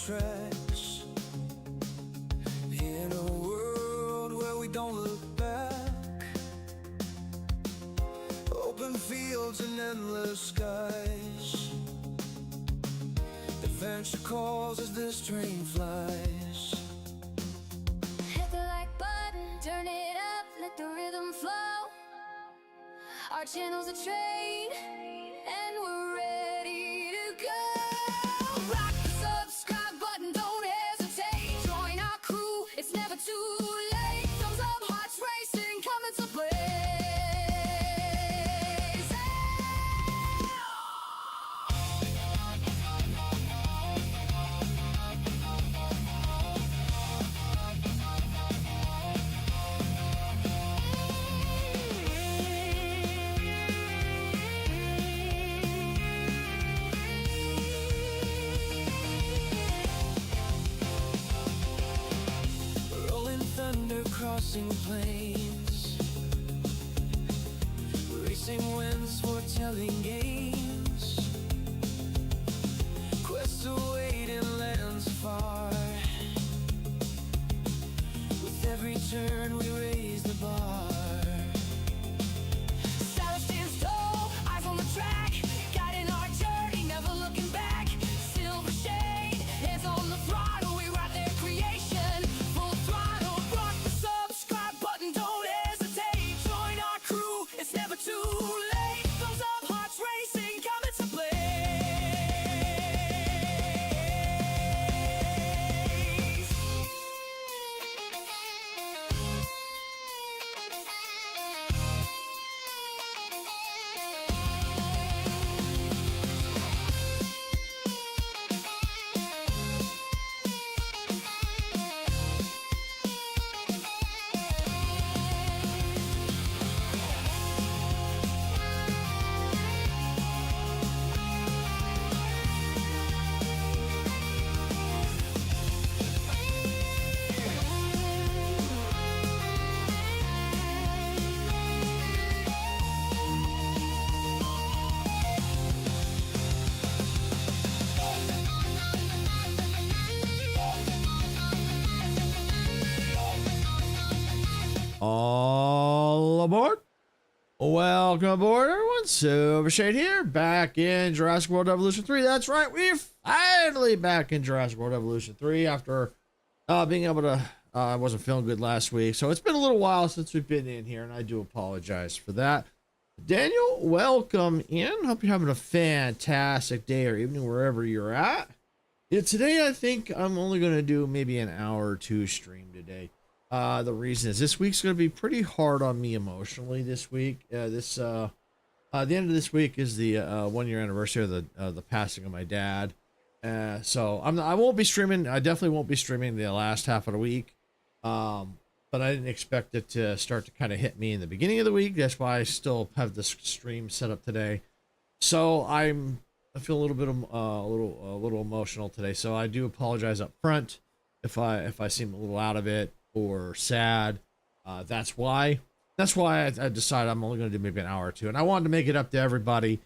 tracks. In a world where we don't look back, open fields and endless skies. Adventure calls as this train flies. Hit the like button, turn it up, let the rhythm flow. Our channel's a train, and we're ready to go. Rock the subscribe button, don't hesitate. Join our crew, it's never too late. Thumbs up, hearts racing, coming to play. Rolling thunder crossing plains, racing winds foretelling games. Quests await in lands far. With every turn we raise the bar. Silence stands tall, eyes on the track, guiding our journey, never looking back. Silver shade, hands on the throttle, we ride their creation. Full throttle, rock the subscribe button, don't hesitate. Join our crew, it's never too late. Thumbs up, hearts racing, coming to play. All aboard. Welcome aboard, everyone. Silver Shade here, back in Jurassic World Evolution 3. That's right, we're finally back in Jurassic World Evolution 3 after being able to, I wasn't feeling good last week. So it's been a little while since we've been in here, and I do apologize for that. Daniel, welcome in. Hope you're having a fantastic day or evening wherever you're at. Yeah, today I think I'm only going to do maybe an hour or two stream today. The reason is this week's going to be pretty hard on me emotionally this week. The end of this week is the 1 year anniversary of the passing of my dad. So I won't be streaming. I definitely won't be streaming the last half of the week. But I didn't expect it to start to kind of hit me in the beginning of the week. That's why I still have this stream set up today. So I feel a little bit a little emotional today. So I do apologize up front if I seem a little out of it or sad. That's why I decided I'm only going to do maybe an hour or two, and I wanted to make it up to everybody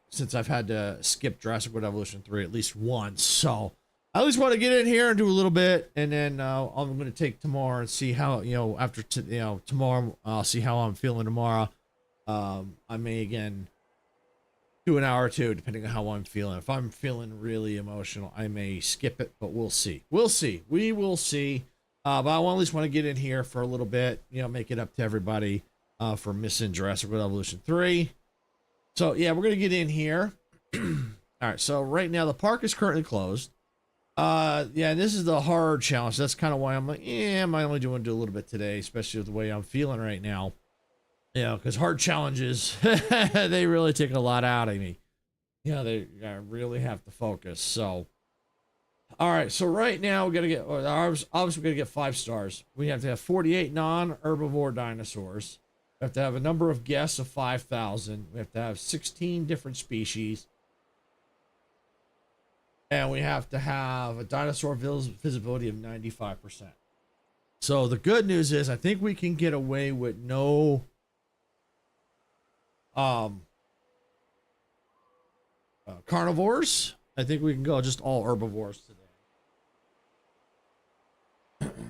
since I've had to skip Jurassic World Evolution 3 at least once. So I at least want to get in here and do a little bit, and then I'm going to take tomorrow and see how, after tomorrow I'll see how I'm feeling tomorrow. I may again do an hour or two depending on how I'm feeling. If I'm feeling really emotional, I may skip it, but we'll see. We will see. But I at least want to get in here for a little bit, make it up to everybody for missing Jurassic World Evolution 3. So, yeah, we're going to get in here. All right, so right now the park is currently closed. Yeah, this is the hard challenge. That's kind of why I'm like, am I only doing a little bit today, especially with the way I'm feeling right now. Because hard challenges, they really take a lot out of me. I really have to focus, so... All right, so right now we got to get, obviously we got to get 5 stars. We have to have 48 non-herbivore dinosaurs. We have to have a number of guests of 5,000. We have to have 16 different species. And we have to have a dinosaur visibility of 95%. So the good news is I think we can get away with no carnivores. I think we can go just all herbivores today.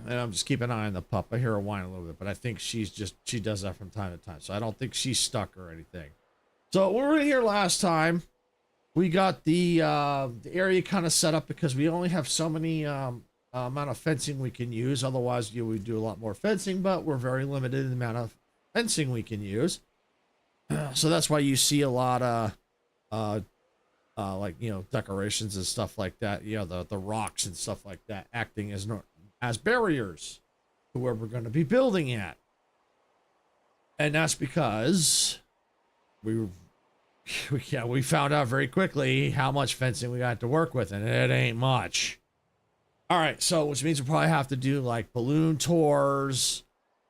and I'm just keeping an eye on the pup. I hear her whine a little bit, but I think she does that from time to time. So I don't think she's stuck or anything. So when we were in here last time, we got the area kind of set up because we only have so many amount of fencing we can use. Otherwise, we do a lot more fencing, but we're very limited in the amount of fencing we can use. So that's why you see a lot of like, decorations and stuff like that. The rocks and stuff like that acting as barriers to where we're going to be building at. And that's because we found out very quickly how much fencing we got to work with, and it ain't much. All right, so which means we'll probably have to do like balloon tours.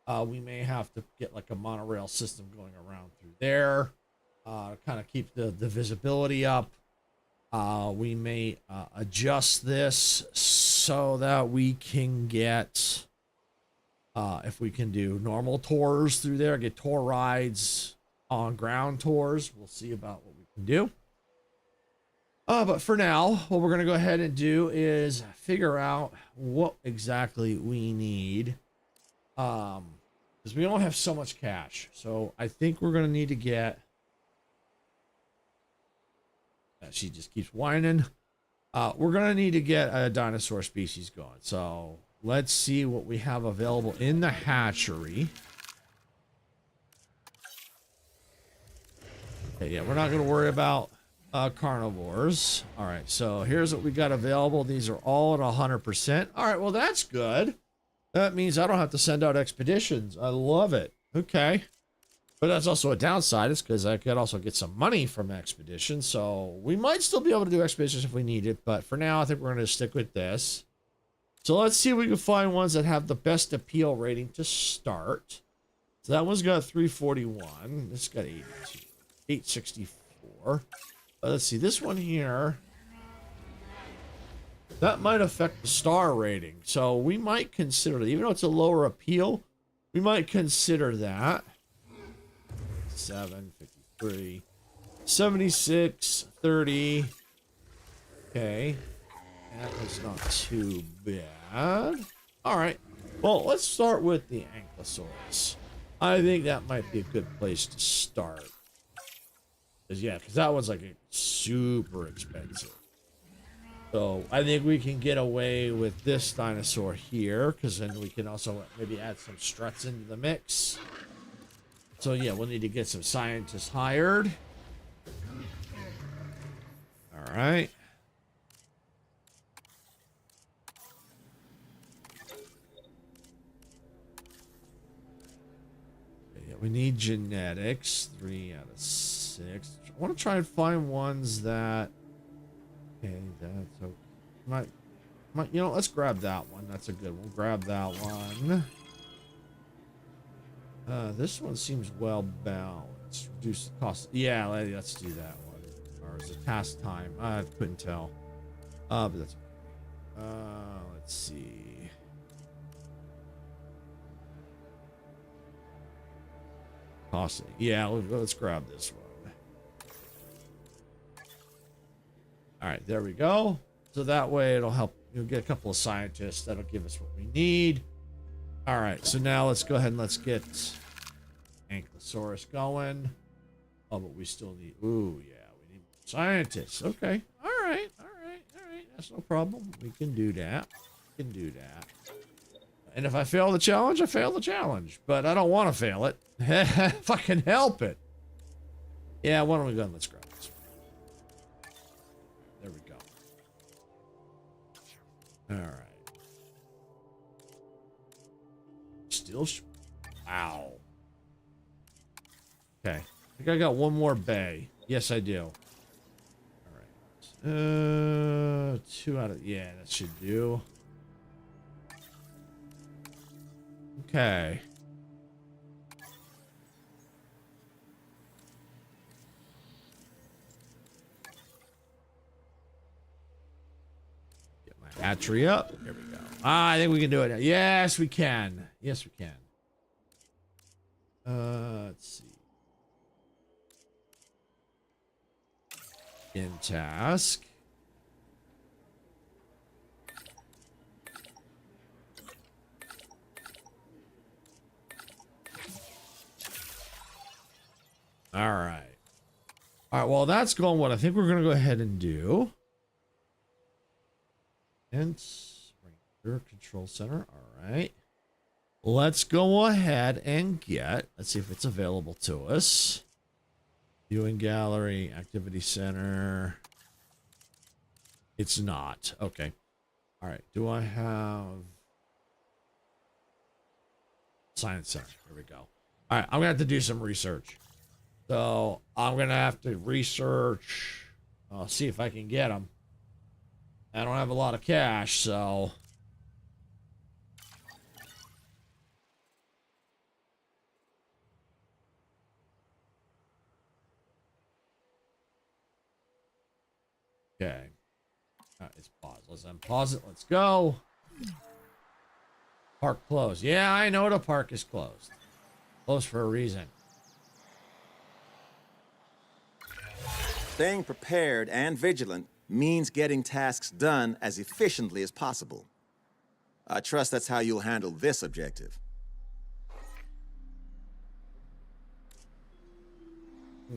We may have to get like a monorail system going around through there, kind of keep the visibility up. We may adjust this so that we can get, if we can do normal tours through there, get tour rides on ground tours. We'll see about what we can do. But for now, what we're going to go ahead and do is figure out what exactly we need. Because we only have so much cash. So I think we're going to need to get... She just keeps whining. We're going to need to get a dinosaur species going. So let's see what we have available in the hatchery. Okay, yeah, we're not going to worry about carnivores. All right, so here's what we got available. These are all at 100%. All right, well, that's good. That means I don't have to send out expeditions. I love it. Okay. But that's also a downside. It's because I could also get some money from expeditions. So we might still be able to do expeditions if we need it. But for now, I think we're going to stick with this. So let's see if we can find ones that have the best appeal rating to start. So that one's got 341. This got 82. 864. Let's see. This one here. That might affect the star rating. So we might consider it. Even though it's a lower appeal, we might consider that. 7, 53, 76, 30. Okay. That was not too bad. All right. Well, let's start with the Ankylosaurus. I think that might be a good place to start. Because that one's like super expensive. So I think we can get away with this dinosaur here, because then we can also maybe add some struts into the mix. So yeah, we'll need to get some scientists hired. All right. Yeah, we need genetics. 3 out of 6. I want to try and find ones that... Okay, that's okay. Let's grab that one. That's a good one. Grab that one. This one seems well balanced. Reduce the cost. Yeah, let's do that one. Or is it task time? I couldn't tell. But that's okay. Let's see. Costly. Yeah, let's grab this one. All right, there we go. So that way it'll help. You'll get a couple of scientists that'll give us what we need. All right, so now let's go ahead and let's get Ankylosaurus going. Oh, but we still need... Ooh, yeah, we need scientists. Okay, all right. That's no problem. We can do that. And if I fail the challenge, I fail the challenge. But I don't want to fail it. If I can help it. Yeah, why don't we go and let's grab this one. There we go. All right. Still, wow. Okay, I think I got one more bay. Yes, I do. All right. 2 out of... Yeah, that should do. Okay. Get my hatchery up. There we go. I think we can do it now. Yes, we can. Yes, we can. Let's see. In task. All right. All right, well, that's going what I think we're going to go ahead and do. And Ranger Control Center. All right. Let's go ahead and get, let's see if it's available to us. Viewing Gallery, Activity Center. It's not. Okay. All right. Do I have Science Center? Here we go. All right. I'm going to have to do some research. So I'm going to have to research, see if I can get them. I don't have a lot of cash, so. Okay. All right, it's paused. Let's unpause it. Let's go. Park closed. Yeah, I know the park is closed. Closed for a reason. Staying prepared and vigilant means getting tasks done as efficiently as possible. I trust that's how you'll handle this objective.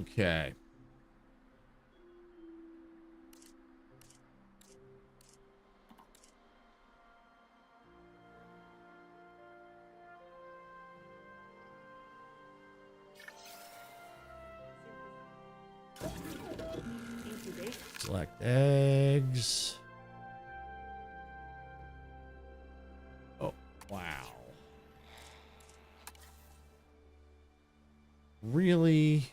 Okay. Select eggs. Oh, wow. Really?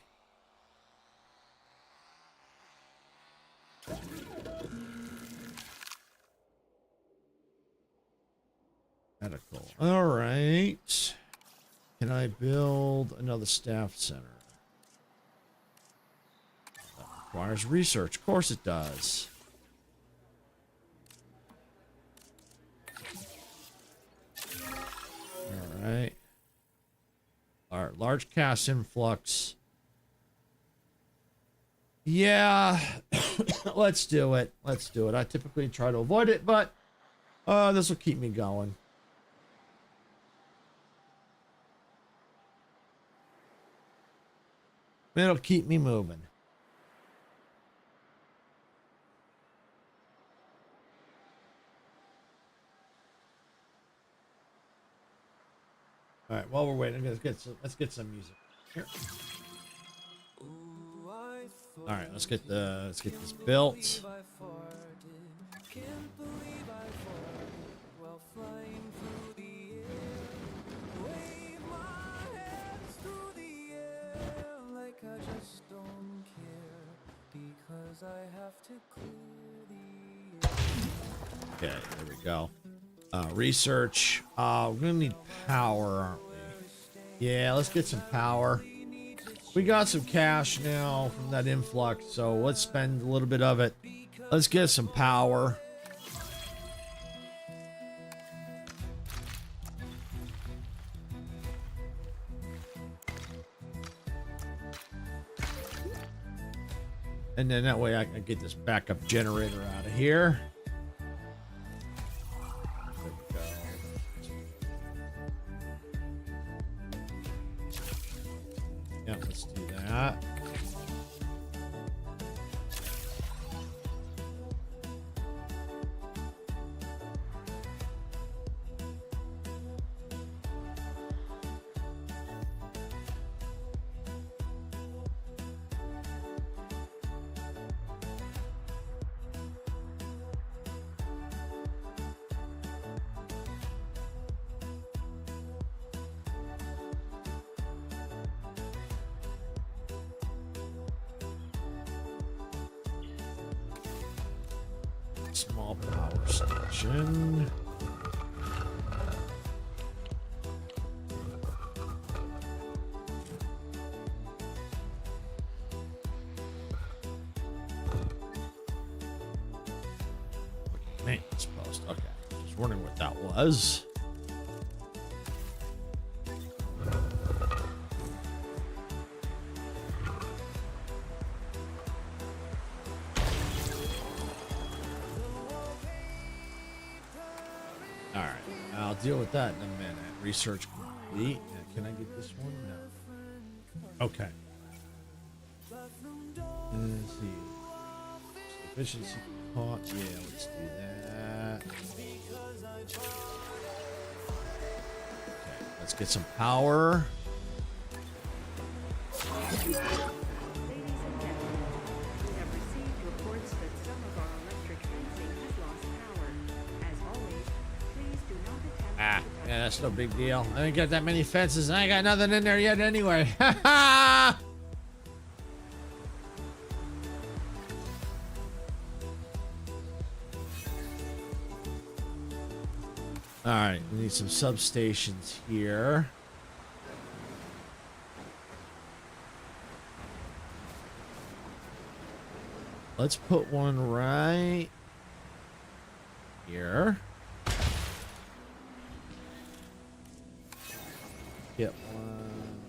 Medical. All right. Can I build another staff center? That requires research. Of course it does. All right. All right. Large cast influx. Yeah. Let's do it. Let's do it. I typically try to avoid it, but this will keep me going. It'll keep me moving. All right, while we're waiting, let's get some music. Here. All right, let's get this built. Okay, there we go. Research. We're gonna need power, aren't we? Yeah, let's get some power. We got some cash now from that influx, so let's spend a little bit of it. Let's get some power. And then that way I can get this backup generator out of here. There we go. Yeah, let's do that. Small power station. Maintenance post. Okay. Just wondering what that was. I'll deal with that in a minute. Research complete. Can I get this one? No. Okay. Let's see. Efficiency cost. Yeah, let's do that. Okay, let's get some power. Ladies and gentlemen, we have received reports that some of our electric fencing has lost power. As always, please do not attempt Ah, to touch yeah, that's no big deal. I ain't got that many fences, and I ain't got nothing in there yet anyway. Ha ha! All right, we need some substations here. Let's put one right here. Get one.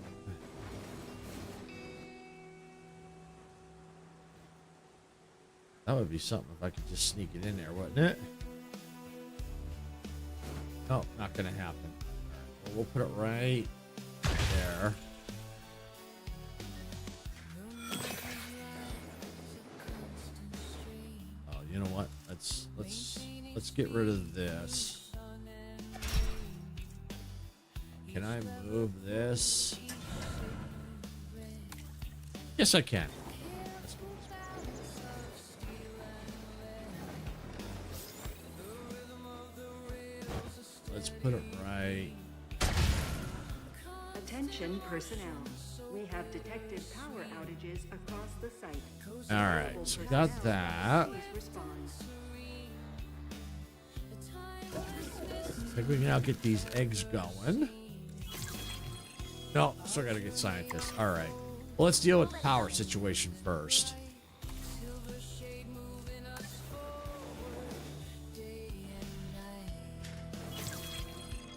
That would be something if I could just sneak it in there, wouldn't it? No, not gonna happen. Well, we'll put it right there. Oh, you know what? Let's get rid of this. Can I move this? Yes, I can. Let's put it right. Attention personnel. We have detected power outages across the site. All right, so we got that. Please respond. I think we can now get these eggs going. No, still gotta get scientists. All right. Well, let's deal with the power situation first.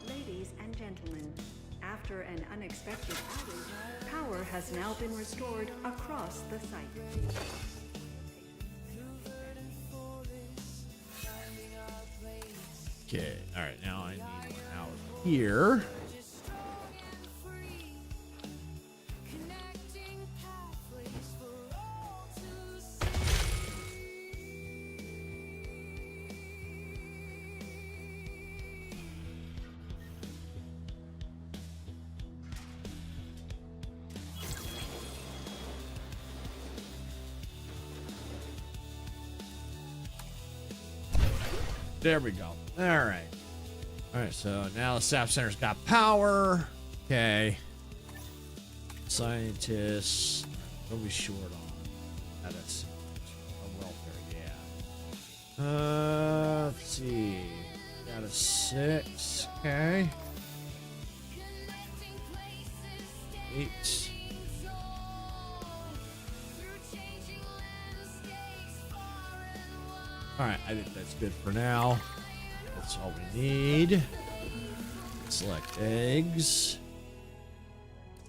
Ladies and gentlemen, after an unexpected outage, power has now been restored across the site. Okay. All right. Now I need one out here. There we go. All right. All right. So now the staff center's got power. Okay. Scientists. What are we short on? That is welfare. Yeah. Let's see. Got a 6. Okay. 8. All right, I think that's good for now. That's all we need. Select eggs.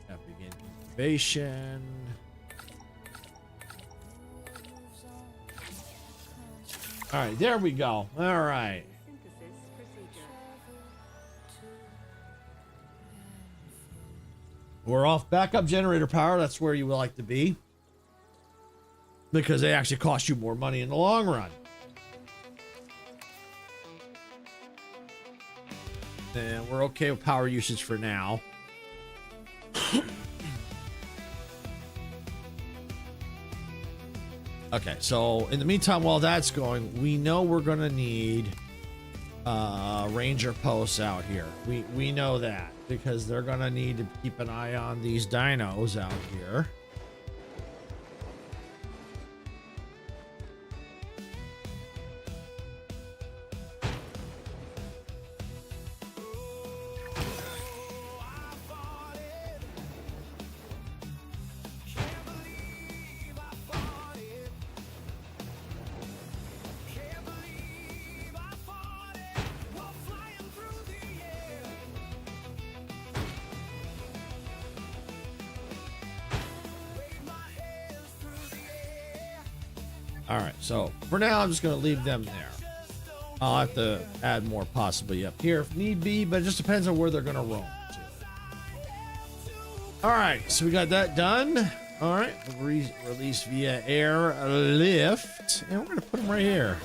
Have begin incubation. All right, there we go. All right. Synthesis procedure. We're off backup generator power. That's where you would like to be, because they actually cost you more money in the long run. And we're okay with power usage for now. Okay, so in the meantime, while that's going, we know we're gonna need ranger posts out here. We know that, because they're gonna need to keep an eye on these dinos out here. All right, so for now, I'm just going to leave them there. I'll have to add more possibly up here if need be, but it just depends on where they're going to roam to. All right, so we got that done. All right, release via air lift, and we're gonna put them right here.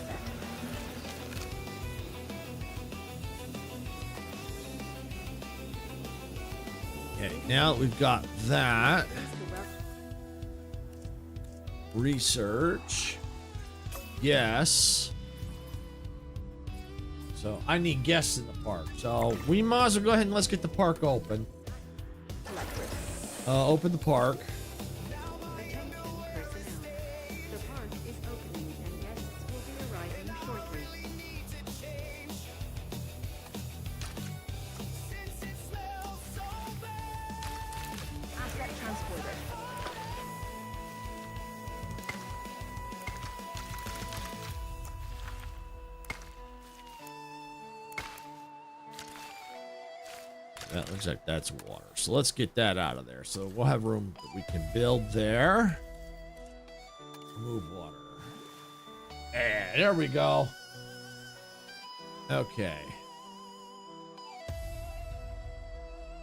Okay, now that we've got that, research, yes. So I need guests in the park, so we might as well go ahead and let's get the park open. Open the park. Attention personnel. The park is opening and guests will be arriving shortly. Asset transporter. That looks like that's water. So let's get that out of there. So we'll have room that we can build there. Remove water. And there we go. Okay.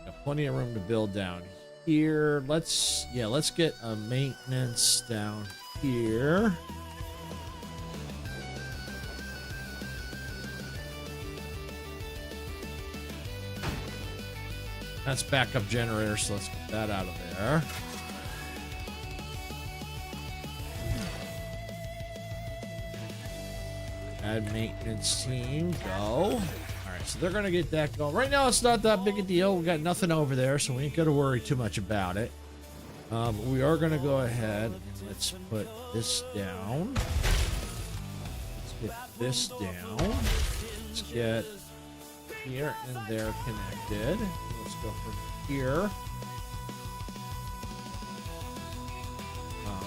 Got plenty of room to build down here. Let's get a maintenance down here. That's backup generator, so let's get that out of there. Add maintenance team, go. All right, so they're gonna get that going. Right now, it's not that big a deal. We got nothing over there, so we ain't gonna worry too much about it. We are gonna go ahead and let's put this down. Let's get this down. Let's get here and there connected. Let's go from here.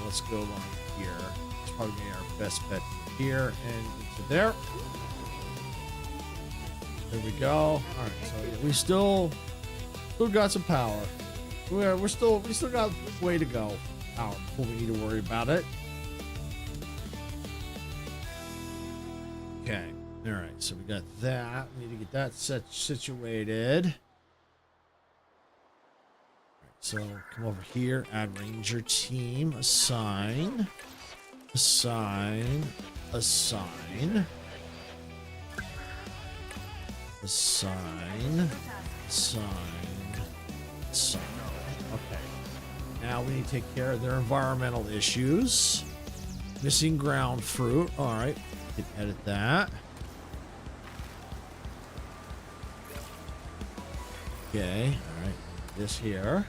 Let's go on here. It's probably gonna be our best bet from here and into there. There we go. All right, so yeah, we still got some power. We still got a way to go. Power before we need to worry about it. Okay. All right, so we got that. We need to get that situated. All right, so come over here, add ranger team, assign, assign, assign, assign, assign, assign. Okay. Now we need to take care of their environmental issues. Missing ground fruit. All right, we can edit that. Okay, all right, this here.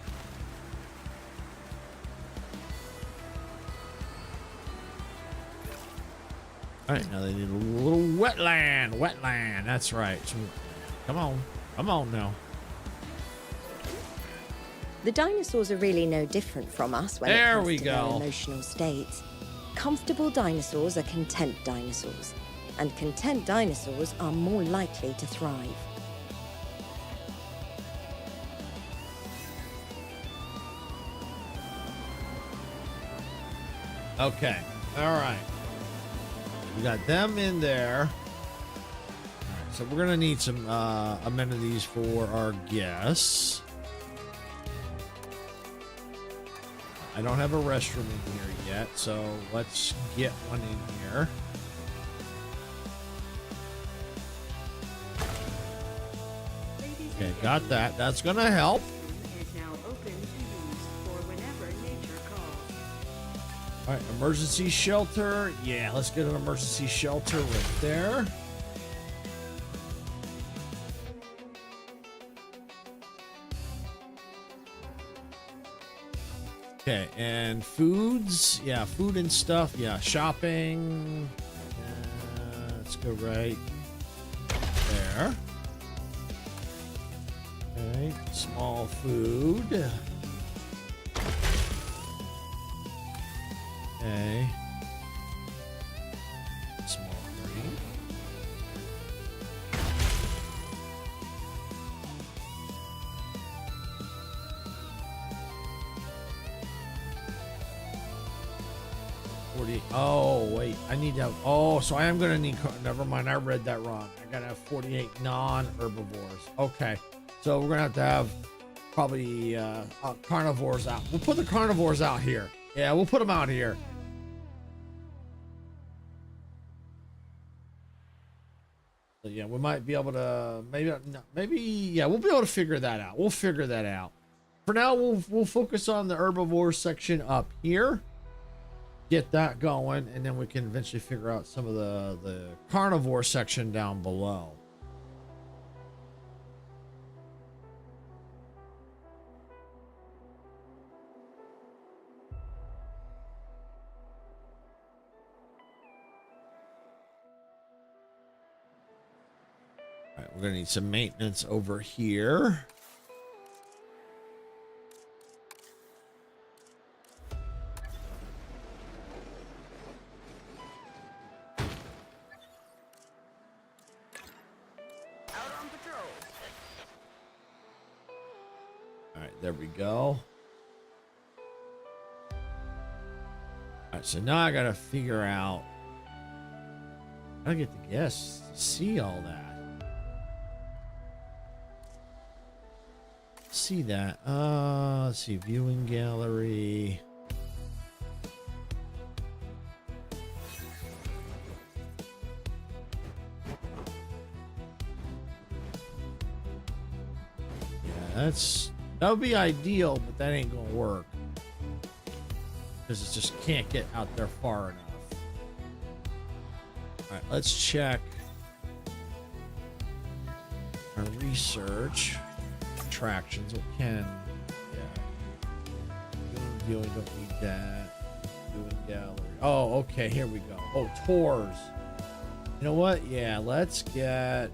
All right, now they need a little wetland, that's right. So, come on now. The dinosaurs are really no different from us when There it comes we to their go. emotional states. Comfortable dinosaurs are content dinosaurs, and content dinosaurs are more likely to thrive. Okay, all right. We got them in there. All right, so we're gonna need some amenities for our guests. I don't have a restroom in here yet, so let's get one in here. Okay, got that. That's gonna help. Is now open to use for whenever nature calls. All right, emergency shelter. Yeah, let's get an emergency shelter right there. Okay, and foods. Yeah, food and stuff. Yeah, shopping. Let's go right there. Okay, small food. Okay. Small green. Oh, wait. I need to have. Oh, so I am going to need. Never mind. I read that wrong. I got to have 48 non-herbivores. Okay. So we're going to have probably carnivores out. We'll put the carnivores out here. Yeah, we'll put them out here. So yeah, we might be able to maybe yeah, we'll be able to figure that out. We'll figure that out. For now, we'll focus on the herbivore section up here. Get that going, and then we can eventually figure out some of the carnivore section down below. All right, we're gonna need some maintenance over here. There we go. All right, so now I gotta figure out how to get the guests to see all that. See that? Let's see, viewing gallery. Yeah, that would be ideal, but that ain't gonna work because it just can't get out there far enough. All right, let's check our research attractions. We can, yeah. Viewing, don't need that. Viewing gallery. Oh, okay, here we go. Oh, tours. You know what? Yeah, let's get.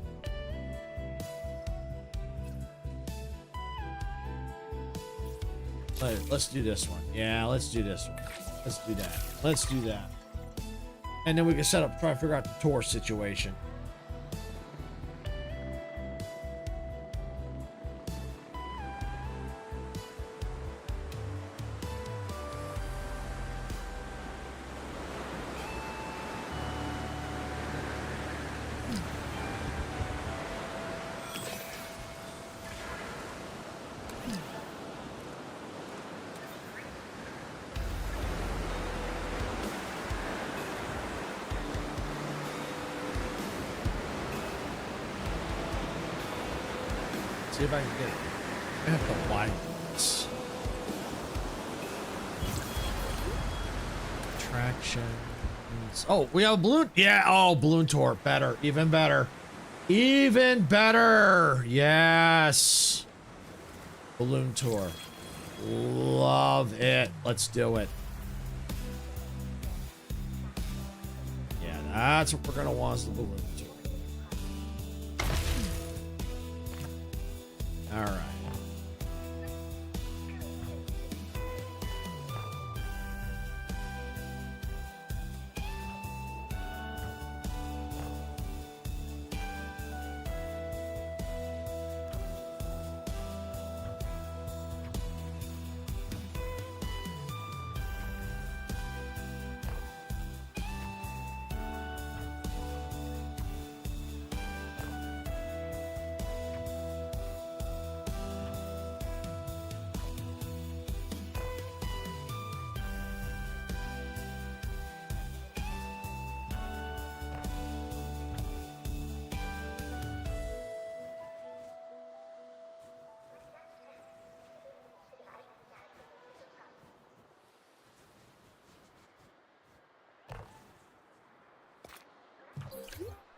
Let's do this one. Yeah, let's do this one. Let's do that. Let's do that. And then we can set up, try to figure out the tour situation. See if I can get it. I have to widen this. Attractions. Oh, we have a balloon. Yeah. Oh, balloon tour. Better. Even better. Even better. Yes. Balloon tour. Love it. Let's do it. Yeah, that's what we're going to want is the balloon tour. All right.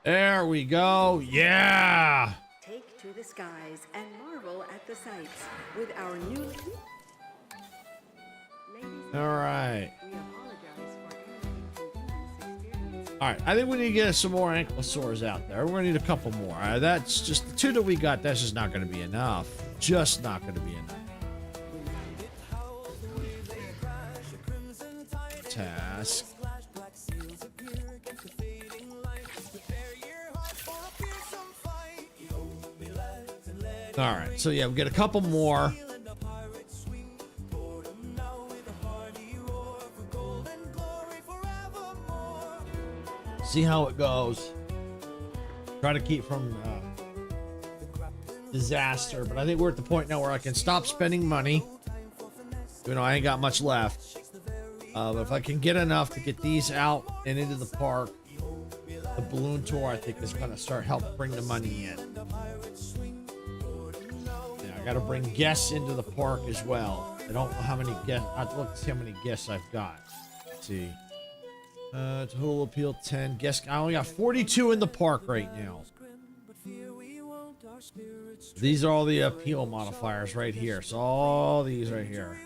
There we go. Yeah. Take to the skies and marvel at the sights with our new. Ladies and All right. we apologize for any inconvenience experienced. All right. I think we need to get some more ankylosaurs out there. We're going to need a couple more. That's just the two that we got. That's just not going to be enough. Just not going to be enough. Task. All right, so yeah, we get a couple more. See how it goes. Try to keep from disaster, but I think we're at the point now where I can stop spending money. You know, I ain't got much left. But if I can get enough to get these out and into the park, the balloon tour, I think, is going to start help bring the money in. Yeah, I got to bring guests into the park as well. I don't know how many guests. I have to look to see how many guests I've got. Let's see. Total appeal 10. Guests. I only got 42 in the park right now. These are all the appeal modifiers right here. So all these right here.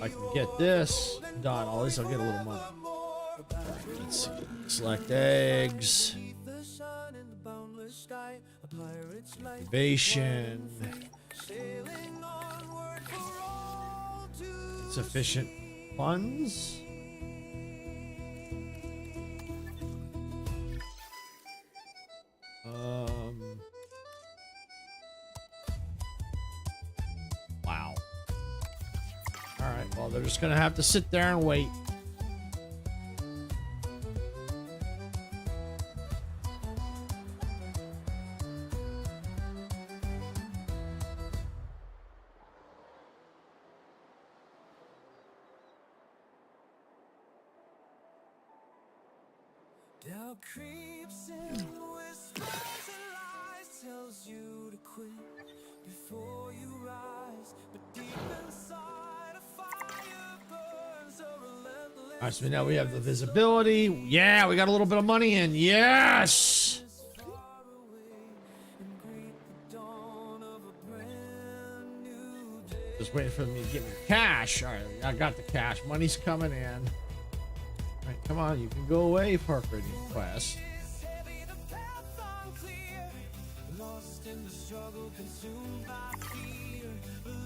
I can get this done. At least I'll get a little money. Alright, let's see. Select eggs. Activation. Sufficient funds. Wow. Alright, well, they're just gonna have to sit there and wait. Doubt creeps in, whispers and lies, tells you to quit before you rise. But deep inside, a fire burns, a relentless. Alright, so now we have the visibility. Yeah, we got a little bit of money in. Yes! Just waiting for me to get me cash. Alright, I got the cash. Money's coming in. Alright, come on, you can go away, park rating quest. Lost in the struggle, consumed by fear.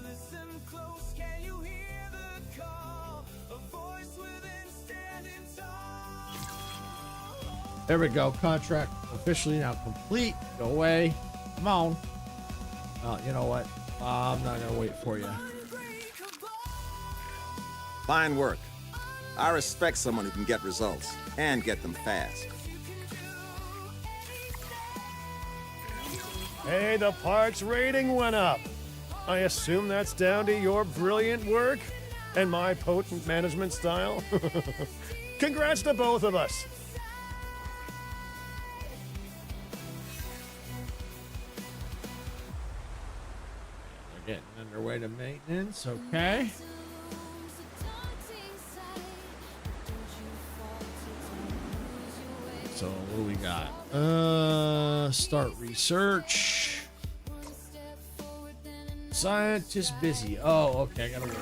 Listen close, can you hear the call? A voice within standing tall. There we go. Contract officially now complete. Go away. Come on. You know what? I'm not gonna wait for you. Fine work. I respect someone who can get results and get them fast. Hey, the park's rating went up. I assume that's down to your brilliant work and my potent management style. Congrats to both of us. They're getting underway to maintenance. Okay. So what do we got? Start research. Scientist busy. Oh, okay. I gotta wait.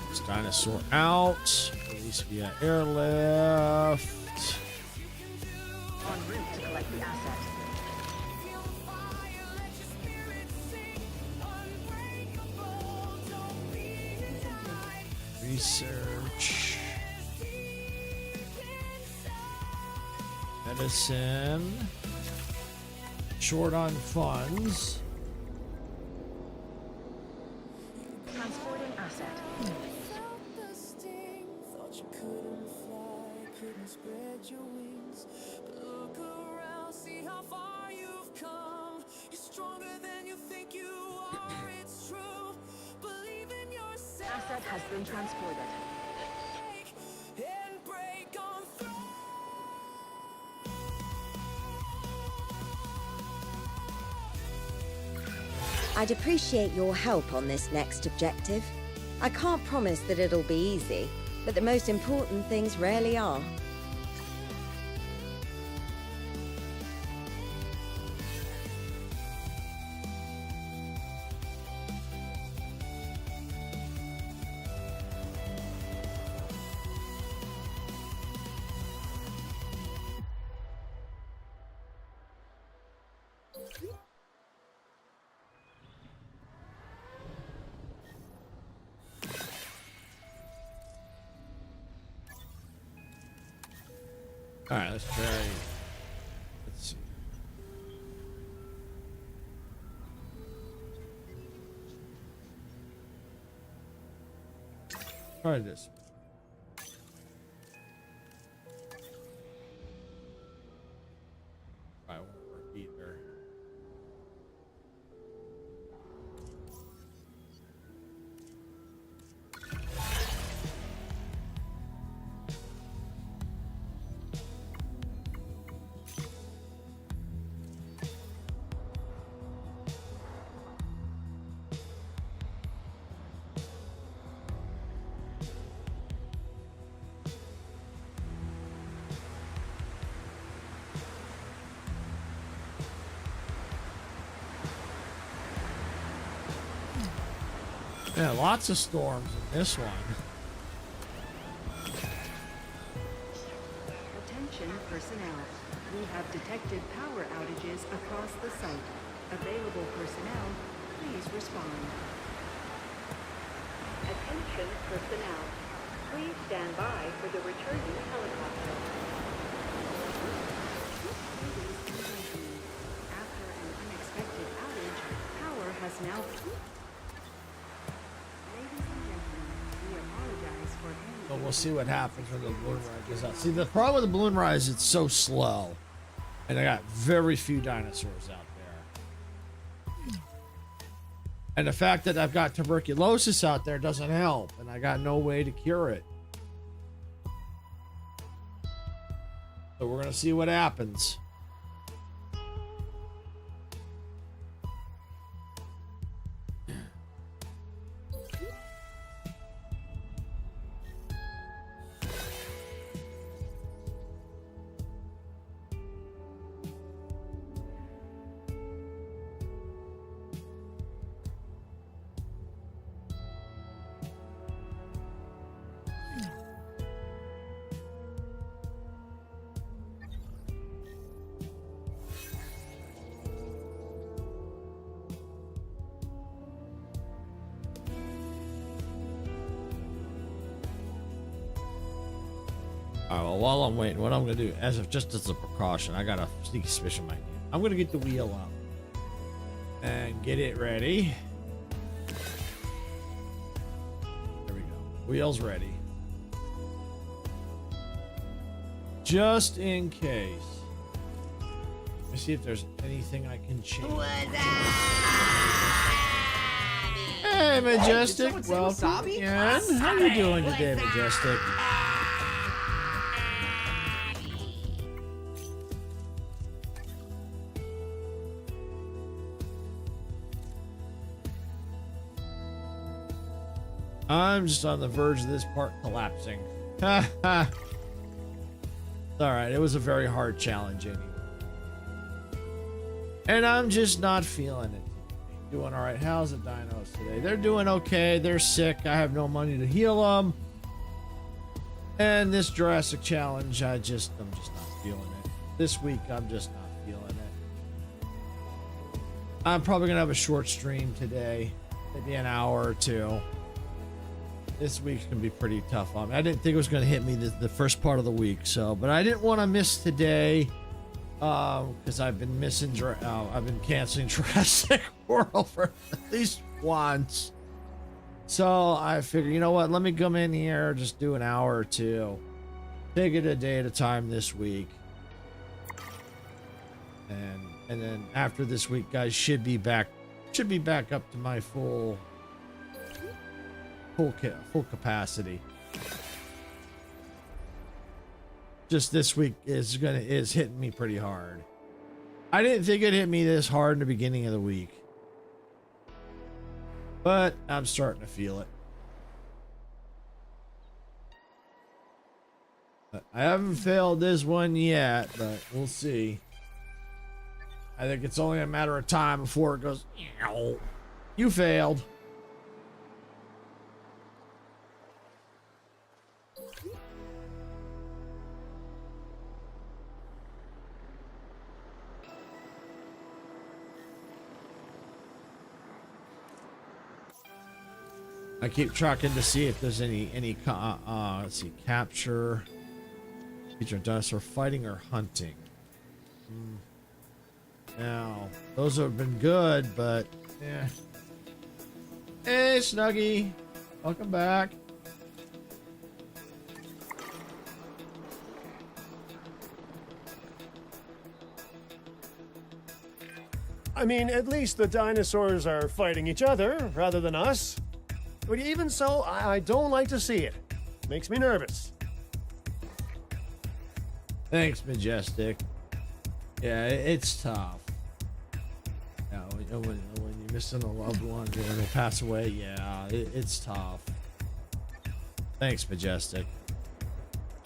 This dinosaur out. Release via airlift. En route to collect the asset. Research. Medicine. Short on funds. Transporting asset. Thought you couldn't fly, couldn't spread your wings. But look around, see how far you've come. You're stronger than you think you are, it's true. Believe in yourself. Asset has been transported. And break on through. I'd appreciate your help on this next objective. I can't promise that it'll be easy, but the most important things rarely are. All right, let's try. Let's see. Try this. Probably won't work either. Yeah, lots of storms in this one. Attention personnel. We have detected power outages across the site. Available personnel, please respond. Attention personnel. Please stand by for the returning helicopter. Ladies and gentlemen, after an unexpected outage, power has now... Ladies and gentlemen, we apologize for any... So we'll see what happens when the balloon ride goes out. See, the problem with the balloon ride is it's so slow. And I got very few dinosaurs out there. And the fact that I've got tuberculosis out there doesn't help. And I got no way to cure it. So we're going to see what happens. All right, well, while I'm waiting, what I'm going to do, just as a precaution, I got a sneaky suspicion might need. I'm going to get the wheel out and get it ready. There we go. Wheel's ready. Just in case. Let me see if there's anything I can change. Hey, Majestic. Welcome again. How you doing today, Majestic? I'm just on the verge of this part collapsing. Ha ha. Alright, it was a very hard challenge anyway. And I'm just not feeling it. Doing alright. How's the dinos today? They're doing okay. They're sick. I have no money to heal them. And this Jurassic challenge, I'm just not feeling it. This week, I'm just not feeling it. I'm probably going to have a short stream today. Maybe an hour or two. This week's gonna be pretty tough on me. I didn't think it was gonna hit me the first part of the week, but I didn't want to miss today, because I've been missing. I've been canceling Jurassic World for at least once. So I figured, you know what? Let me come in here, just do an hour or two, take it a day at a time this week, and then after this week, guys should be back up to my full capacity. Just this week is hitting me pretty hard. I didn't think it hit me this hard in the beginning of the week, but I'm starting to feel it. I haven't failed this one yet, but we'll see. I think it's only a matter of time before it goes, "Ew, you failed." I keep tracking to see if there's any let's see, capture, feature dinosaur fighting or hunting. Now, those have been good, but yeah. Hey, Snuggie, welcome back. I mean, at least the dinosaurs are fighting each other rather than us. But even so, I don't like to see it. Makes me nervous. Thanks, Majestic. Yeah, it's tough. Yeah, when you're missing a loved one and they pass away, yeah, it's tough. Thanks, Majestic.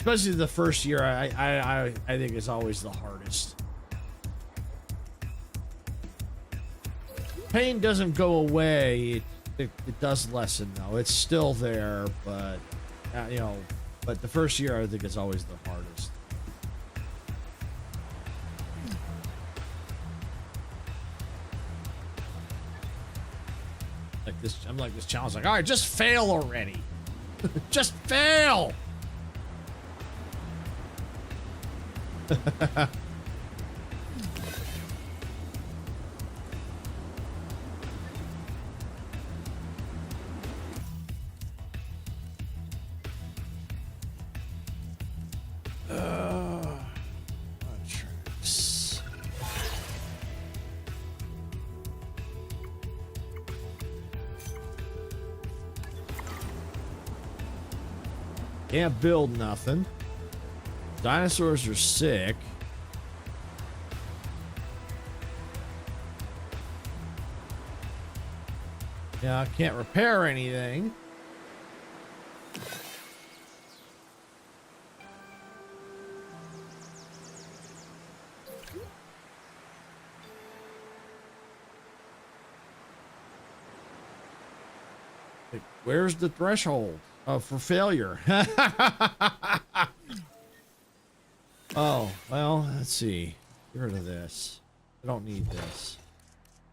Especially the first year, I think is always the hardest. Pain doesn't go away. It does lessen though. It's still there, but you know, but the first year I think is always the hardest. Like this, I'm like this challenge. Like, all right, just fail already. Just fail. Can't build nothing. Dinosaurs are sick. Yeah, I can't repair anything. Like, where's the threshold? Oh, for failure. Oh, well, let's see. Get rid of this. I don't need this.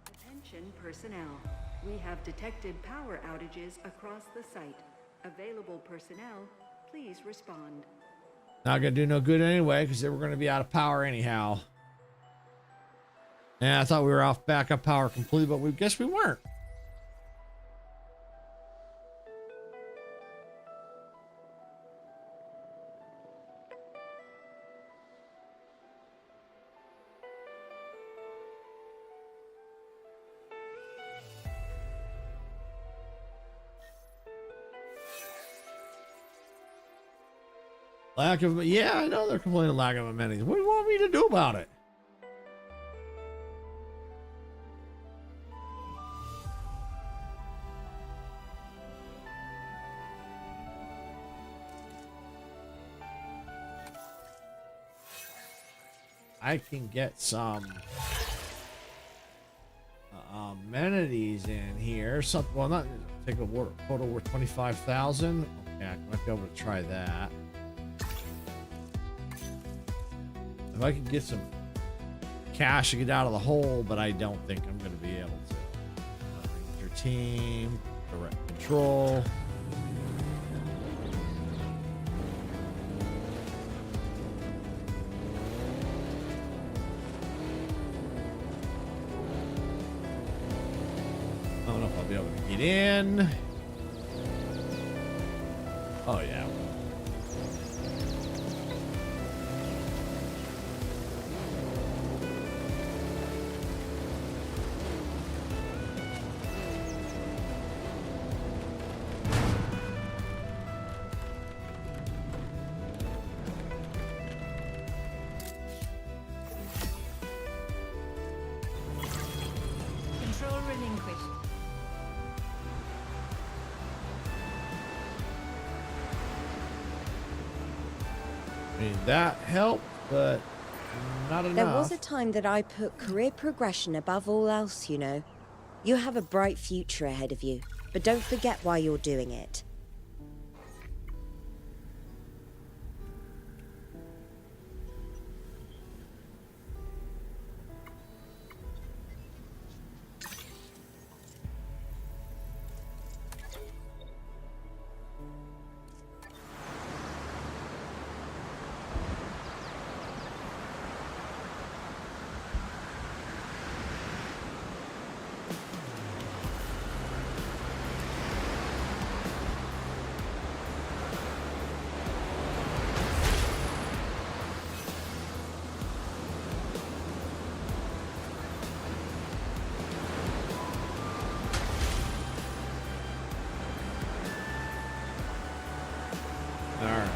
Attention personnel. We have detected power outages across the site. Available personnel, please respond. Not gonna do no good anyway, because they were gonna be out of power anyhow. Yeah, I thought we were off backup power completely, but we guess we weren't. Lack of, yeah, I know they're complaining lack of amenities. What do you want me to do about it? I can get some amenities in here. Something, well, not take a photo worth 25,000. Okay, I might be able to try that. If I can get some cash to get out of the hole, but I don't think I'm going to be able to. Your team, direct control. I don't know if I'll be able to get in. Oh, yeah. Control relinquished. I mean, that helped, but not enough. There was a time that I put career progression above all else, you know. You have a bright future ahead of you, but don't forget why you're doing it. Alright.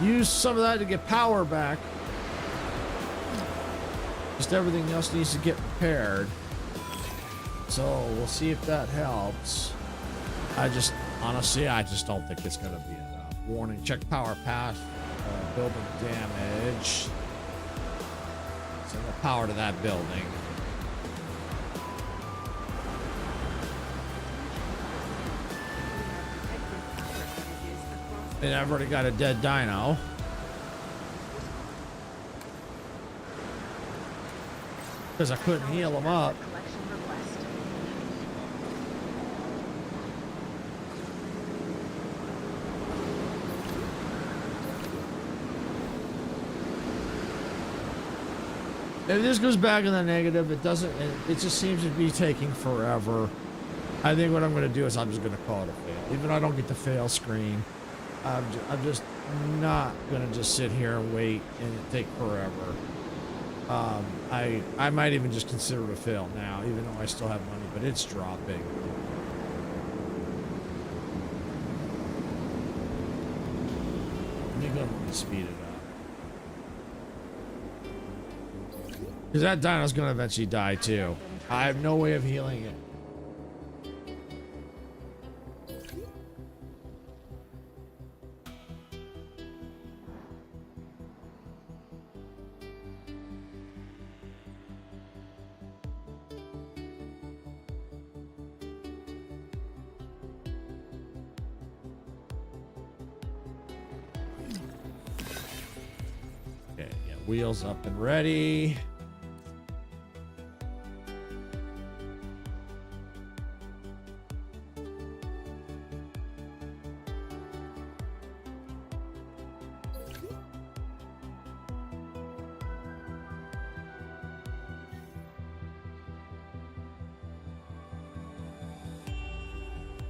Use some of that to get power back. Just everything else needs to get repaired. So we'll see if that helps. Honestly, I just don't think it's gonna be enough. Warning, check power path, building damage. Send the power to that building. And I've already got a dead dino. Because I couldn't heal him up. If this goes back in the negative, it doesn't, it just seems to be taking forever. I think what I'm going to do is I'm just going to call it a fail. Even though I don't get the fail screen, I'm just not going to just sit here and wait and it take forever. I might even just consider it a fail now, even though I still have money, but it's dropping. Let me go and speed it up. Because that dino's going to eventually die too. I have no way of healing it. Okay, yeah, wheels up and ready.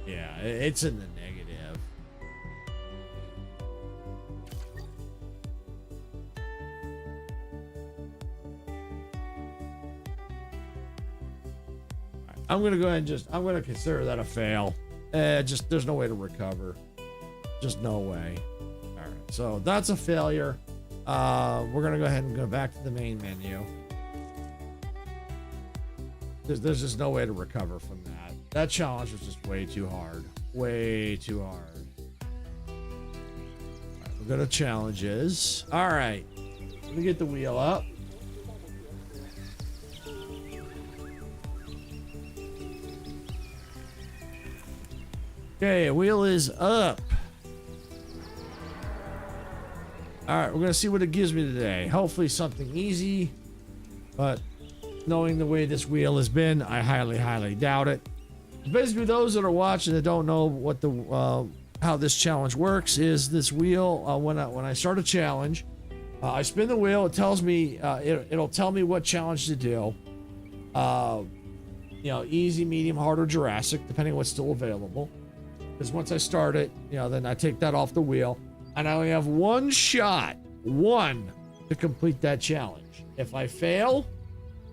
Yeah, it's in the negative. Right, I'm gonna go ahead and I'm gonna consider that a fail. There's no way to recover. Just no way. All right, so that's a failure. We're gonna go ahead and go back to the main menu. There's just no way to recover from that. That challenge was just way too hard. Way too hard. All right, we'll go to challenges. All right. Let me get the wheel up. Okay, wheel is up. All right, we're going to see what it gives me today. Hopefully something easy, but knowing the way this wheel has been, I highly, highly doubt it. Basically, those that are watching that don't know what how this challenge works is this wheel. When I start a challenge, I spin the wheel. It tells me it'll tell me what challenge to do. Easy, medium, hard, or Jurassic, depending on what's still available. Because once I start it, then I take that off the wheel, and I only have one shot, to complete that challenge. If I fail,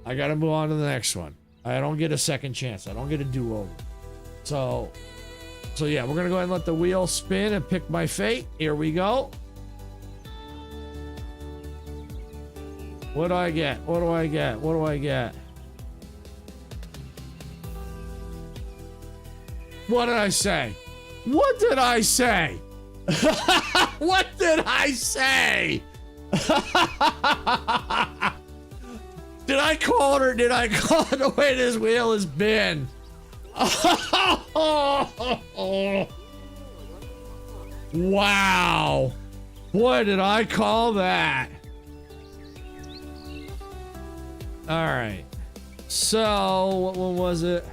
I got to move on to the next one. I don't get a second chance. I don't get a do-over. So yeah, we're going to go ahead and let the wheel spin and pick my fate. Here we go. What do I get? What do I get? What do I get? What did I say? What did I say? What did I say? Did I call it or did I call it the way this wheel has been? Wow. Boy, did I call that. All right. So, what one was it?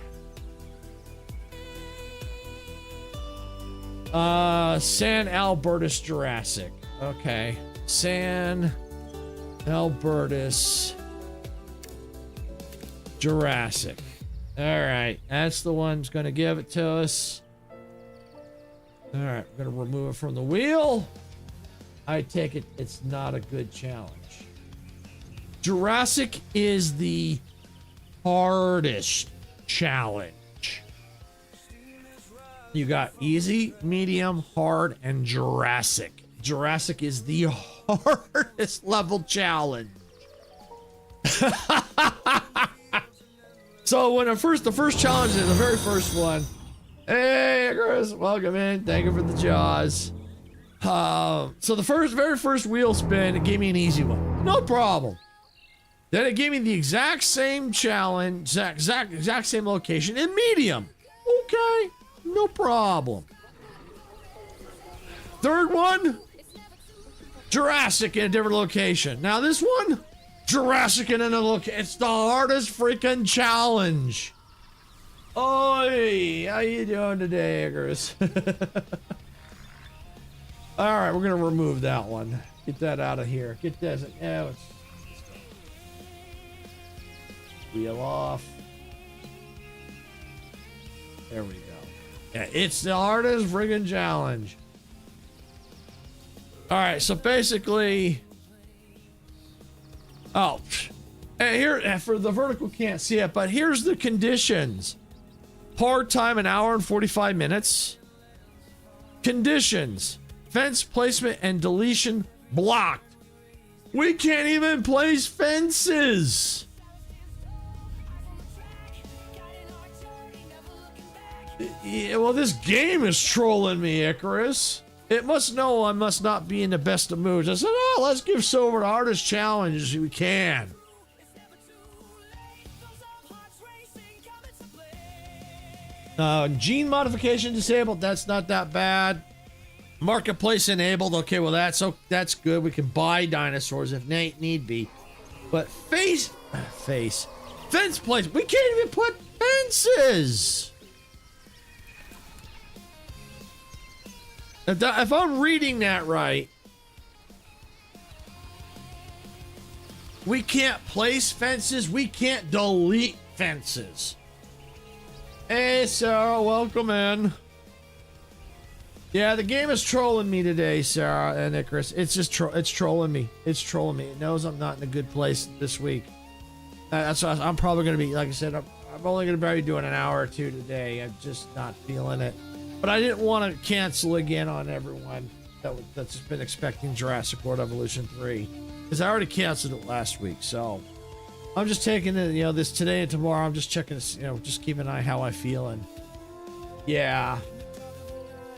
San Albertus Jurassic. Okay. San Albertus Jurassic. All right. That's the one who's going to give it to us. All right. We're going to remove it from the wheel. I take it it's not a good challenge. Jurassic is the hardest challenge. You got easy, medium, hard, and Jurassic. Jurassic is the hardest level challenge. So when the first challenge is the very first one. Hey, Chris, welcome in. Thank you for the jaws. So the very first wheel spin, it gave me an easy one. No problem. Then it gave me the exact same challenge, exact same location in medium. Okay, no problem. Third one, Jurassic in a different location. Now this one, Jurassic in another location. It's the hardest freaking challenge. Oi, how you doing today, Icarus? All right, we're gonna remove that one. Get that out of here. Get that. Yeah, let's go. Wheel off. There we go. Yeah, it's the hardest friggin' challenge. All right, so basically, and here for the vertical can't see it, but here's the conditions. Hard time 1 hour and 45 minutes. Conditions: fence placement and deletion blocked. We can't even place fences. Yeah, well, this game is trolling me, Icarus. It must know I must not be in the best of moods. I said, oh, let's give Silver the hardest challenge as we can. Gene modification disabled. That's not that bad. Marketplace enabled. Okay, well, that's good. We can buy dinosaurs if need be. But fence place. We can't even put fences. If I'm reading that right, we can't place fences. We can't delete fences. Hey, Sarah, welcome in. Yeah, the game is trolling me today, Sarah and Icarus. It's just it's trolling me. It's trolling me. It knows I'm not in a good place this week. That's why I'm probably going to be, like I said, I'm only going to be doing an hour or two today. I'm just not feeling it. But I didn't want to cancel again on everyone that's been expecting Jurassic World Evolution 3. Because I already canceled it last week. So I'm just taking it, this today and tomorrow. I'm just checking, just keeping an eye how I feel. And yeah.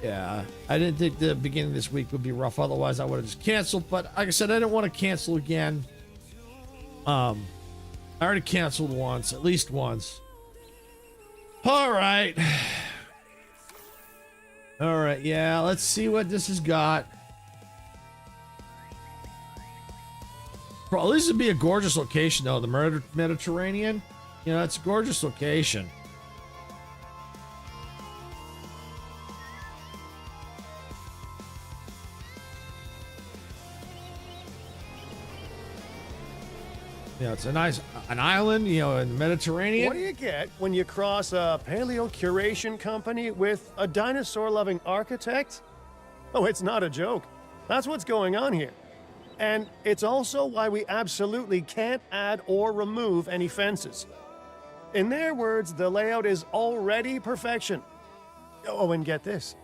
I didn't think the beginning of this week would be rough. Otherwise, I would have just canceled. But like I said, I didn't want to cancel again. I already canceled once, at least once. All right. All right, yeah, let's see what this has got. Well, at least it'd be a gorgeous location, though. The Mediterranean. It's a gorgeous location. It's a nice an island, in the Mediterranean. What do you get when you cross a paleo curation company with a dinosaur-loving architect? Oh, it's not a joke. That's what's going on here. And it's also why we absolutely can't add or remove any fences. In their words, the layout is already perfection. Oh, and get this.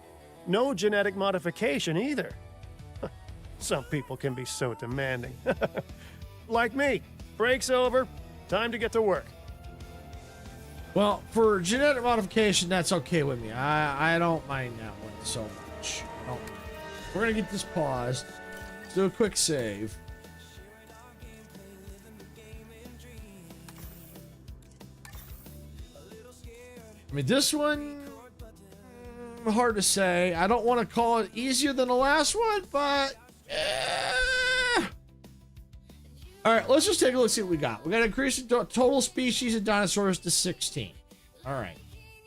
No genetic modification either. Some people can be so demanding. Like me. Break's over. Time to get to work. Well, for genetic modification, that's okay with me. I don't mind that one so much. we're gonna get this paused. Let's do a quick save. I mean, this one, hard to say. I don't want to call it easier than the last one, but all right, let's just take a look, see what we got. We got to increase the total species of dinosaurs to 16. All right,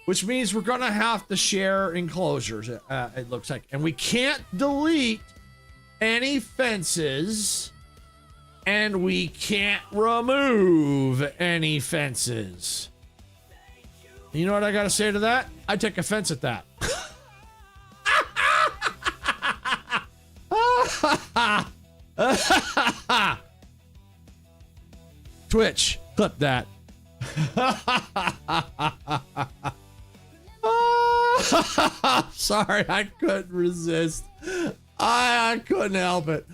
which means we're gonna have to share enclosures. It looks like, and we can't delete any fences, and we can't remove any fences. You know what I gotta say to that? I take offense at that. Twitch, clip that. Sorry, I couldn't resist. I couldn't help it.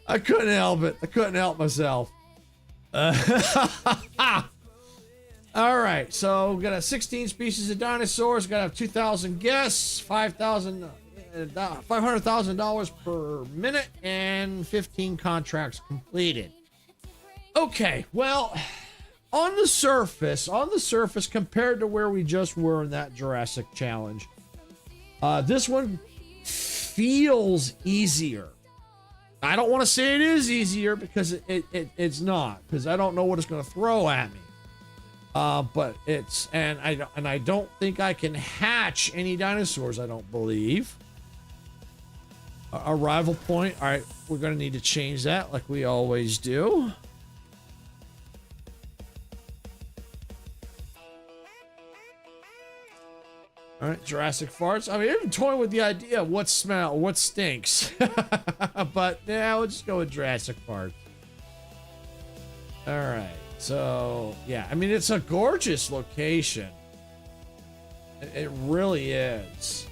I couldn't help myself. All right, so we got a 16 species of dinosaurs. Got to have 2,000 guests, $500,000 per minute, and 15 contracts completed. Okay, well, on the surface, compared to where we just were in that Jurassic challenge, this one feels easier. I don't want to say it is easier because it's not, because I don't know what it's going to throw at me. But it's, and I don't think I can hatch any dinosaurs, I don't believe. Arrival point. All right, we're going to need to change that like we always do. All right, Jurassic farts. I mean, I'm toying with the idea of what stinks. But yeah, we'll just go with Jurassic farts. All right. So, yeah, I mean, it's a gorgeous location. It really is.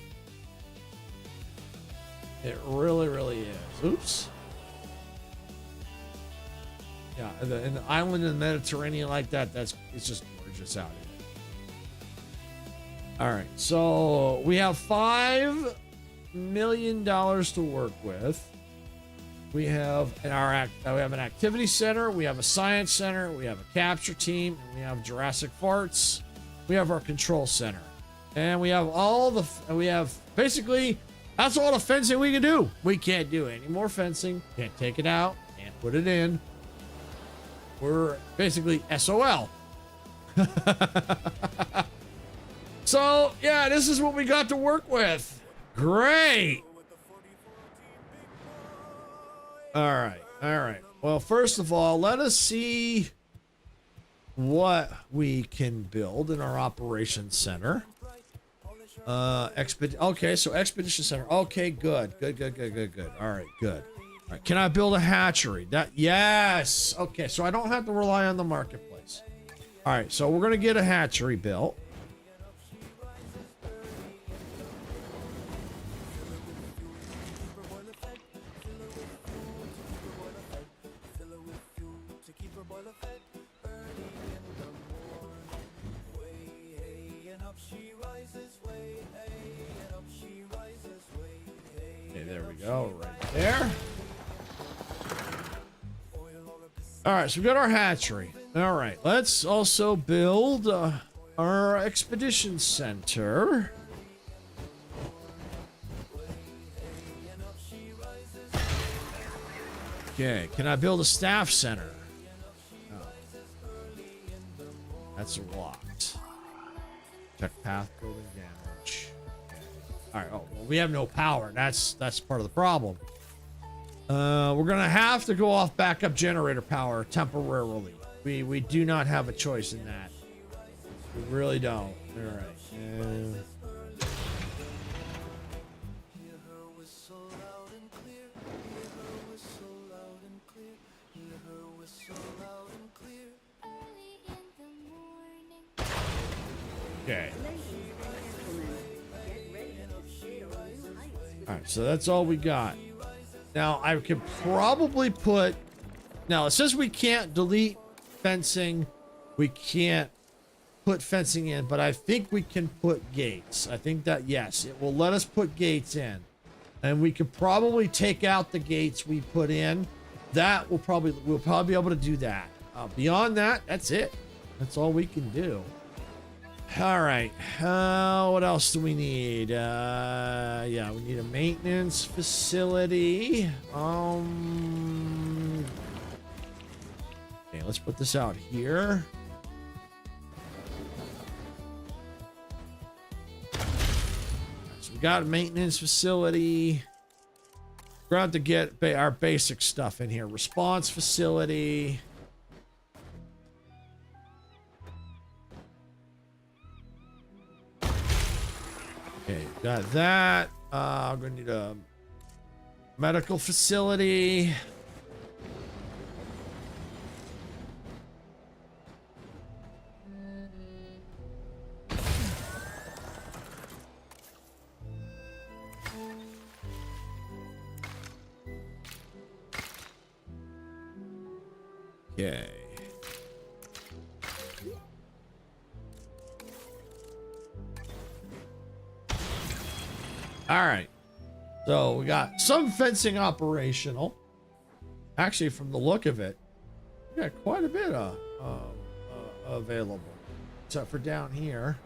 It really, really is. Oops. Yeah, an island in the Mediterranean like that, it's just gorgeous out here. All right, so we have $5 million to work with. We have we have an activity center, we have a science center, we have a capture team, and we have Jurassic farts. We have our control center, and we have basically that's all the fencing we can do. We can't do any more fencing. Can't take it out. Can't put it in. We're basically SOL. So yeah, this is what we got to work with. Great. All right. Well, first of all, let us see what we can build in our operations center. Okay, so expedition center. Okay, good. All right, good. All right, can I build a hatchery? Yes. Okay, so I don't have to rely on the marketplace. All right, so we're gonna get a hatchery built. There we go, right there. All right, so we got our hatchery. All right, let's also build our expedition center. Okay, can I build a staff center? No. That's locked. Check path building damage. All right. Oh, well, we have no power. That's part of the problem. We're gonna have to go off backup generator power temporarily. We do not have a choice in that. We really don't. All right. Okay. All right, so that's all we got. Now, I could probably put... Now, it says we can't delete fencing. We can't put fencing in, but I think we can put gates. I think that, yes, it will let us put gates in. And we could probably take out the gates we put in. That we'll probably be able to do that. Beyond that, that's it. That's all we can do. All right. What else do we need? Yeah, we need a maintenance facility. Okay, let's put this out here. So we got a maintenance facility. We're going to have to get our basic stuff in here. Response facility. Okay, got that. I'm going to need a medical facility. Okay. All right. So we got some fencing operational. Actually, from the look of it, we got quite a bit available, except for down here.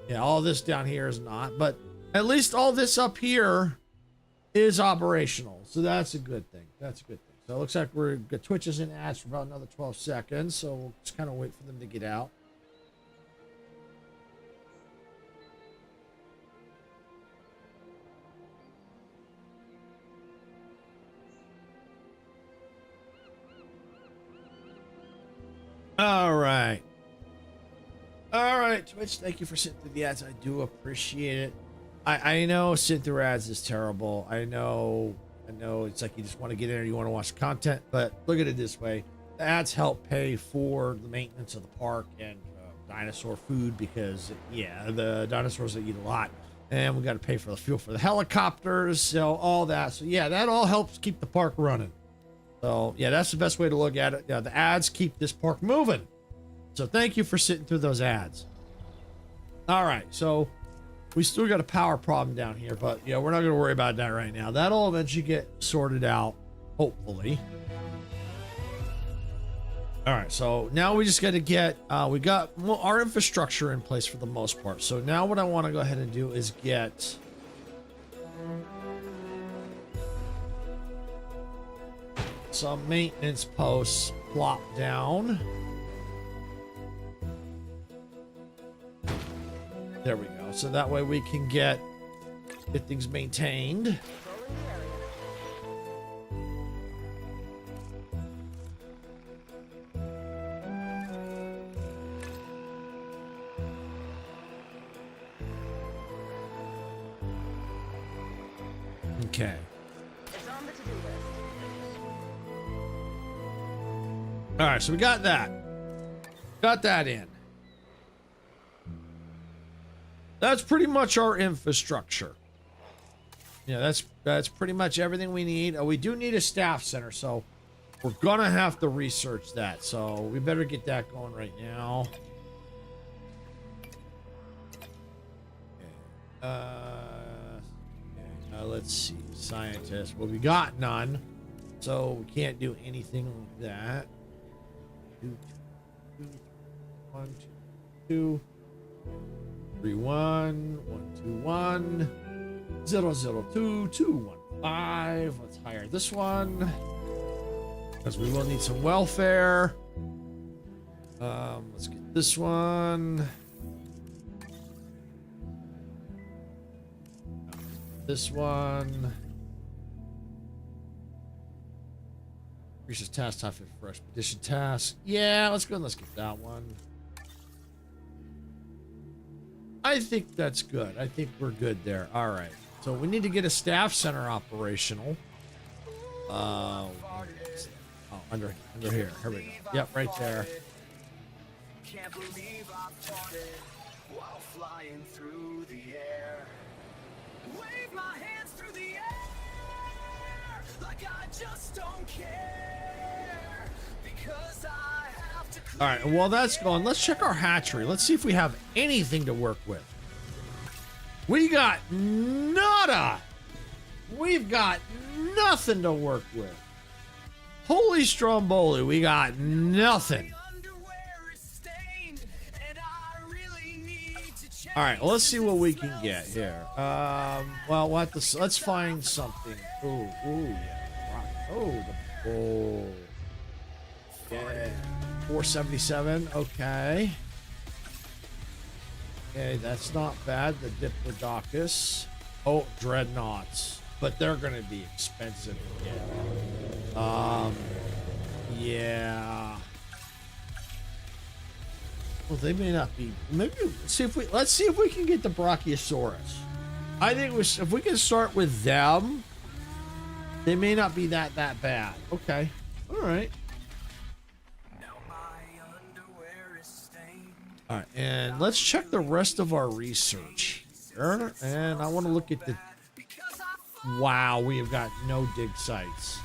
Yeah, all this down here is not, but at least all this up here is operational. So that's a good thing. That's a good thing. So it looks like we're got Twitches and ads for about another 12 seconds. So we'll just kind of wait for them to get out. All right. All right, Twitch, thank you for sitting through the ads. I do appreciate it. I know sitting through ads is terrible. I know it's like you just want to get in there, you want to watch the content, but look at it this way. The ads help pay for the maintenance of the park and dinosaur food because, yeah, the dinosaurs, they eat a lot. And we got to pay for the fuel for the helicopters, so all that. So, yeah, that all helps keep the park running. So, yeah, that's the best way to look at it. Yeah, the ads keep this park moving. So thank you for sitting through those ads. All right, so we still got a power problem down here, but yeah, we're not going to worry about that right now. That'll eventually get sorted out, hopefully. All right, so now we just got to get, we got our infrastructure in place for the most part. So now what I want to go ahead and do is get some maintenance posts plopped down. There we go. So that way we can get things maintained. Okay. All right, so we got that. Got that in. That's pretty much our infrastructure. Yeah, that's pretty much everything we need. We do need a staff center, so we're gonna have to research that. So we better get that going right now. Okay. Let's see, scientists. Well, we got none, so we can't do anything like that. 1, 2, 3, 1, 1, 2, 1, 0, 0, 2, 2, 1, 5. Let's hire this one because we will need some welfare. Let's get this one. This one. Increases task time for expedition tasks. Yeah, let's go and let's get that one. I think that's good. I think we're good there. All right. So we need to get a staff center operational. Under here. Here we go. Yep, right there. Can't believe I fought it while flying through the air. Wave my hands through the air like I just don't care because I have to. All right, and while that's going, let's check our hatchery. Let's see if we have anything to work with. We got nothing. nada. We've got nothing to work with. Holy Stromboli, we got nothing. All right, well, let's see what we can get here. Well, let's find something. Ooh, yeah. Yeah. 477. Okay. Okay, that's not bad. The Diplodocus. Oh, Dreadnoughts. But they're going to be expensive again. Yeah. Well, they may not be. Maybe let's see if we can get the Brachiosaurus. I think if we can start with them, they may not be that bad. Okay. All right. All right, and let's check the rest of our research here. And I want to look at the. Wow, we have got no dig sites.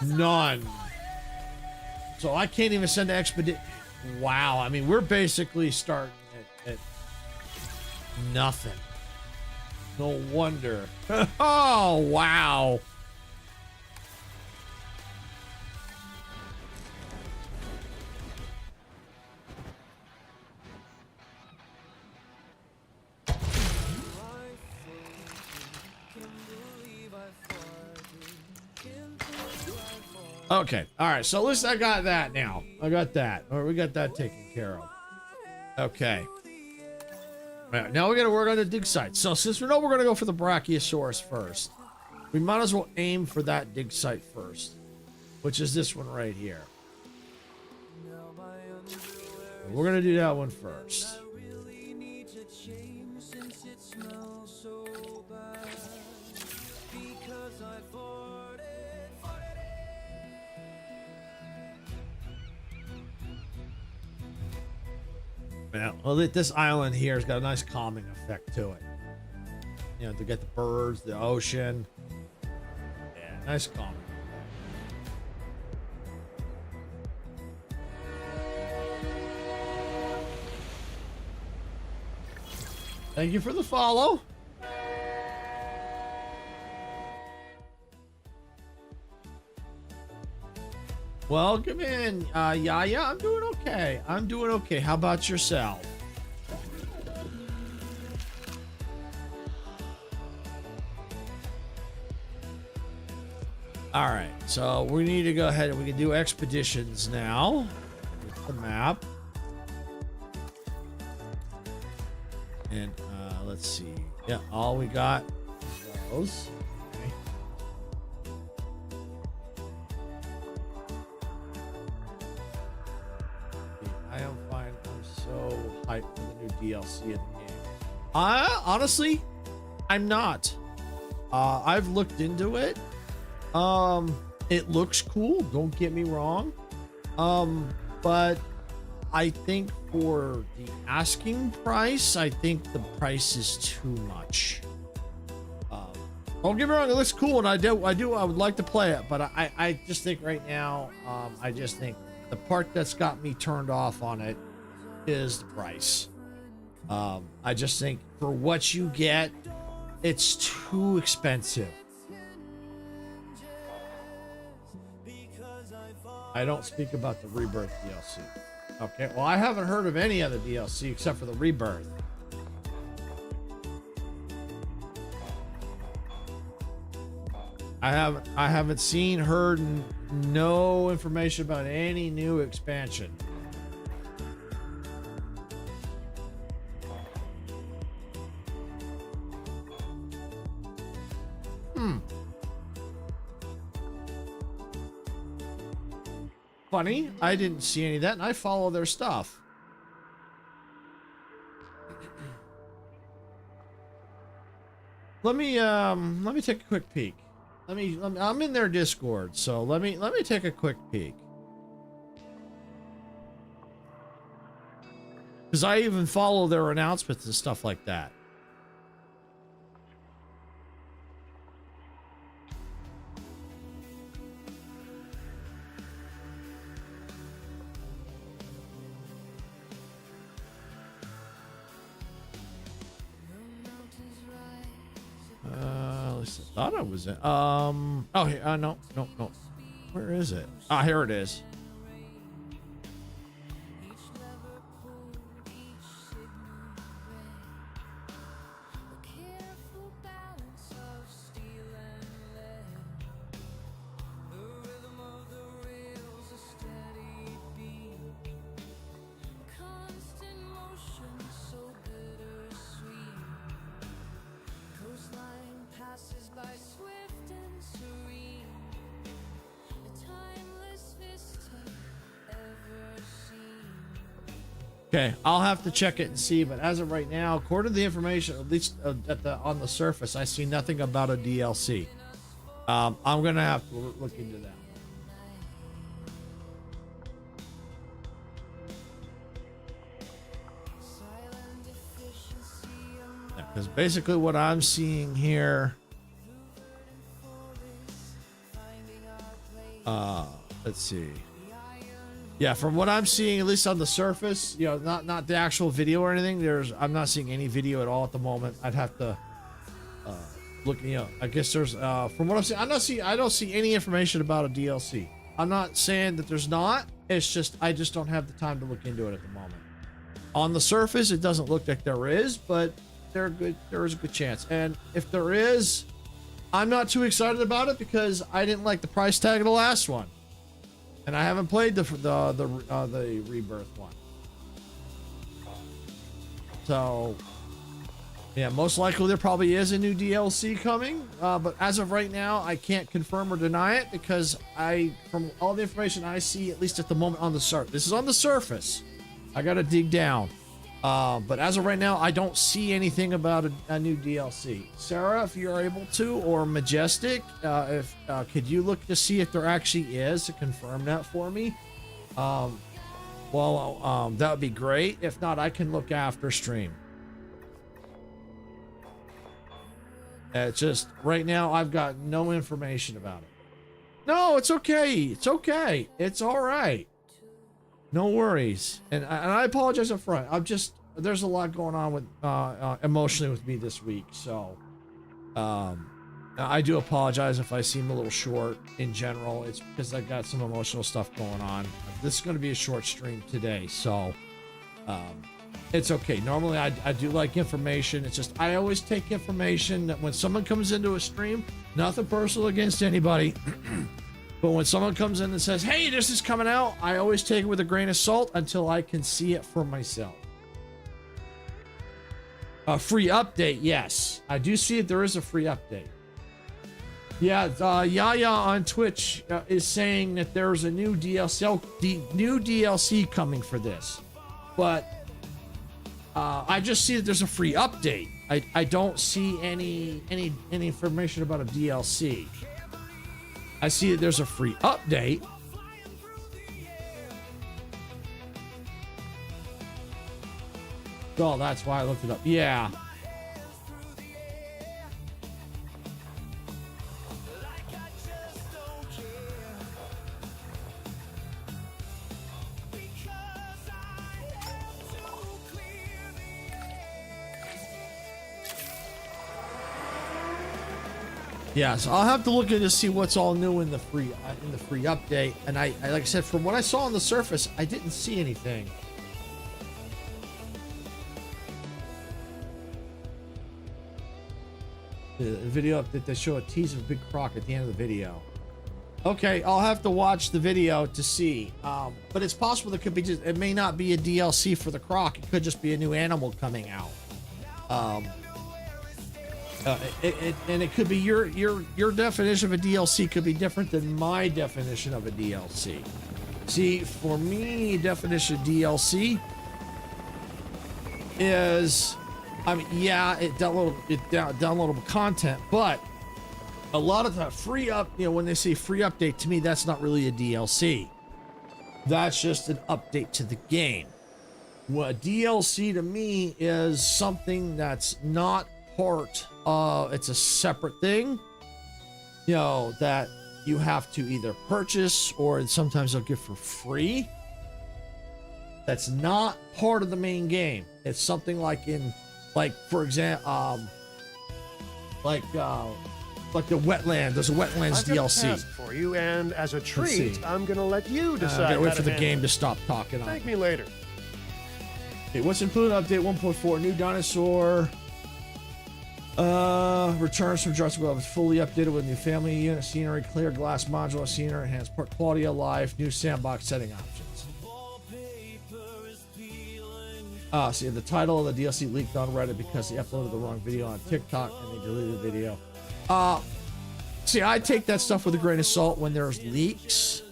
None. So I can't even send an expedition. Wow, I mean, we're basically starting at nothing. No wonder. Oh, wow. Okay. All right. So at least I got that now. I got that. All right, we got that taken care of. Okay. All right, now we got to work on the dig site. So since we know we're going to go for the Brachiosaurus first, we might as well aim for that dig site first, which is this one right here. We're going to do that one first. Yeah, well, this island here has got a nice calming effect to it. You know, to get the birds, the ocean. Yeah, nice calming. Thank you for the follow. Welcome in, Yaya. I'm doing okay. I'm doing okay. How about yourself? All right, so we need to go ahead and we can do expeditions now. With the map. And let's see. Yeah, all we got is those. Okay. I am fine. I'm so hyped for the new DLC of the game. Honestly, I'm not. I've looked into it. It looks cool. Don't get me wrong. But I think for the asking price, I think the price is too much. Don't get me wrong, it looks cool, and I would like to play it, but I just think right now, I just think the part that's got me turned off on it is the price. I just think for what you get, it's too expensive. I don't speak about the Rebirth DLC. Okay, well, I haven't heard of any other DLC except for the Rebirth. I haven't seen, heard, no information about any new expansion. Funny, I didn't see any of that, and I follow their stuff. Let me take a quick peek. I'm in their Discord, so let me take a quick peek. Because I even follow their announcements and stuff like that. this. I thought I was in. Oh, here, no. Where is it? Ah, here it is. Okay, I'll have to check it and see, but as of right now, according to the information, at least on the surface, I see nothing about a DLC. I'm gonna have to look into that. Because basically what I'm seeing here, let's see. Yeah, from what I'm seeing, at least on the surface, you know, not the actual video or anything. I'm not seeing any video at all at the moment. I'd have to look. You know, I guess there's from what I'm seeing, I don't see any information about a DLC. I'm not saying that there's not. It's just I just don't have the time to look into it at the moment. On the surface, it doesn't look like there is, but there is a good chance. And if there is, I'm not too excited about it because I didn't like the price tag of the last one. And I haven't played the Rebirth one. So, yeah, most likely there probably is a new DLC coming. But as of right now, I can't confirm or deny it because from all the information I see, at least at the moment on the surface, this is on the surface. I got to dig down. But as of right now, I don't see anything about a new DLC. Sarah, if you're able to, or Majestic, could you look to see if there actually is to confirm that for me? That would be great. If not, I can look after stream. It's just right now I've got no information about it. No, it's okay. It's okay. It's all right. No worries. And I apologize up front. There's a lot going on with emotionally with me this week. So I do apologize if I seem a little short in general. It's because I got some emotional stuff going on. This is going to be a short stream today. So it's okay. Normally I do like information. It's just, I always take information that when someone comes into a stream, nothing personal against anybody. But when someone comes in and says, hey, this is coming out, I always take it with a grain of salt until I can see it for myself. A free update, yes. I do see it. There is a free update. Yeah, Yaya on Twitch is saying that there's a new DLC coming for this. But I just see that there's a free update. I don't see any information about a DLC. I see that there's a free update. Oh, that's why I looked it up. Yeah. Yeah, so I'll have to look in to see what's all new in the free update. And I like I said, from what I saw on the surface, I didn't see anything. The video update, they show a tease of Big Croc at the end of the video. Okay, I'll have to watch the video to see. But it's possible it could be it may not be a DLC for the Croc. It could just be a new animal coming out. And it could be your definition of a DLC could be different than my definition of a DLC. See, for me, definition of DLC is, I mean, yeah, downloadable content, but a lot of the when they say free update, to me, that's not really a DLC. That's just an update to the game. What DLC to me is something that's not part of, it's a separate thing, that you have to either purchase or sometimes they'll give for free. That's not part of the main game. It's something like for example, like the wetland. There's a wetlands I've got a DLC. task for you, and as a see. treat, I'm gonna let you decide. Gotta wait how for the handle game it. to stop talking. Thank me later. Okay, what's included in update 1.4? New dinosaur. Returns from Jurassic World is fully updated with new family unit scenery, clear glass modular scenery, enhanced port quality of life, new sandbox setting options. See, the title of the DLC leaked on Reddit because they uploaded the wrong video on TikTok and they deleted the video. See, I take that stuff with a grain of salt when there's leaks.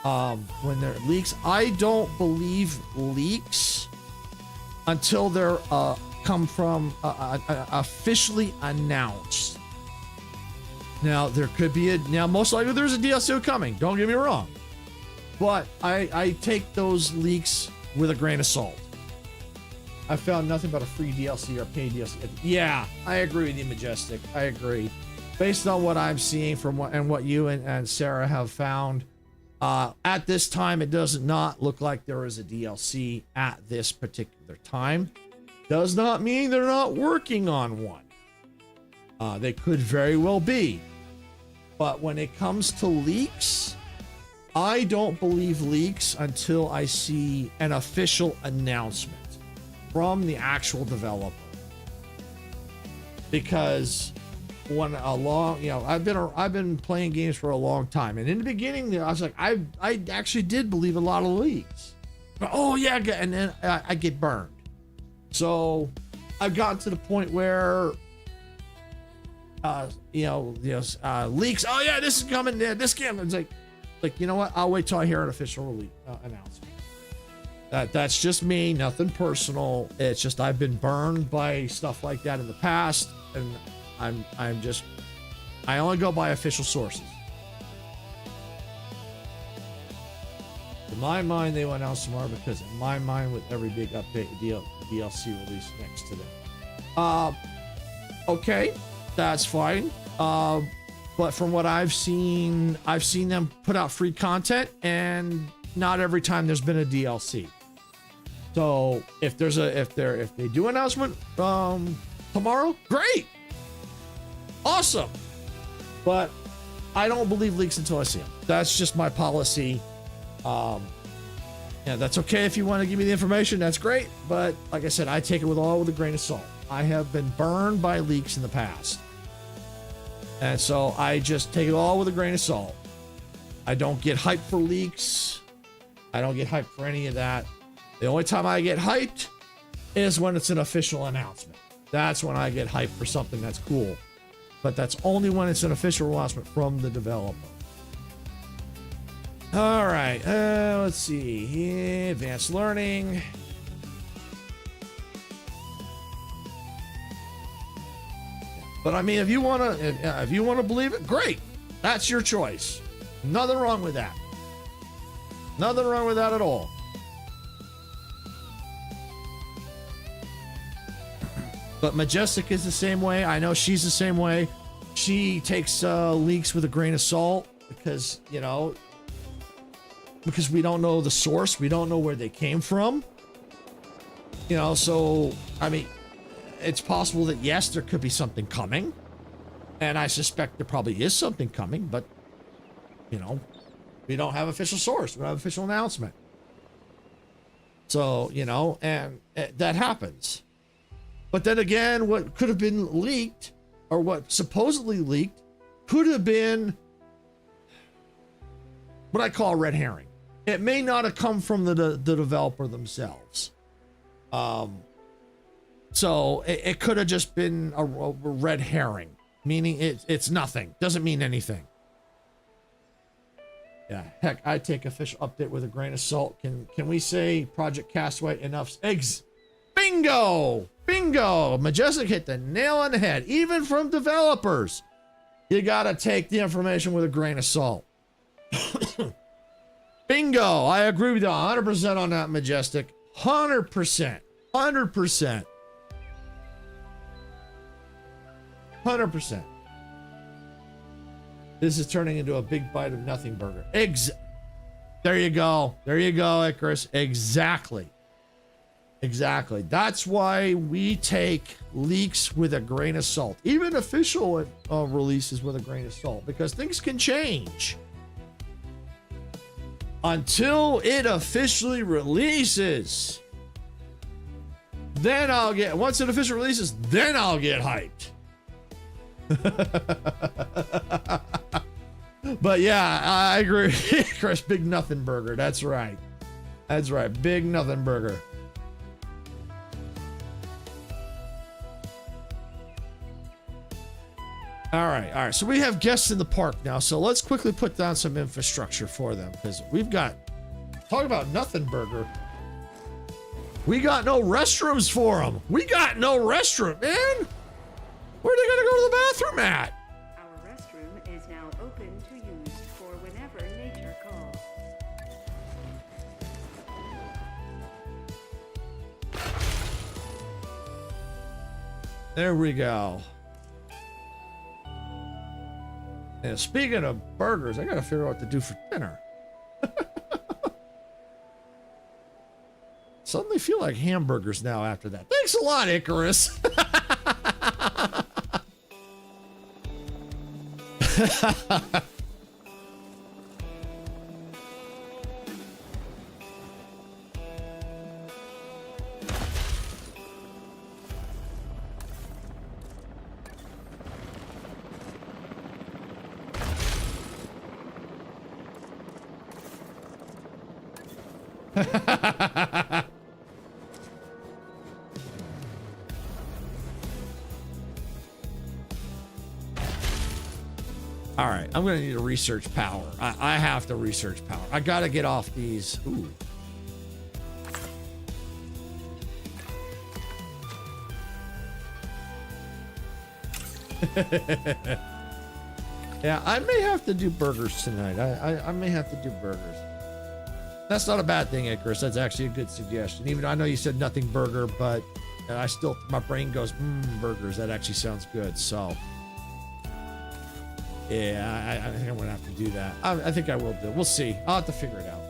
When there are leaks, I don't believe leaks until they're come from officially announced. Now there could be now most likely there's a DLC coming. Don't get me wrong, but I take those leaks with a grain of salt. I found nothing but a free DLC or paid DLC. Yeah, I agree with you, Majestic. I agree. Based on what I'm seeing from what you and Sarah have found, at this time, it does not look like there is a DLC at this particular time. Does not mean they're not working on one. They could very well be. But when it comes to leaks, I don't believe leaks until I see an official announcement from the actual developer. Because when I've been playing games for a long time, and in the beginning I was like, I actually did believe a lot of leaks. But, oh yeah, and then I get burned. So I've gotten to the point where leaks. Oh yeah, this is coming. This game. It's like you know what? I'll wait till I hear an official release announcement. That's just me. Nothing personal. It's just I've been burned by stuff like that in the past, and I only go by official sources. In my mind, they will announce tomorrow because in my mind, with every big update, DLC release next to them. Okay, that's fine. But from what I've seen them put out free content, and not every time there's been a DLC. So if they do announcement tomorrow, great, awesome. But I don't believe leaks until I see them. That's just my policy. Yeah, that's okay if you want to give me the information. That's great. But like I said, I take it with a grain of salt. I have been burned by leaks in the past. And so I just take it all with a grain of salt. I don't get hyped for leaks. I don't get hyped for any of that. The only time I get hyped is when it's an official announcement. That's when I get hyped for something that's cool. But that's only when it's an official announcement from the developer. All right, let's see. Advanced learning. But I mean, if you want to believe it, great. That's your choice. Nothing wrong with that. Nothing wrong with that at all. But Majestic is the same way. I know she's the same way. She takes leaks with a grain of salt because we don't know the source. We don't know where they came from. So, I mean, it's possible that, yes, there could be something coming. And I suspect there probably is something coming, but, we don't have official source. We don't have official announcement. So, and that happens. But then again, what could have been leaked, or what supposedly leaked, could have been what I call a red herring. It may not have come from the developer themselves. So it could have just been a red herring, meaning it's nothing. Doesn't mean anything. Yeah, heck, I take official update with a grain of salt. Can we say Project Castaway enough eggs? Bingo! Bingo! Majestic hit the nail on the head. Even from developers, you gotta take the information with a grain of salt. Bingo! I agree with you 100% on that, Majestic. 100%. 100%. 100%. This is turning into a big bite of nothing burger. There you go. There you go, Icarus. Exactly. Exactly. That's why we take leaks with a grain of salt, even official releases with a grain of salt, because things can change until it officially releases. Then once it officially releases, then I'll get hyped. But yeah, I agree. Chris, big nothing burger. That's right. That's right. Big nothing burger. All right. So we have guests in the park now. So let's quickly put down some infrastructure for them, because we've got, talk about nothing burger. We got no restrooms for them. We got no restroom, man. Where are they gonna go to the bathroom at? Our restroom is now open to use for whenever nature calls. There we go. And speaking of burgers, I gotta figure out what to do for dinner. Suddenly feel like hamburgers now after that. Thanks a lot, Icarus. All right, I'm gonna need to research power. I have to research power. I gotta get off these. Ooh. Yeah, I may have to do burgers tonight. I may have to do burgers. That's not a bad thing, Icarus. That's actually a good suggestion. Even though I know you said nothing burger, but I still, my brain goes, burgers. That actually sounds good. So, yeah, I think I'm gonna have to do that. I think I will do. We'll see. I'll have to figure it out.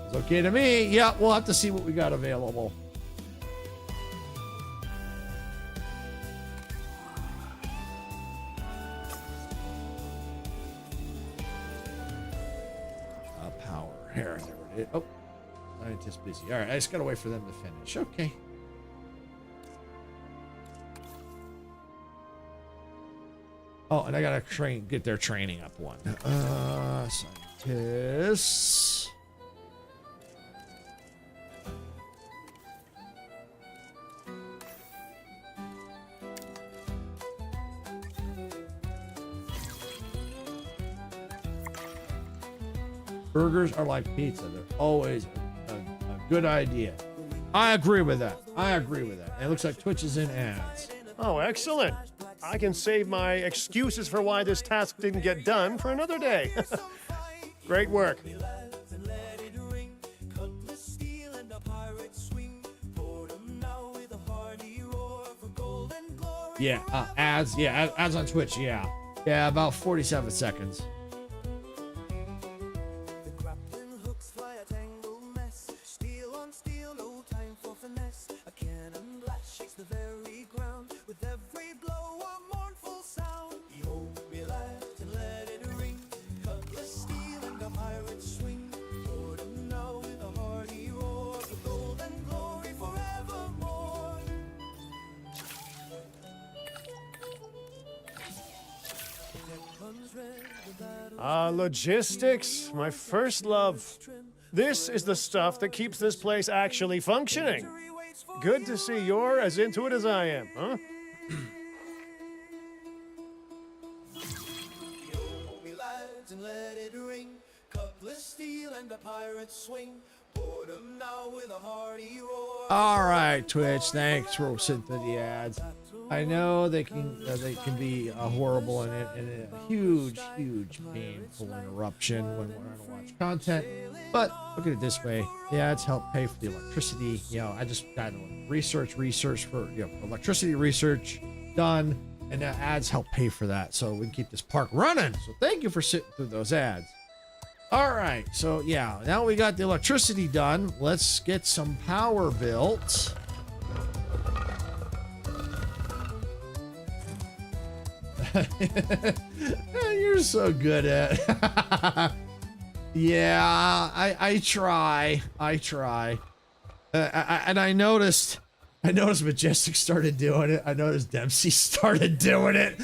It's okay to me. Yeah, we'll have to see what we got available. Here, oh, scientist busy. All right, I just gotta wait for them to finish. Okay. Oh, and I gotta get their training up one. Scientists. Burgers are like pizza. They're always a good idea. I agree with that. And it looks like Twitch is in ads. Oh, excellent. I can save my excuses for why this task didn't get done for another day. Great work. Yeah, ads. Yeah, ads on Twitch. Yeah, about 47 seconds. Logistics, my first love. This is the stuff that keeps this place actually functioning. Good to see you're as into it as I am, huh? All right, Twitch. Thanks for sitting through the ads. I know they can be horrible and a huge painful interruption when we're trying to watch content. But look at it this way: the ads help pay for the electricity. You know, I just got research for electricity research done, and the ads help pay for that, so we can keep this park running. So thank you for sitting through those ads. All right, so yeah, now we got the electricity done. Let's get some power built. You're so good at yeah, I try. And I noticed Majestic started doing it. I noticed Dempsey started doing it.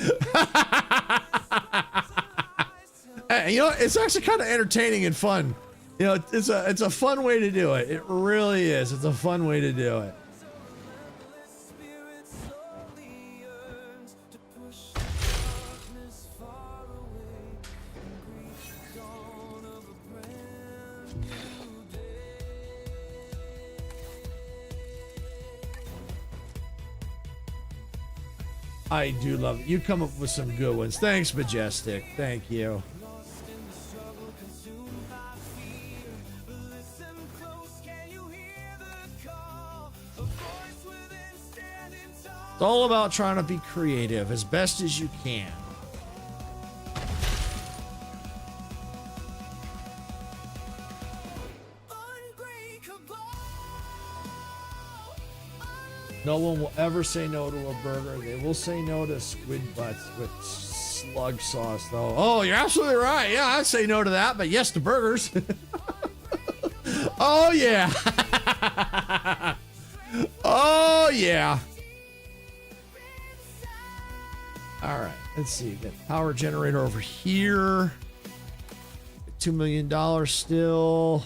Hey, you know, it's actually kind of entertaining and fun. You know, it's a fun way to do it. It really is. It's a fun way to do it. I do love it. You come up with some good ones. Thanks, Majestic. Thank you. It's all about trying to be creative as best as you can. No one will ever say no to a burger. They will say no to squid butts with slug sauce, though. Oh, you're absolutely right. Yeah, I'd say no to that, but yes to burgers. Oh, yeah. Oh, yeah. All right, let's see. Got power generator over here. $2 million still.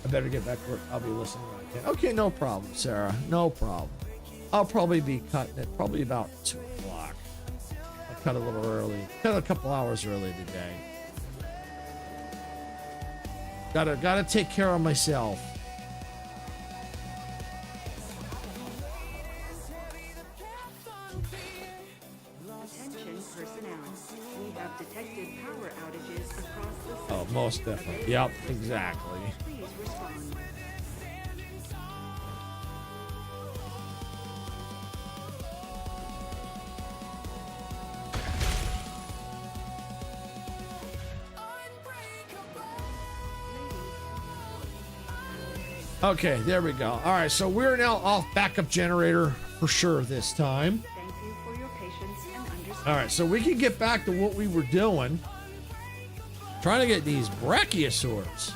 I better get back to work. I'll be listening when I can. Okay, no problem, Sarah. No problem. I'll probably be cutting it probably about 2 o'clock. I'll cut a little early. Cut a couple hours early today. Gotta take care of myself. Attention personnel. We have detected power outages across the site. Oh, most definitely. Yep, exactly. Please respond. Okay, there we go. All right, so we're now off backup generator for sure this time. Thank you for your patience and understanding. All right, so we can get back to what we were doing. Trying to get these brachiosaurs.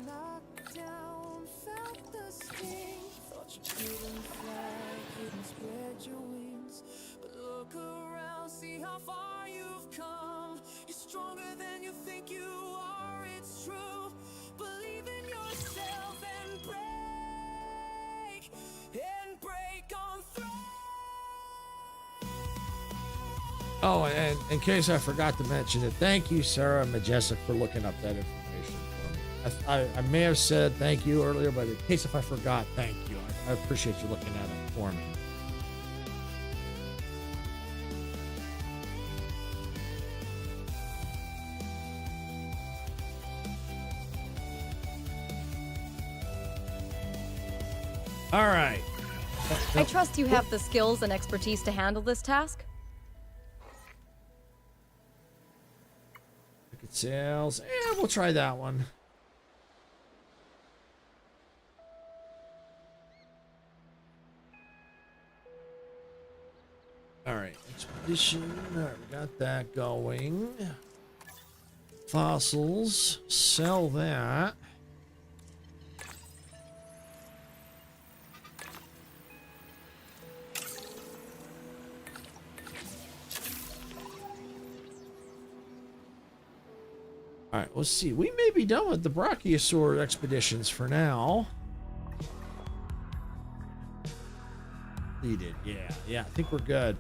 Knocked down, felt the sting. Thought you couldn't fly, couldn't spread your wings. But look around, see how far you've come. You're stronger than you think you are, it's true. Believe in yourself and break on through. Oh, and in case I forgot to mention it, thank you, Sarah and Majestic, for looking up that information for me. I may have said thank you earlier, but in case if I forgot, thank you. I appreciate you looking at it for me. All right. I trust you have the skills and expertise to handle this task. Ticket sales. Yeah, we'll try that one. All right, expedition. All right, we got that going. Fossils. Sell that. All right, let's see. We may be done with the brachiosaur expeditions for now. Completed. Yeah, I think we're good.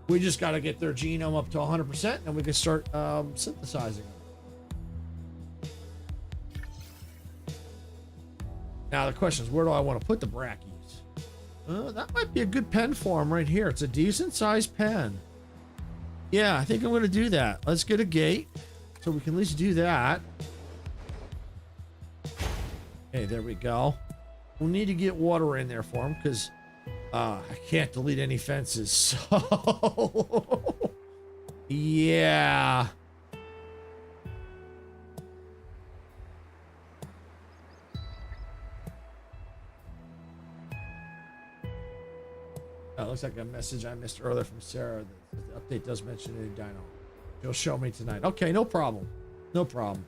We just got to get their genome up to 100%, and we can start synthesizing them. Now the question is, where do I want to put the brackies? That might be a good pen for them right here. It's a decent sized pen. Yeah, I think I'm going to do that. Let's get a gate so we can at least do that. Okay, there we go. We'll need to get water in there for them because I can't delete any fences. So, yeah. Looks like a message I missed earlier from Sarah. The update does mention a new dino. She'll show me tonight. Okay, no problem. No problem.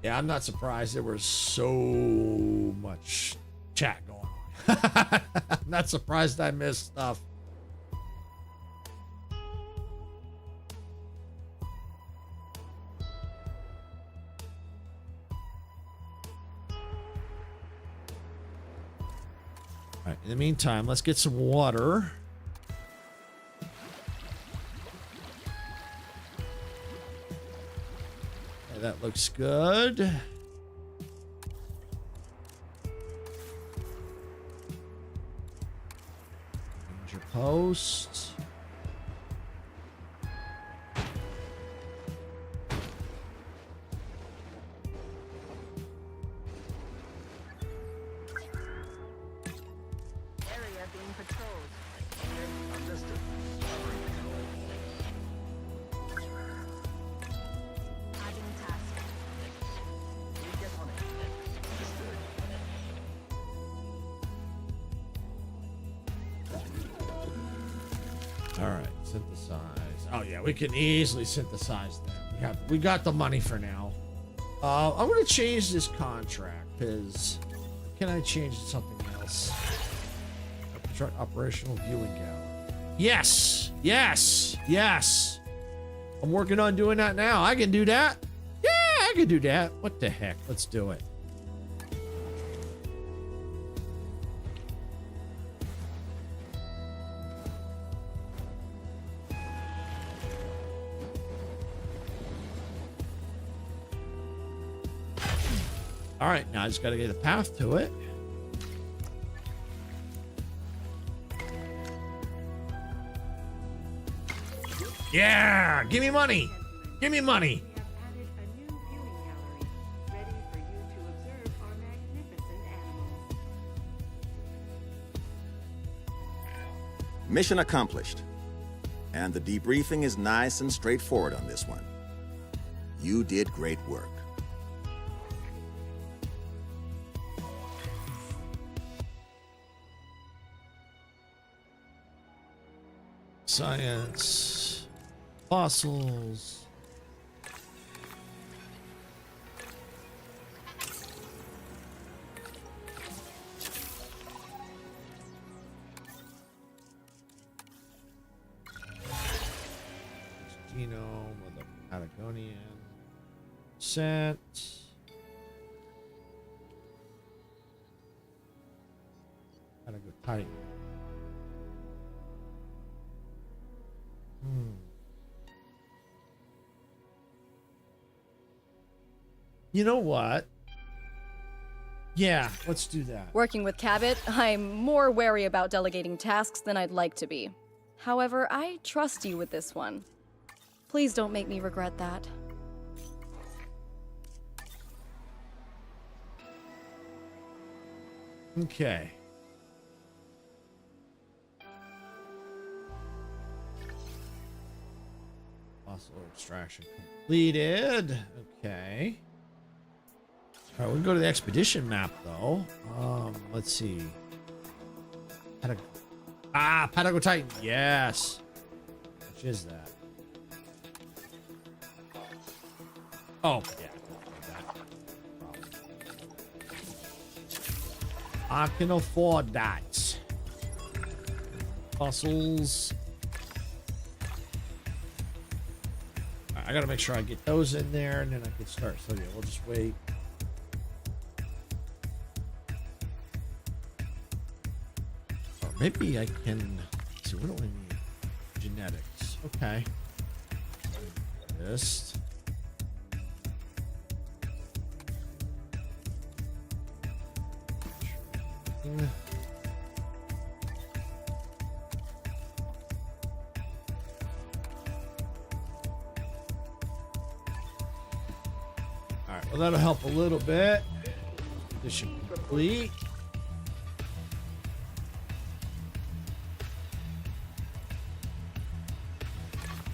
Yeah, I'm not surprised there was so much chat going on. I'm not surprised I missed stuff. All right, in the meantime, let's get some water. Okay, that looks good. Change your post. All right, synthesize. Oh yeah, we can easily synthesize them. We got the money for now. I'm gonna change this contract because can I change it to something else? Construct operational viewing gallery. Yes, yes, yes. I'm working on doing that now. I can do that. Yeah, I can do that. What the heck? Let's do it. All right, now I just got to get a path to it. Yeah, give me money. Give me money. We have added a new viewing gallery, ready for you to observe our magnificent animals. Mission accomplished. And the debriefing is nice and straightforward on this one. You did great work. Science. Fossils. Genome of the Patagonian. Set. Gotta go tight. You know what? Yeah, let's do that. Working with Cabot, I'm more wary about delegating tasks than I'd like to be. However, I trust you with this one. Please don't make me regret that. Okay. Fossil extraction completed. Okay. All right, we can go to the expedition map though. Let's see. Patago Titan. Yes. Which is that? Oh, yeah. I can afford that. Fossils. I gotta make sure I get those in there and then I can start. So yeah, we'll just wait. Or maybe I can. Let's see, what do I need? Genetics. Okay. Just. All right, well, that'll help a little bit. This should be complete.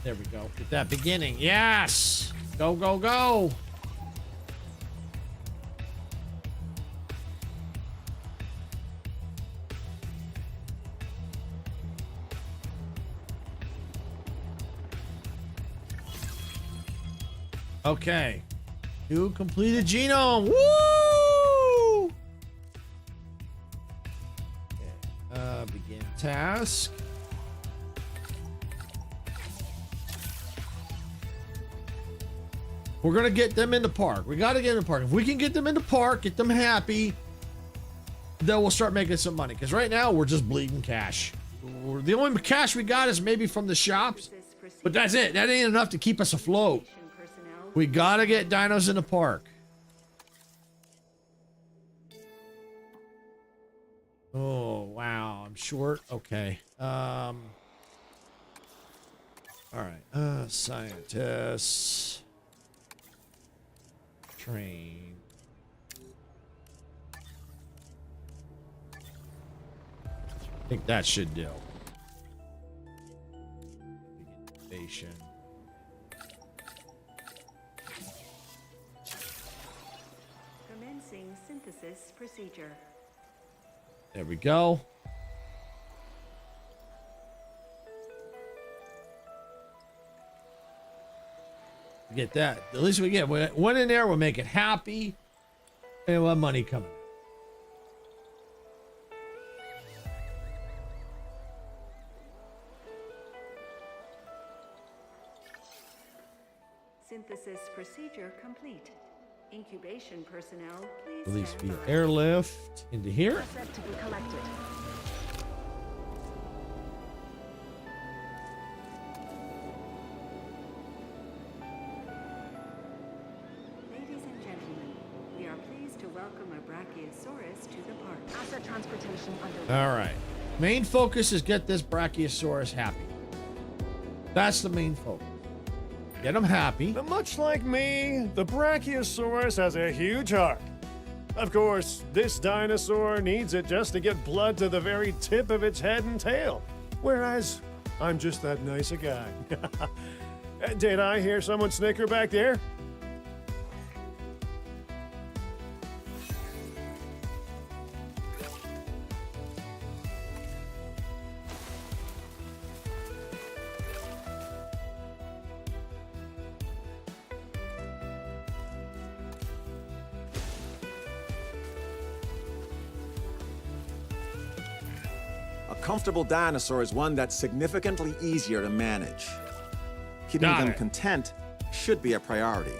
There we go. Get that beginning. Yes! Go, go, go! Okay. New completed genome. Woo! Okay. Begin task. We're gonna get them in the park. We gotta get in the park. If we can get them in the park, get them happy, then we'll start making some money. Because right now we're just bleeding cash. The only cash we got is maybe from the shops, but that's it. That ain't enough to keep us afloat. We gotta get dinos in the park. Oh wow, I'm short. Okay. All right. Scientists. Train. I think that should do. Innovation. Commencing synthesis procedure. There we go. Get that. At least we get one in there. We'll make it happy. And we'll have money coming. Synthesis procedure complete. Incubation personnel, please Release stand via by. airlift into here. Set to be collected. Ladies and gentlemen, we are pleased to welcome a Brachiosaurus to the park. Asset transportation underway. All right. Main focus is get this Brachiosaurus happy. That's the main focus. Get them happy. But much like me, the Brachiosaurus has a huge heart. Of course, this dinosaur needs it just to get blood to the very tip of its head and tail. Whereas, I'm just that nice a guy. Did I hear someone snicker back there? A comfortable dinosaur is one that's significantly easier to manage. Keeping Got them it. content should be a priority.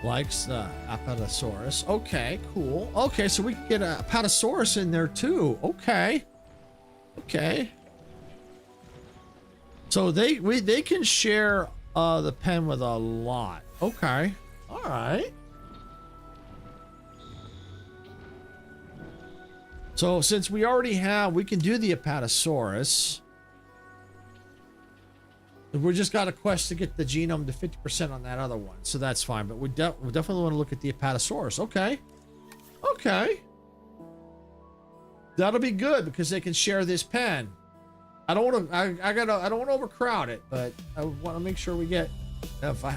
Likes the Apatosaurus. Okay, cool. Okay, so we can get a Apatosaurus in there too. Okay. Okay. So they can share the pen with a lot. Okay. All right. So since we already have, we can do the Apatosaurus. We just got a quest to get the genome to 50% on that other one, so that's fine. But we definitely want to look at the Apatosaurus. Okay, okay, that'll be good because they can share this pen. I don't want to. I don't want to overcrowd it, but I want to make sure we get. If I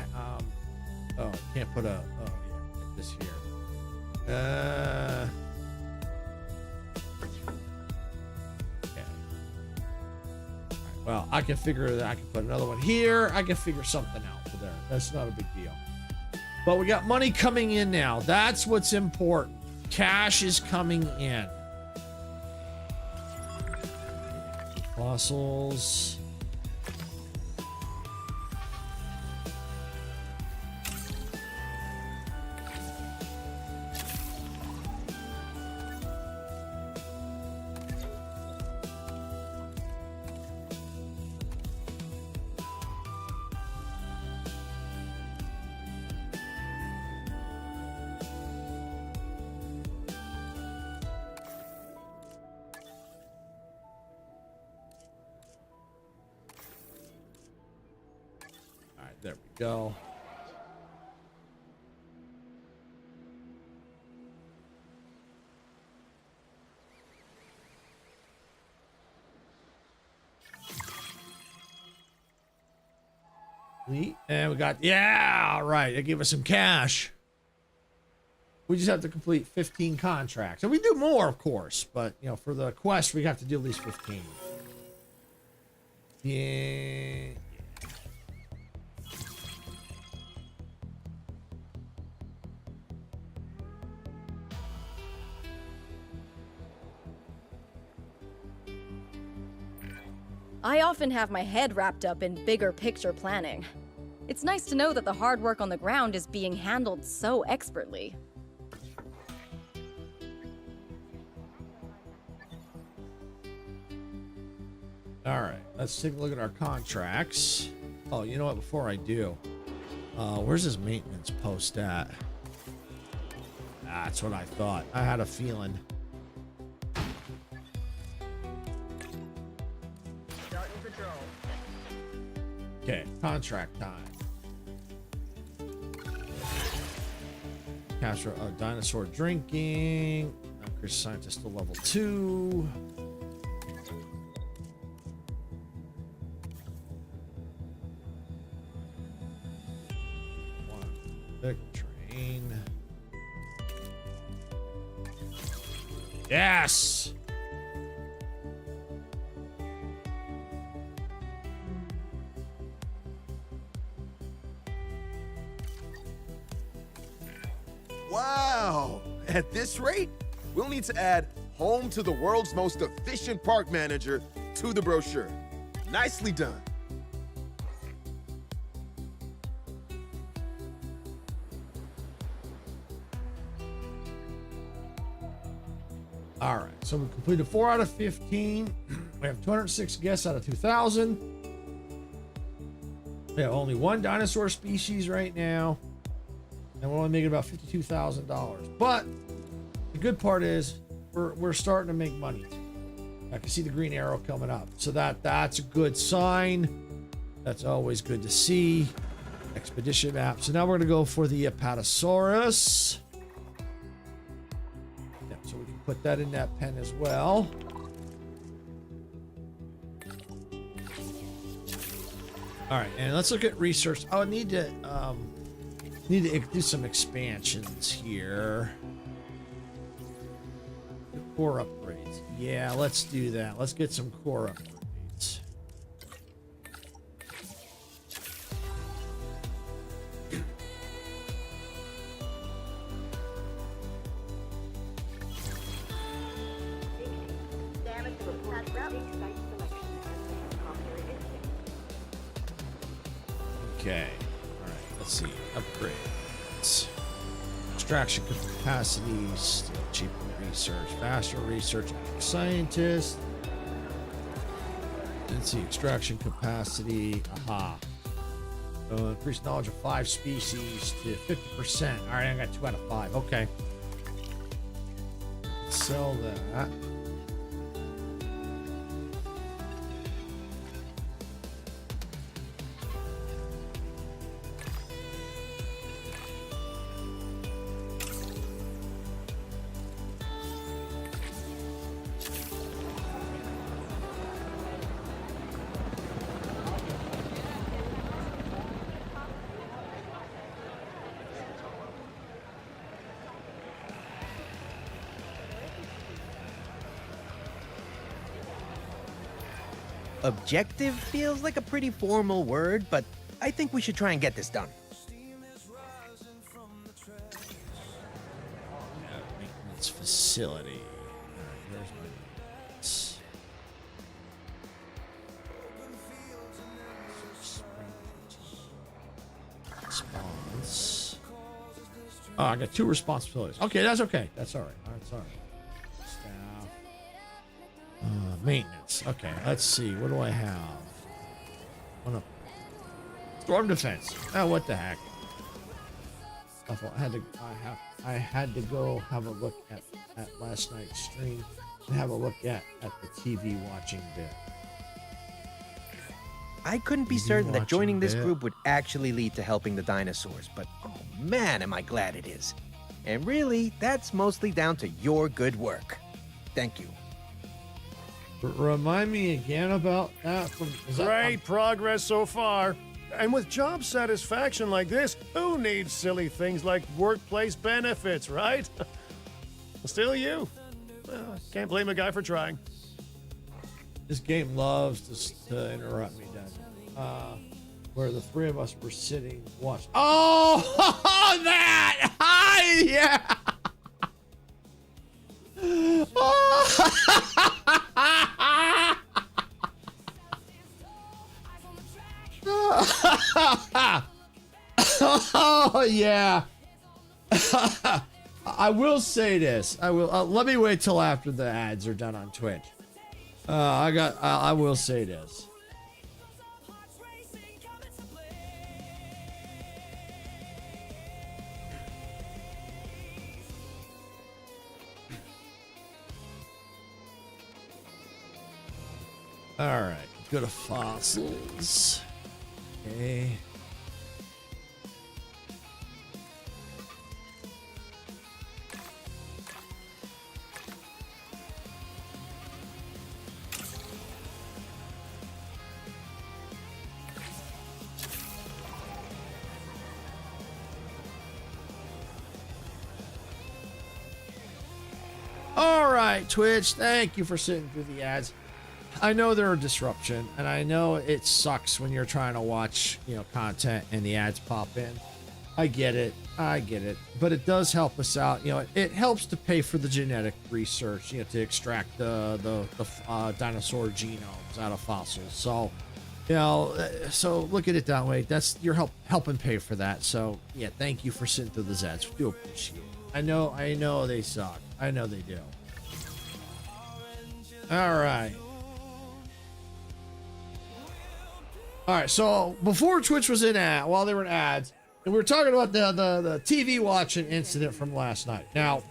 oh, can't put a. Oh yeah, get this here. Well, I can figure that I can put another one here. I can figure something out for there. That's not a big deal. But we got money coming in now. That's what's important. Cash is coming in. Fossils. go. And we got, yeah, all right. They gave us some cash. We just have to complete 15 contracts. And we do more, of course. But, you know, for the quest, we have to do at least 15. Yeah. I often have my head wrapped up in bigger picture planning. It's nice to know that the hard work on the ground is being handled so expertly. All right, let's take a look at our contracts. Oh, you know what? Before I do, where's this maintenance post at? That's what I thought. I had a feeling. Okay, contract time. Capture a dinosaur drinking. Increase scientist to level 2. Big train. Yes! Wow! At this rate, we'll need to add home to the world's most efficient park manager to the brochure. Nicely done. All right, so we completed 4 out of 15. We have 206 guests out of 2,000. We have only 1 dinosaur species right now. And we're only making about $52,000. But the good part is we're starting to make money. I can see the green arrow coming up. So that's a good sign. That's always good to see. Expedition map. So now we're going to go for the Apatosaurus. Yeah, so we can put that in that pen as well. All right, and let's look at research. I would need to do some expansions here. Core upgrades. Yeah, let's do that. Let's get some core upgrades. Okay. All right. Let's see. Upgrades. Extraction capacities. Cheaper research. Faster research. Scientist. Let's see. Extraction capacity. Aha. Increase knowledge of 5 species to 50%. All right. I got 2 out of 5. Okay. Sell that. Objective feels like a pretty formal word, but I think we should try and get this done. Maintenance facility. There's maintenance. Response. Oh, I got 2 responsibilities. Okay, that's okay. That's all right. That's all right. Staff. Maintenance. Okay, let's see. What do I have? Storm defense. Oh, what the heck? I had to go have a look at last night's stream and have a look at the TV watching bit. I couldn't be You certain that watch joining a this bit. group would actually lead to helping the dinosaurs, but oh man, am I glad it is. And really, that's mostly down to your good work. Thank you. Remind me again about that. Great progress so far. And with job satisfaction like this, who needs silly things like workplace benefits, right? Still you. Can't blame a guy for trying. This game loves to interrupt me, doesn't it? Where the three of us were sitting watching. Oh, that! Hi, yeah! Oh, yeah. I will say this. I will. Let me wait till after the ads are done on Twitch. I will say this. All right, go to fossils. Okay. All right, Twitch, thank you for sitting through the ads. I know they're a disruption, and I know it sucks when you're trying to watch, content and the ads pop in. I get it. But it does help us out. It helps to pay for the genetic research, to extract the dinosaur genomes out of fossils. So, so look at it that way. You're helping pay for that. So, yeah, thank you for sitting through the ads. We do appreciate it. I know they suck. I know they do. All right. So before Twitch was while they were in ads, and we were talking about the TV watching incident from last night. Now,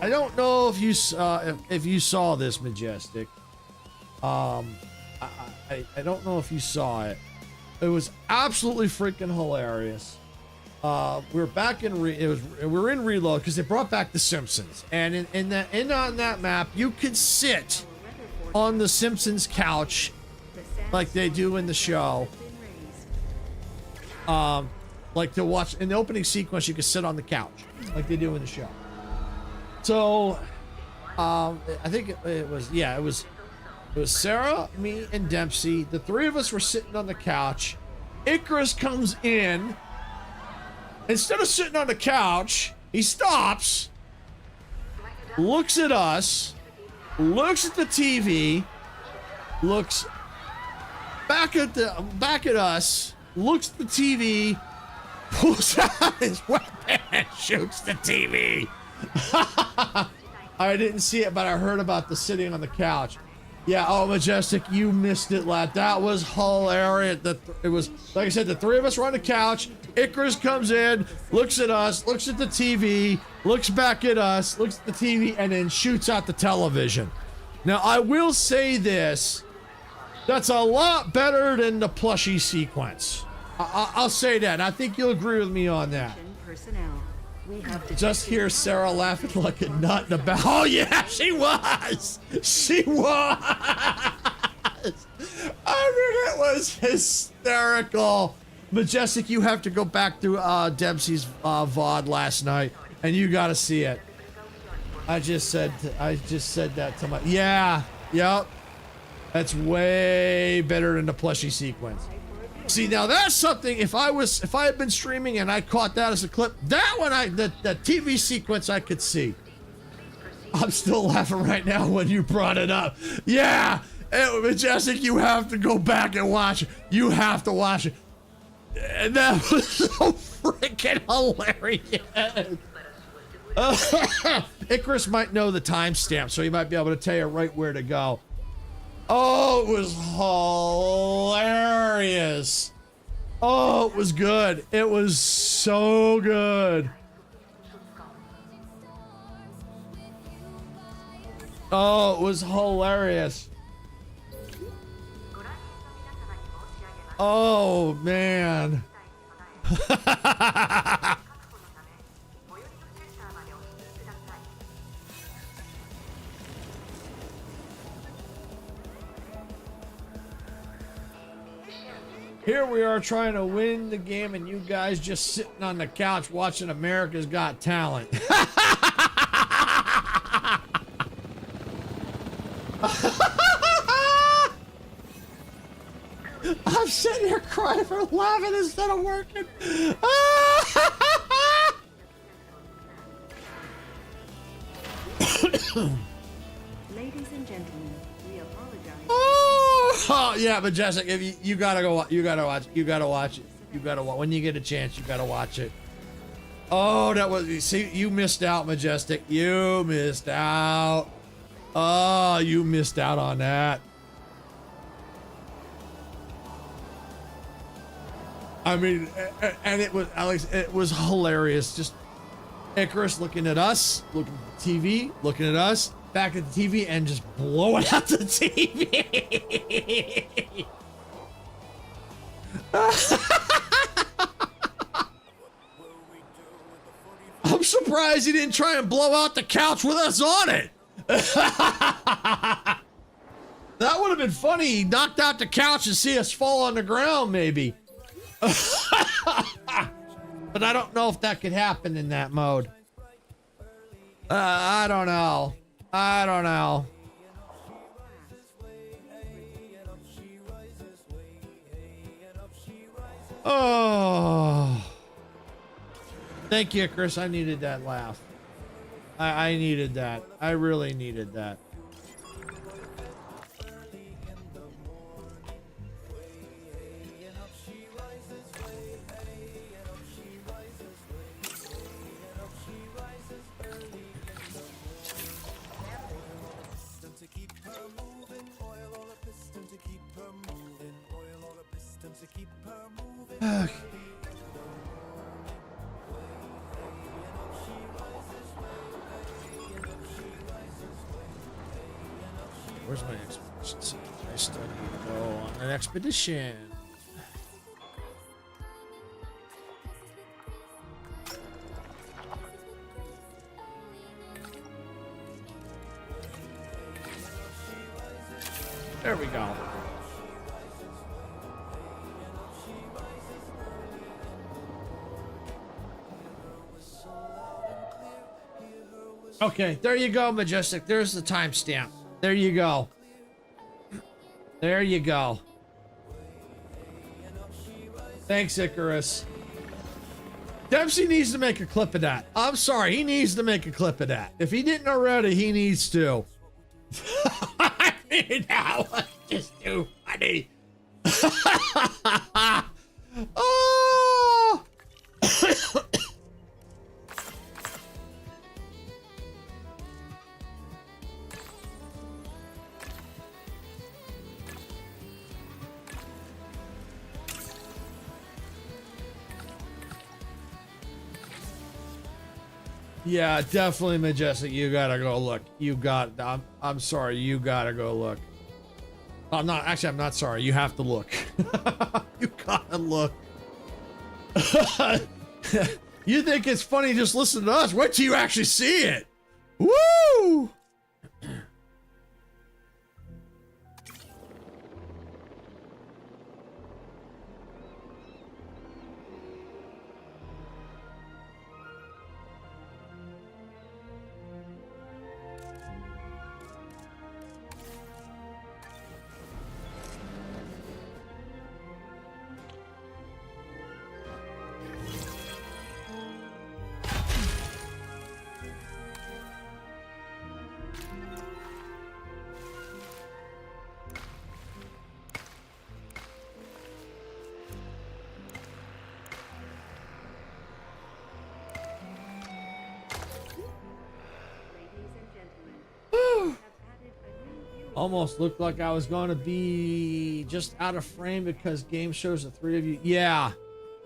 I don't know if you saw this, Majestic. I don't know if you saw it. It was absolutely freaking hilarious. We were back in we're in Reload because they brought back The Simpsons, and on that map you could sit on the Simpsons couch like they do in the show. Like to watch in the opening sequence, you could sit on the couch like they do in the show. So, I think it was Sarah, me, and Dempsey. The three of us were sitting on the couch. Icarus comes in. Instead of sitting on the couch, he stops, looks at us, looks at the TV, looks back at us, looks at the TV, pulls out his weapon and shoots the TV. I didn't see it, but I heard about the sitting on the couch. Yeah, oh, Majestic, you missed it, lad. That was hilarious. It was, like I said, the three of us were on the couch. Icarus comes in, looks at us, looks at the TV, looks back at us, looks at the TV, and then shoots out the television. Now, I will say this. That's a lot better than the plushie sequence. I'll say that. I think you'll agree with me on that. Just hear Sarah laughing like a nut in the back. Oh, yeah, she was. She was. I mean, it was hysterical. Majestic, you have to go back to Dempsey's VOD last night, and you got to see it. I just said that to my... Yeah, yep. That's way better than the plushie sequence. See, now that's something, if I had been streaming and I caught that as a clip, that one, the TV sequence I could see. I'm still laughing right now when you brought it up. Yeah, Majestic, you have to go back and watch it. You have to watch it. And that was so freaking hilarious. Icarus might know the timestamp, so he might be able to tell you right where to go. Oh, it was hilarious. Oh, it was good. It was so good. Oh, it was hilarious. Oh, man. Here we are trying to win the game and you guys just sitting on the couch watching America's Got Talent. I'm sitting here crying for laughing instead of working. Ladies and gentlemen, we apologize. Oh yeah, Majestic, if you gotta go, you gotta watch it. You gotta watch when you get a chance. You gotta watch it. Oh, that was, see, you missed out, Majestic. You missed out. Oh, you missed out on that. I mean, and it was, Alex, it was hilarious. Just Icarus looking at us, looking at the TV, looking at us, back at the TV, and just blowing out the TV. I'm surprised he didn't try and blow out the couch with us on it. That would have been funny. He knocked out the couch and see us fall on the ground, maybe. But I don't know if that could happen in that mode. I don't know. I don't know. Oh. Thank you, Chris. I needed that laugh. I needed that. I really needed that. Okay. Where's my expedition? I still need to go on an expedition. There we go. Okay, there you go, Majestic. There's the timestamp. There you go. There you go. Thanks, Icarus. Dempsey needs to make a clip of that. I'm sorry, he needs to make a clip of that. If he didn't already, he needs to. I mean, that was just too funny. Oh! Yeah, definitely, Majestic. You gotta go look. I'm sorry. You gotta go look. I'm not sorry. You have to look. You gotta look. You think it's funny just listen to us? Wait till you actually see it. Woo! Almost looked like I was going to be just out of frame because game shows the three of you. Yeah,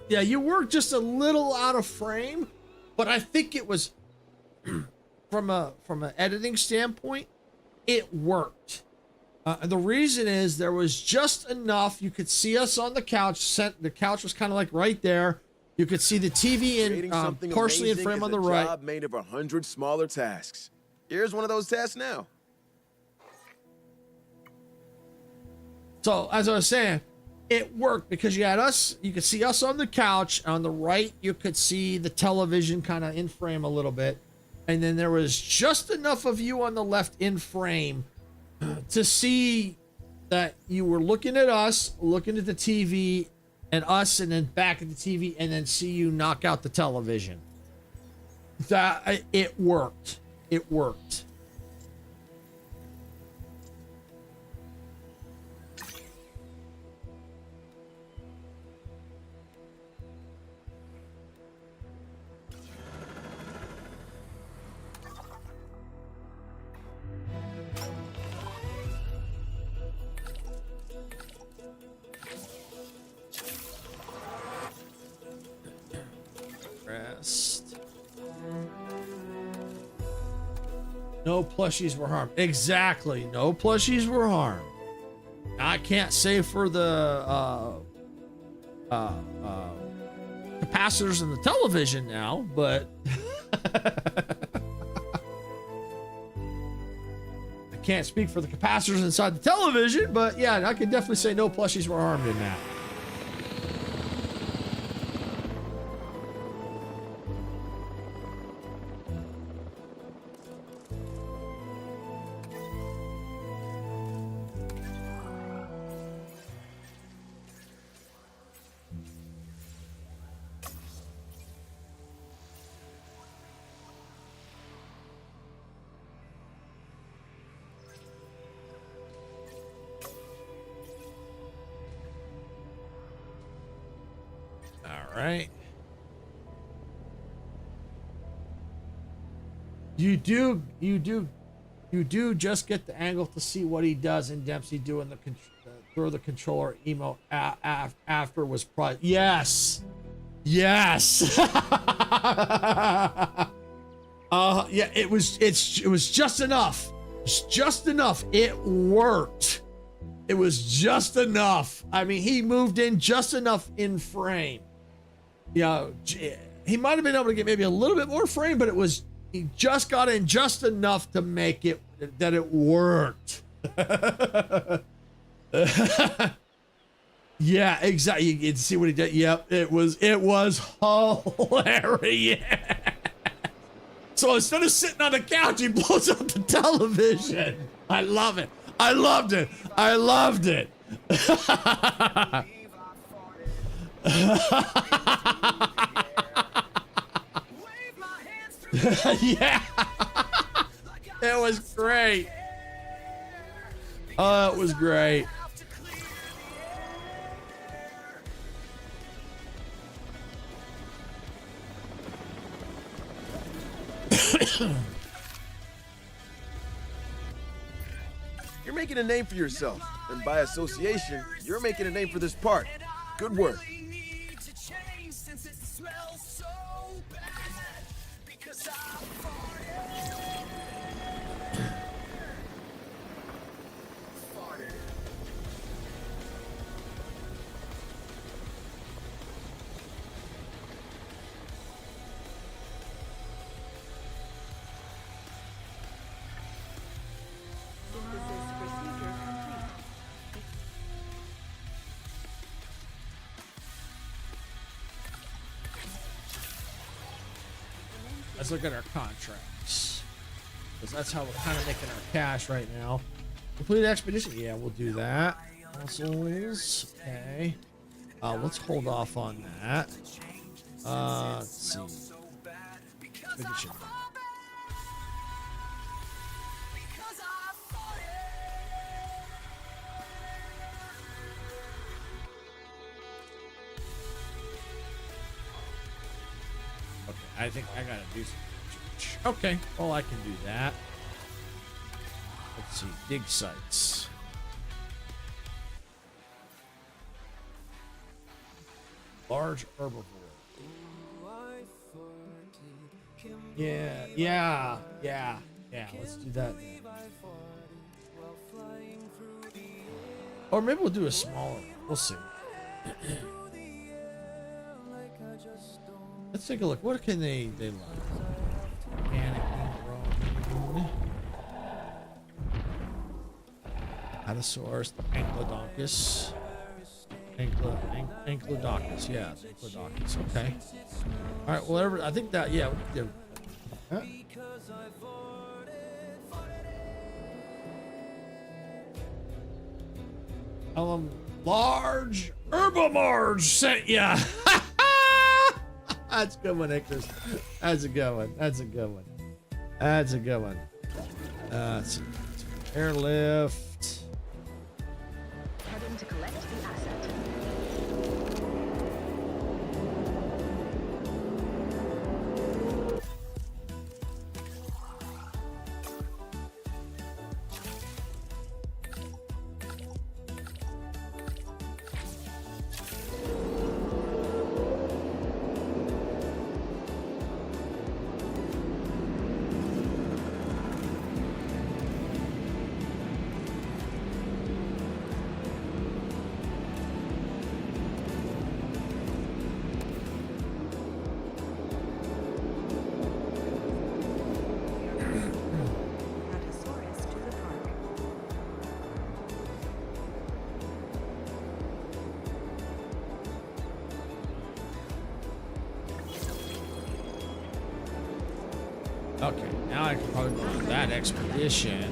you were just a little out of frame, but I think it was from an editing standpoint, it worked. And the reason is there was just enough. You could see us on the couch. The couch was kind of like right there. You could see the TV Creating in something partially in amazing frame is on a the right. job made of 100 smaller tasks. Here's one of those tasks now. So as I was saying, it worked because you had us. You could see us on the couch. On the right, you could see the television kind of in frame a little bit, and then there was just enough of you on the left in frame to see that you were looking at us, looking at the TV, and us, and then back at the TV, and then see you knock out the television. That it worked. It worked. Rest. No plushies were harmed. Exactly. No plushies were harmed. I can't say for the capacitors in the television now, but I can't speak for the capacitors inside the television, but yeah, I can definitely say no plushies were harmed in that. Right. You do just get the angle to see what he does, and Dempsey doing the throw the controller emote after was probably yes. Yeah, it was just enough. It's just enough. It worked. It was just enough. I mean, he moved in just enough in frame. Yeah, he might have been able to get maybe a little bit more frame, but he just got in just enough to make it that it worked. Yeah, exactly. You can see what he did. Yep, it was hilarious. So instead of sitting on the couch, he blows up the television. I love it. I loved it. I loved it. Yeah. It was great. Oh, it was great. You're making a name for yourself, and by association, you're making a name for this park. Good work. Let's look at our contracts, because that's how we're kind of making our cash right now. Complete expedition. Yeah, we'll do that. Fossils. Okay. Let's hold off on that. Let's see. Expedition. I think I gotta do some research. Okay, well, I can do that. Let's see, dig sites. Large herbivore. Yeah, let's do that then. Or maybe we'll do a smaller one. We'll see. Let's take a look. What can they like? Organic, growing. Dinosaurs, Ankylodocus. Ankylodocus, yeah, Ankylodocus, okay. Alright, whatever, I think that, yeah. Huh? Large Herbamarge sent ya. That's a good one, Icarus. That's a good one. That's a good one. That's a good one. Let's see. Airlift. Heading to collect the asset. Okay, now I can probably go on that expedition.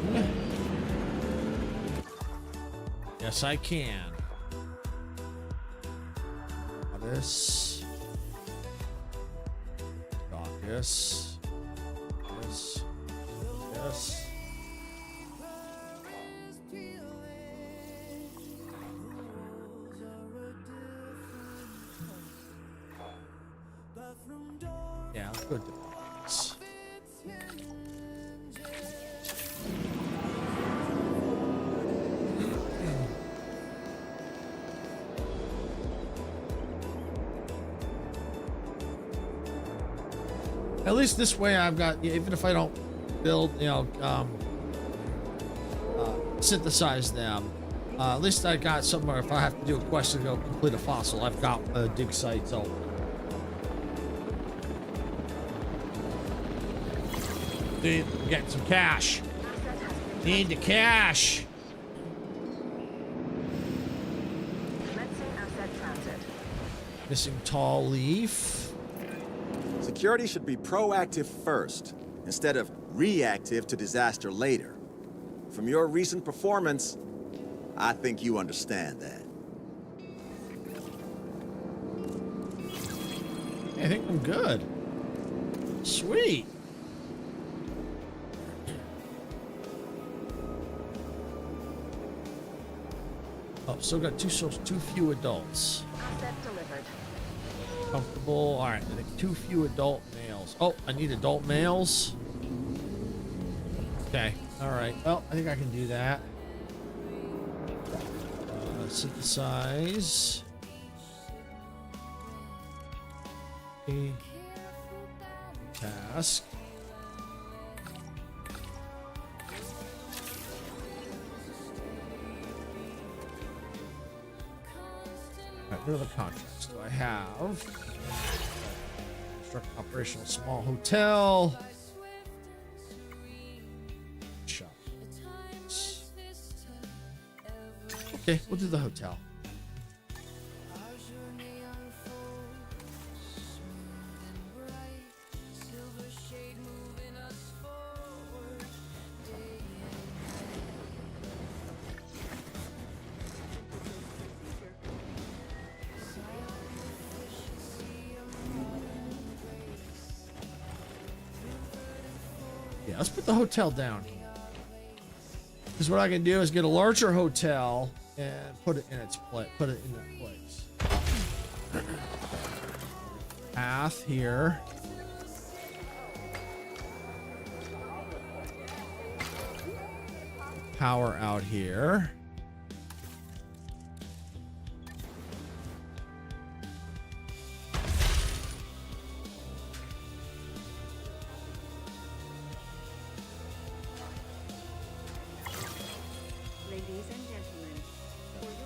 Yes, I can. This. This. This. This. Yeah, let's go do this. At least this way I've got, even if I don't build, synthesize them, at least I got somewhere if I have to do a quest to go complete a fossil, I've got a dig site, so. Dude, getting some cash. Need the cash. Missing tall leaf. Security should be proactive first, instead of reactive to disaster later. From your recent performance, I think you understand that. I think I'm good. Sweet. Oh, still got too few adults. Asset delivered. Comfortable. All right, I think too few adult males. Oh, I need adult males. Okay. All right. Well, I think I can do that. Synthesize. Okay. Task. Alright, what are the contracts do I have? Construct operational small hotel. Shop. Okay, we'll do the hotel. Yeah, let's put the hotel down here. Because what I can do is get a larger hotel and put it in its place. Put it into place. Path here. Power out here.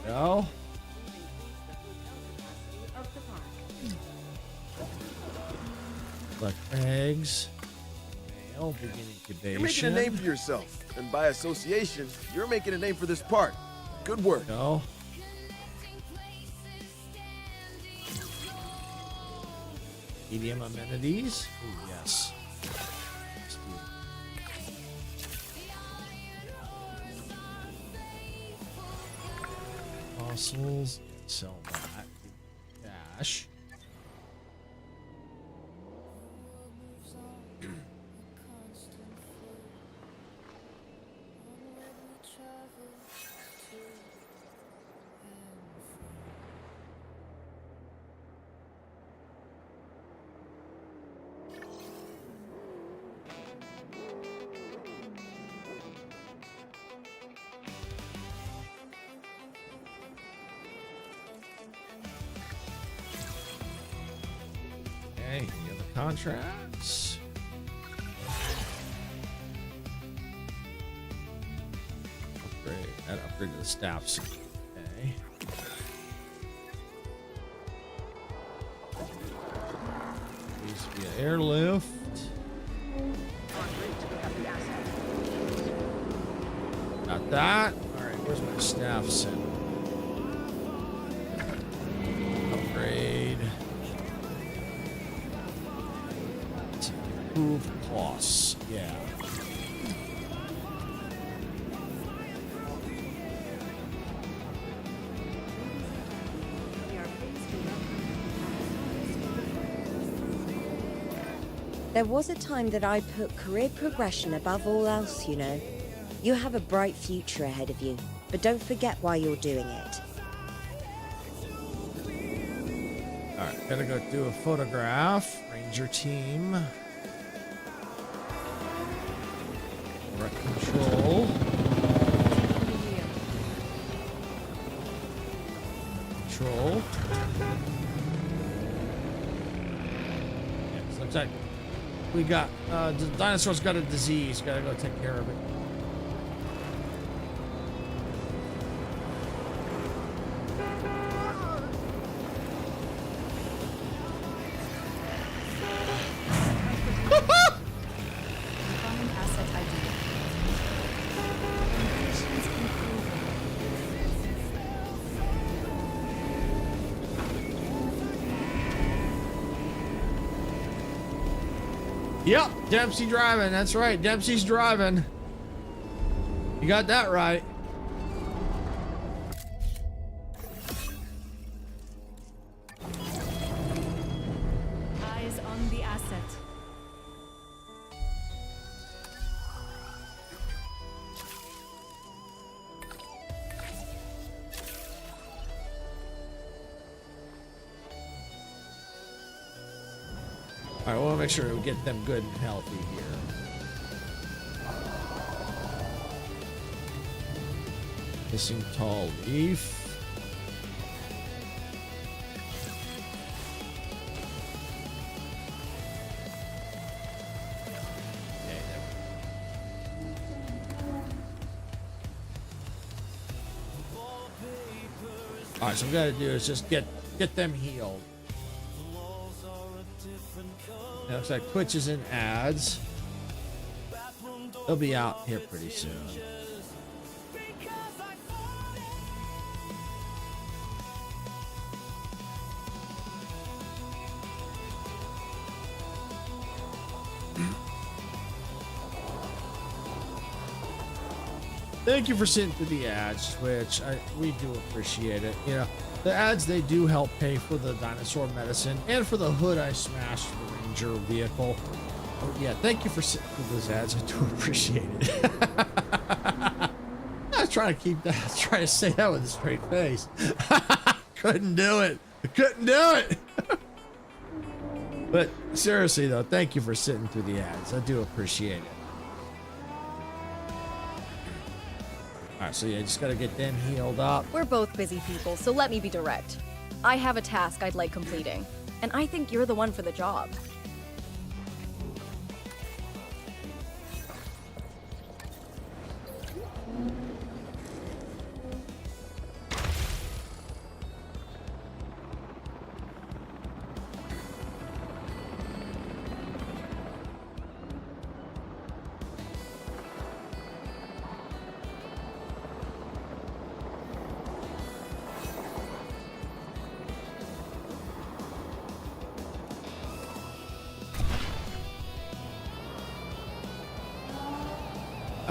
go. Of the park. Collect eggs. Male beginning incubation. You're making a name for yourself, and by association, you're making a name for this park. Good work. Go. Medium amenities. Ooh, yes. Let's do it. Fossils. Sell that. Cash. Okay, any other contracts? Upgrade. Add upgrade to the staff suit. Okay. Needs to be an airlift. En route, we have the asset. Got that. Alright, where's my staff center? Upgrade. To improve costs. Yeah. We are pleased to welcome There was a time that I put career progression above all else, you know. You have a bright future ahead of you, but don't forget why you're doing it. Alright, gotta go do a photograph. Ranger team. Direct control. Control. Yeah, looks like we got the dinosaur's got a disease. Gotta go take care of it. Find asset ID. Yep, Dempsey driving. That's right, Dempsey's driving. You got that right. Eyes on the asset. All right, we'll make sure we get them good and healthy here. Missing tall leaf. Okay, there we go. All right, so what we gotta do is just get them healed. It looks like Twitch is in ads. They'll be out here pretty soon. Thank you for sitting through the ads, Twitch. We do appreciate it. You know, the ads, they do help pay for the dinosaur medicine and for the hood I smashed for the Ranger vehicle. Oh, yeah, thank you for sitting through those ads. I do appreciate it. I was trying to keep that. I was trying to say that with a straight face. Couldn't do it. I couldn't do it. But seriously, though, thank you for sitting through the ads. I do appreciate it. All right, so yeah, just gotta get them healed up. We're both busy people, so let me be direct. I have a task I'd like completing, and I think you're the one for the job.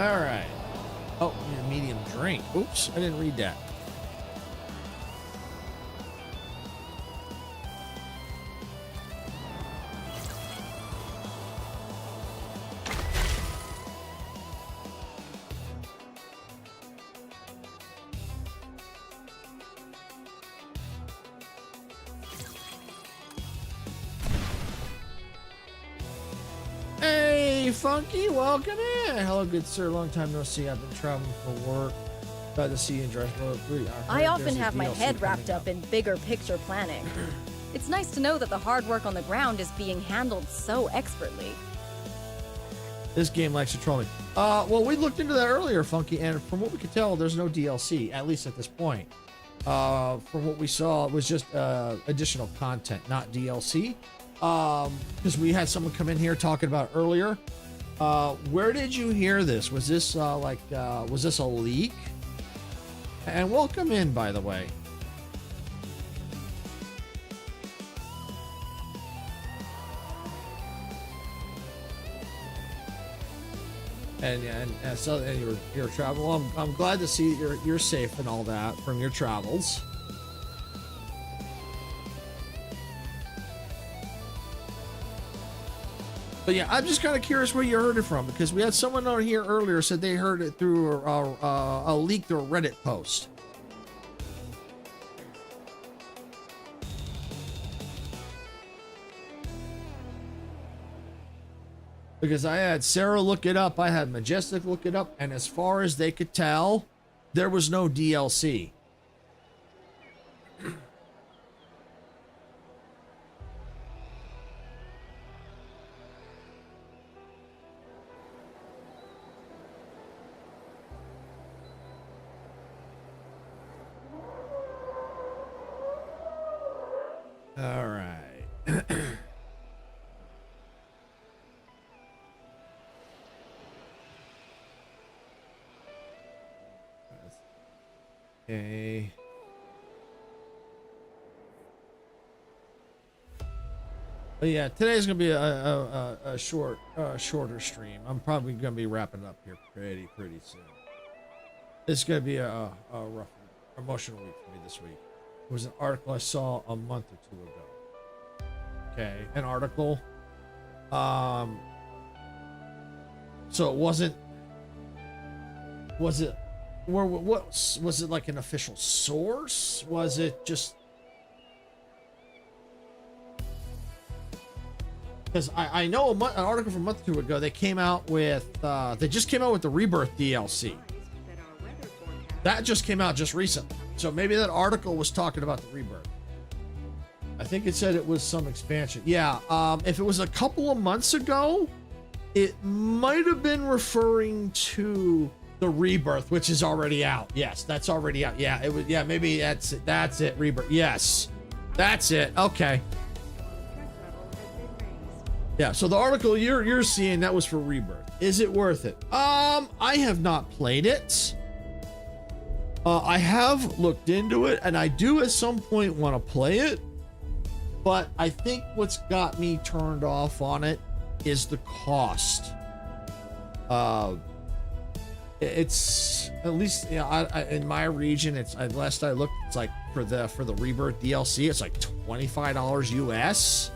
All right. Oh, a medium drink. Oops, I didn't read that. Hey, Funky, welcome in. Hello, good sir. Long time no see. I've been traveling for work. Glad to see you in Jurassic World 3. I often have my head wrapped up in bigger picture planning. It's nice to know that the hard work on the ground is being handled so expertly. This game likes to troll me. Well, we looked into that earlier, Funky, and from what we could tell, there's no DLC, at least at this point. From what we saw, it was just additional content, not DLC. Because we had someone come in here talking about it earlier. Where did you hear this? Was this was this a leak? And welcome in, by the way. And your travel. I'm glad to see you're safe and all that from your travels. But yeah, I'm just kind of curious where you heard it from, because we had someone on here earlier said they heard it through a leak through a Reddit post. Because I had Sarah look it up, I had Majestic look it up, and as far as they could tell, there was no DLC. All right. Okay. But yeah, today's gonna be a shorter stream. I'm probably gonna be wrapping up here pretty soon. It's gonna be a rough, emotional week for me this week. It was an article I saw a month or two ago. Okay, an article. So it wasn't. Was it? What was it, like an official source? Was it just? Because I know an article from a month or two ago, they came out with they just came out with the Rebirth DLC. That just came out just recently. So maybe that article was talking about the Rebirth. I think it said it was some expansion. Yeah, if it was a couple of months ago, it might have been referring to the Rebirth, which is already out. Yes, that's already out. Yeah, it was. Yeah, maybe that's it. That's it. Rebirth. Yes, that's it. Okay. Yeah. So the article you're seeing, that was for Rebirth. Is it worth it? I have not played it. I have looked into it, and I do at some point want to play it. But I think what's got me turned off on it is the cost. It's at least, you know, in my region, it's last I looked, it's like for the Rebirth DLC, it's like $25 US,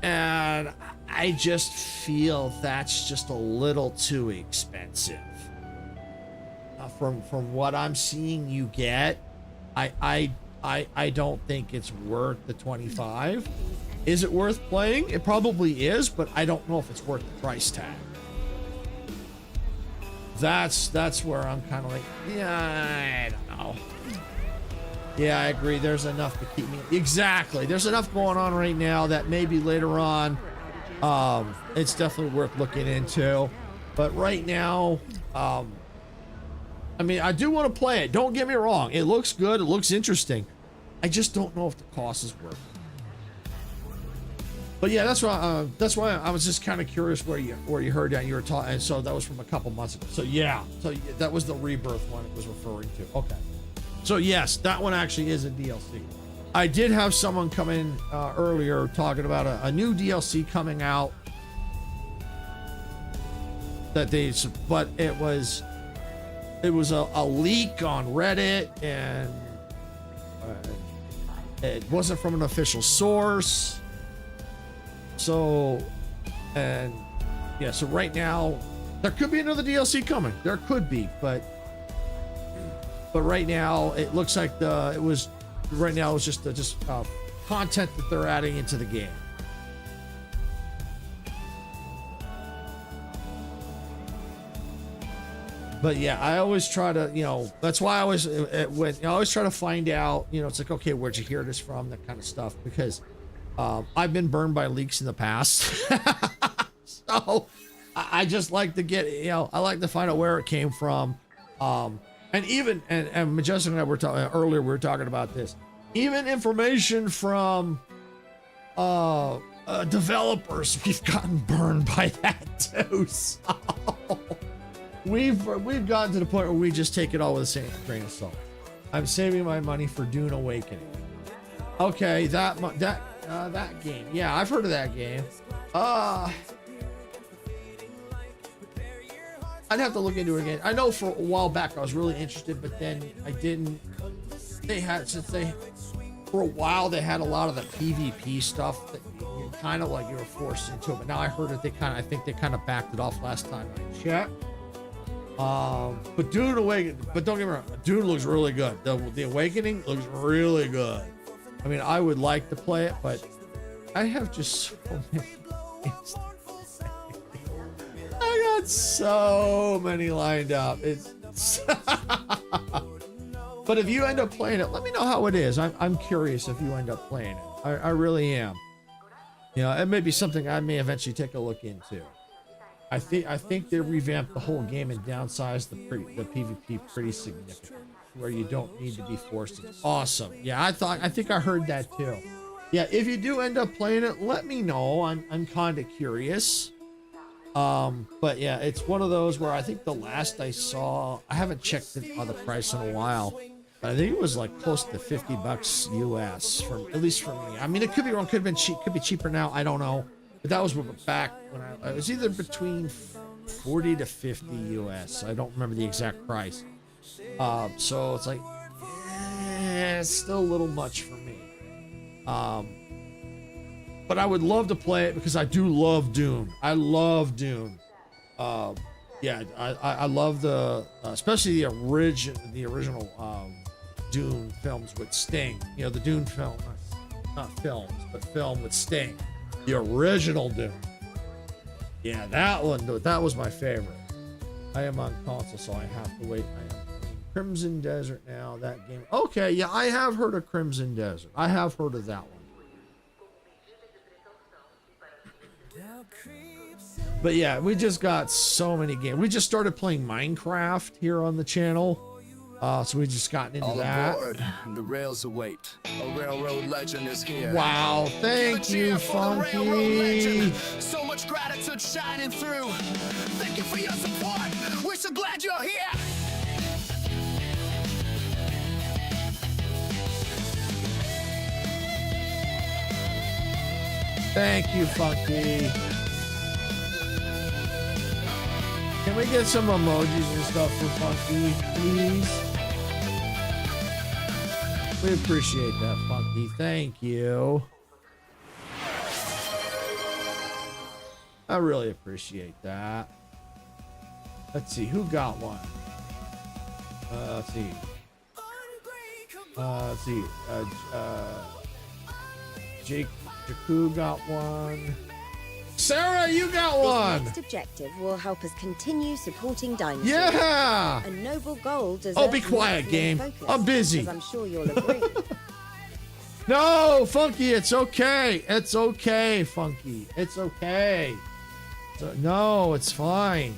and I just feel that's just a little too expensive. From what I'm seeing you get, I don't think it's worth the 25. Is it worth playing? It probably is, but I don't know if it's worth the price tag. That's where I'm kind of like, yeah, I don't know. Yeah, I agree. There's enough to keep me. Exactly. There's enough going on right now that maybe later on, it's definitely worth looking into. But right now, I mean, I do want to play it. Don't get me wrong. It looks good. It looks interesting. I just don't know if the cost is worth it. But yeah, that's why I was just kind of curious where you heard that you were talking. And so that was from a couple months ago. So yeah, so that was the Rebirth one it was referring to. Okay. So yes, that one actually is a DLC. I did have someone come in earlier talking about a new DLC coming out. that they, but it was a leak on Reddit, and it wasn't from an official source. So, and yeah, so right now there could be another DLC coming. There could be, but right now it looks like it was just content that they're adding into the game. But yeah, I always try to, that's why I always try to find out, it's like, okay, where'd you hear this from? That kind of stuff, because I've been burned by leaks in the past. So I just like to get, I like to find out where it came from. And even, and Majestic and I were talking earlier, we were talking about this, even information from developers, we've gotten burned by that too. So we've gotten to the point where we just take it all with the same grain of salt. I'm saving my money for Dune Awakening. Okay, that game. Yeah, I've heard of that game. I'd have to look into it again. I know for a while back I was really interested, but then I didn't. For a while they had a lot of the PvP stuff that you kind of like you were forced into it. But now I heard that I think they kind of backed it off last time I checked. But Dune Awakening, but don't get me wrong, Dune looks really good. The Awakening looks really good. I mean, I would like to play it, but I have just so many games. I got so many lined up. But if you end up playing it, let me know how it is. I'm curious if you end up playing it. I really am. It may be something I may eventually take a look into. I think they revamped the whole game and downsized the PvP pretty significantly, where you don't need to be forced. It's awesome. Yeah, I think I heard that too. Yeah, if you do end up playing it, let me know. I'm kind of curious. But yeah, it's one of those where I think the last I saw, I haven't checked the price in a while, but I think it was like close to $50 US, at least for me. I mean, it could be wrong, could have been cheap, could be cheaper now. I don't know. But that was back when it was either between 40 to 50 US. I don't remember the exact price. So it's like, it's still a little much for me. But I would love to play it because I do love Dune. I love Dune. Yeah, I love especially the original Dune films with Sting. The Dune film, not films, but film with Sting. The original Dune. Yeah, that was my favorite. I am on console, so I have to wait. I am playing Crimson Desert now, that game. Okay, yeah, I have heard of Crimson Desert. I have heard of that one. But yeah, we just got so many games. We just started playing Minecraft here on the channel. So we just gotten into that. Aboard. The rails await. A railroad legend is here. Wow, thank you, Funky. So much gratitude shining through. Thank you for your support. We're so glad you're here. Thank you, Funky. Can we get some emojis and stuff for Funky, please? We appreciate that, Funky. Thank you. I really appreciate that. Let's see, who got one? Let's see. Jake Jakku got one. Sarah, you got one. This next objective will help us continue supporting dinosaurs. Yeah. A noble goal deserves. Oh, be quiet, game. Focus, I'm busy. I'm sure you'll agree. No, Funky, it's okay. It's okay, Funky. It's okay. No, it's fine.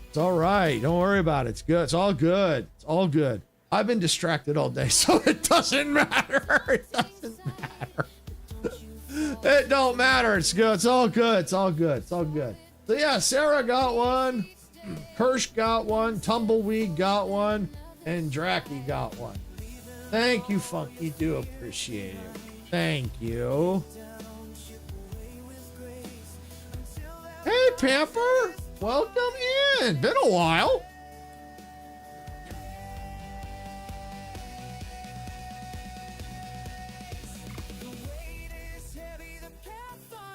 It's all right. Don't worry about it. It's good. It's all good. It's all good. I've been distracted all day, so it doesn't matter. It doesn't matter. It don't matter. It's good. It's all good. It's all good. It's all good. So yeah, Sarah got one. Kirsch got one. Tumbleweed got one. And Dracky got one. Thank you, Funky. Do appreciate it. Thank you. Hey, Pamper. Welcome in. Been a while.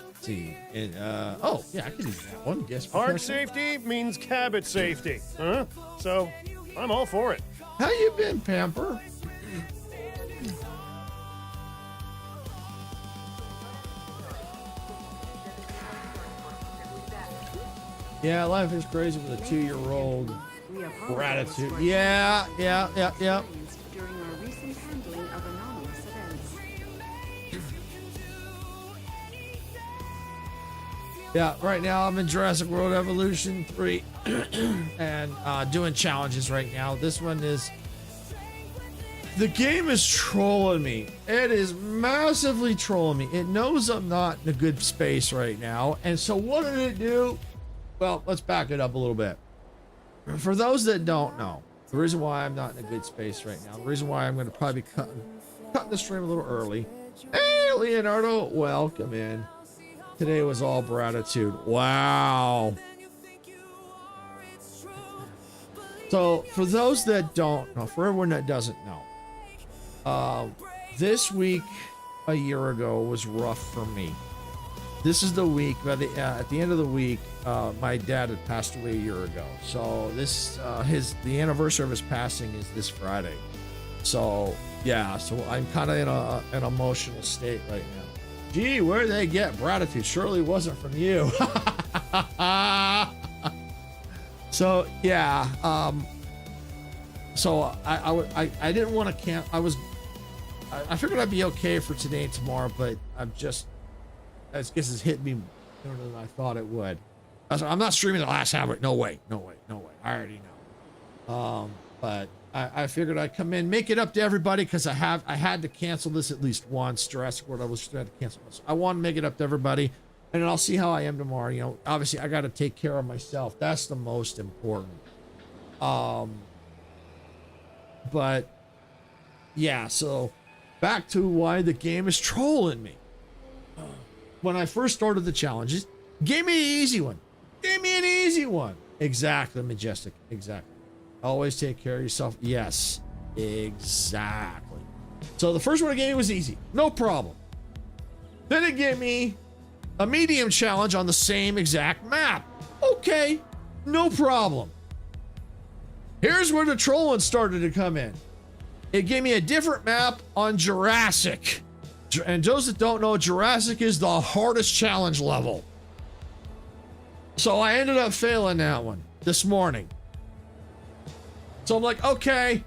Let's see. And, oh, yeah, I can do that one. Guess Park safety means cabot safety, huh? So, I'm all for it. How you been, Pamper? Yeah, life is crazy with a 2-year-old. Gratitude. Yeah. During our recent handling of anomalous events. Yeah, right now I'm in Jurassic World Evolution 3 and doing challenges right now. This one is... The game is trolling me. It is massively trolling me. It knows I'm not in a good space right now. And so what did it do? Well, let's back it up a little bit. For those that don't know, the reason why I'm not in a good space right now, the reason why I'm going to probably be cutting the stream a little early. Hey, Leonardo, welcome in. Today was all gratitude. Wow. So, for those that don't know, for everyone that doesn't know, this week a year ago was rough for me. This is the week, at the end of the week, my dad had passed away a year ago. So this, the anniversary of his passing is this Friday. So yeah, so I'm kind of in an emotional state right now. Gee, where did they get gratitude? Surely it wasn't from you. So yeah, so I didn't want to camp. I figured I'd be okay for today and tomorrow, but I guess it's hit me sooner than I thought it would. I'm not streaming the last half. No way. I already know. But I figured I'd come in, make it up to everybody, because I had to cancel this at least once. Jurassic World Evolution had to cancel this. I want to make it up to everybody, and then I'll see how I am tomorrow. You know, obviously I got to take care of myself. That's the most important. But yeah, so back to why the game is trolling me. When I first started the challenges, gave me an easy one. Give me an easy one. Exactly, Majestic. Exactly. Always take care of yourself. Yes, exactly. So the first one it gave me was easy. No problem. Then it gave me a medium challenge on the same exact map. Okay, no problem. Here's where the trolling started to come in. It gave me a different map on Jurassic. And those that don't know, Jurassic is the hardest challenge level. So I ended up failing that one this morning. So I'm like, okay,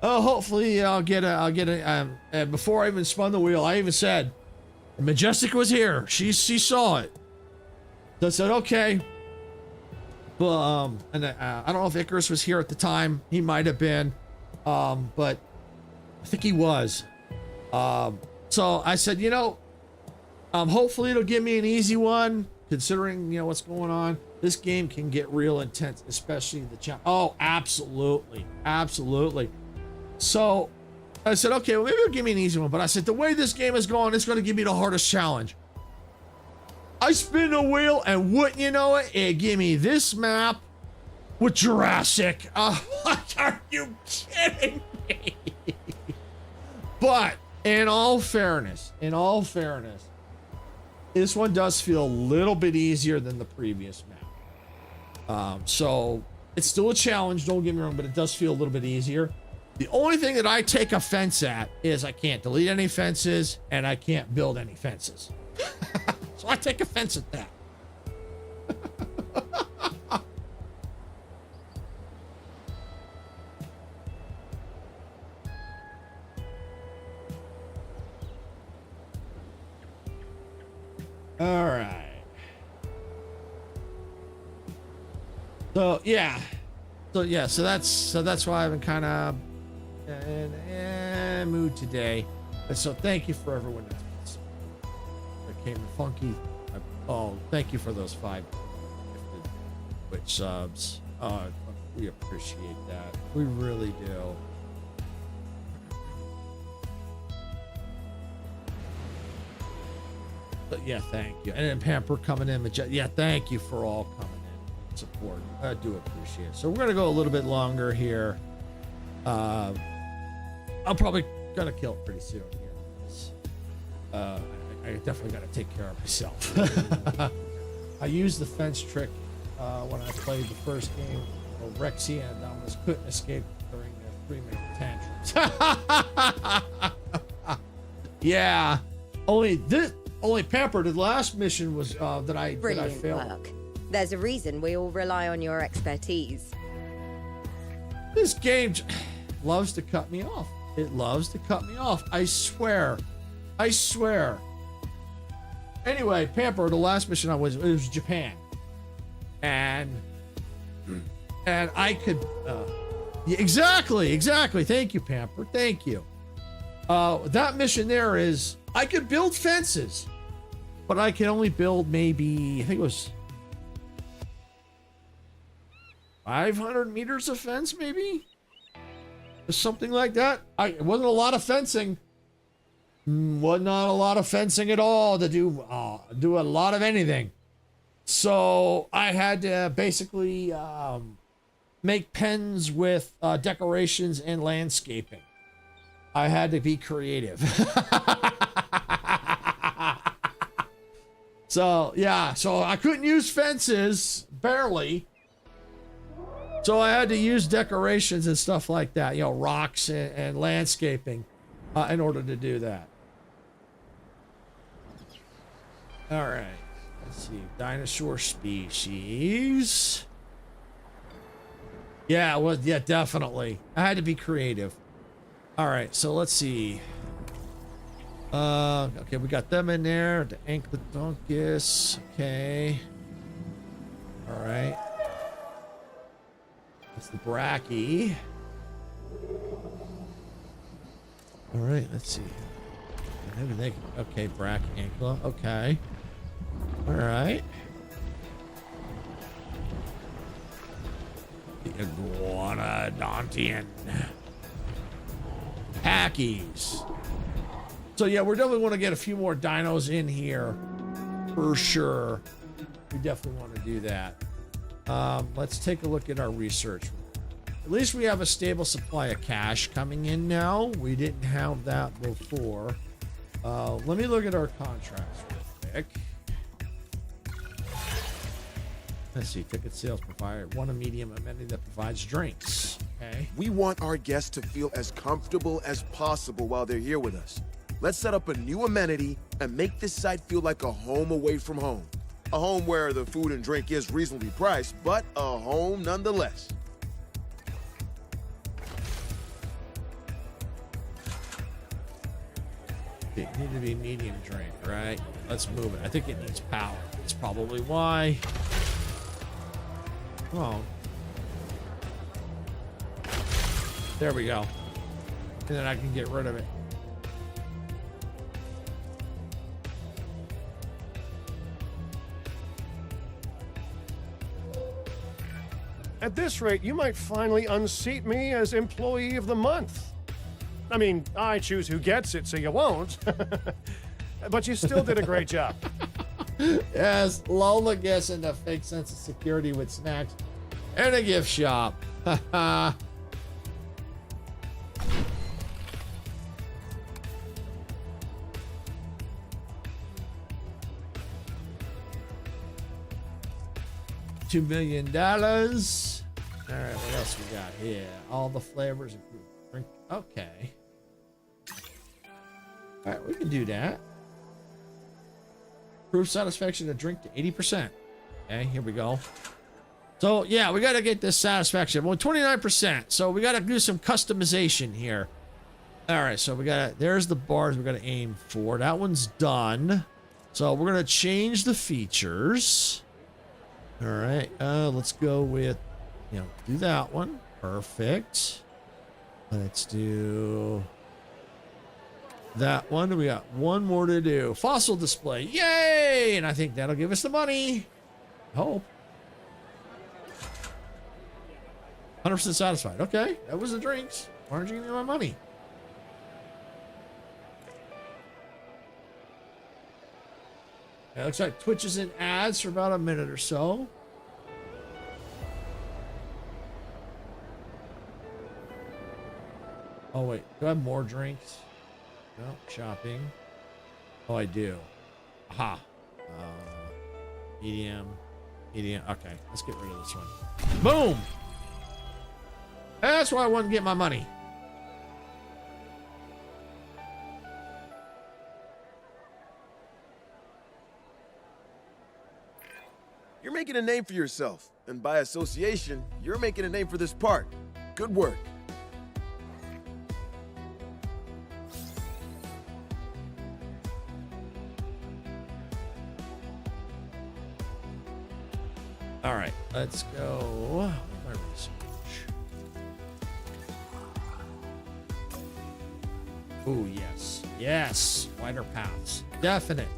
hopefully I'll get a, and before I even spun the wheel, I even said, Majestic was here. She saw it. So I said, okay. But, and I don't know if Icarus was here at the time. He might have been, but I think he was. So I said, you know, hopefully it'll give me an easy one, considering, you know, what's going on. This game can get real intense, especially the challenge. Oh, absolutely. Absolutely. So I said, okay, well, maybe it'll give me an easy one. But I said, the way this game is going, it's going to give me the hardest challenge. I spin the wheel, and wouldn't you know it, it gave me this map with Jurassic. Are you kidding me? But in all fairness, this one does feel a little bit easier than the previous map. So it's still a challenge, don't get me wrong, but it does feel a little bit easier. The only thing that I take offense at is I can't delete any fences and I can't build any fences. So I take offense at that. All right. So yeah. So that's why I've been kind of in mood today. And so thank you for everyone that came to Funky. Oh, thank you for those 5 gifted Twitch subs. We appreciate that. We really do. But yeah, thank you. And then Pamper coming in. Yeah, thank you for all coming in. support. I do appreciate it. So we're gonna go a little bit longer here. I'm probably gonna kill it pretty soon here. I definitely gotta take care of myself. I used the fence trick when I played the first game. Rexy and Dominus couldn't escape during their 3-minute tantrums. Yeah. Only Pamper, the last mission was that I Brilliant failed. work. There's a reason we all rely on your expertise. This game loves to cut me off. It loves to cut me off. I swear. Anyway, Pamper, the last mission it was Japan. And I could yeah, exactly. Thank you, Pamper. Thank you. That mission there is I could build fences, but I can only build maybe, I think it was 500 meters of fence, maybe? Or something like that. It wasn't a lot of fencing. Was not a lot of fencing at all to do a lot of anything. So I had to basically make pens with decorations and landscaping. I had to be creative. So I couldn't use fences, barely. So I had to use decorations and stuff like that, rocks and landscaping in order to do that. All right, let's see, dinosaur species. Yeah, definitely. I had to be creative. All right, so let's see. Okay, we got them in there. The Ankylodoncus. Okay. All right. That's the Brachy. All right, let's see. Okay, Brachyankyla. Okay. All right. The Iguanodontian. Packies. So yeah, we're definitely want to get a few more dinos in here for sure. We definitely want to do that. Let's take a look at our research. At least we have a stable supply of cash coming in now. We didn't have that before. Let me look at our contracts real quick. Let's see, ticket sales provider, one a medium amenity that provides drinks. Okay. We want our guests to feel as comfortable as possible while they're here with us. Let's set up a new amenity and make this site feel like a home away from home. A home where the food and drink is reasonably priced, but a home nonetheless. It needed to be medium drink, right? Let's move it. I think it needs power. That's probably why. Oh. There we go. And then I can get rid of it. At this rate, you might finally unseat me as Employee of the Month. I mean, I choose who gets it, so you won't. But you still did a great job. Yes, Lola gets into a fake sense of security with snacks and a gift shop. $2 million. All right, what else we got here? All the flavors include drink. Okay. All right, we can do that. Proof satisfaction to drink to 80%. Okay, here we go. So yeah, we got to get this satisfaction. Well, 29%. So we got to do some customization here. All right, so we got there's the bars we got to aim for. That one's done. So we're gonna change the features. All right, let's go with, do that one. Perfect. Let's do that one. We got one more to do. Fossil display. Yay! And I think that'll give us the money. I hope. 100% satisfied. Okay, that was the drinks. Why aren't you giving me my money? It looks like Twitch is in ads for about a minute or so. Oh wait, do I have more drinks? No, shopping. Oh, I do. Aha. Medium. Okay, let's get rid of this one. Boom! That's why I wanted to get my money. You're making a name for yourself, and by association, you're making a name for this park. Good work. All right, let's go. My research. Oh, yes. Yes. Wider paths. Definite.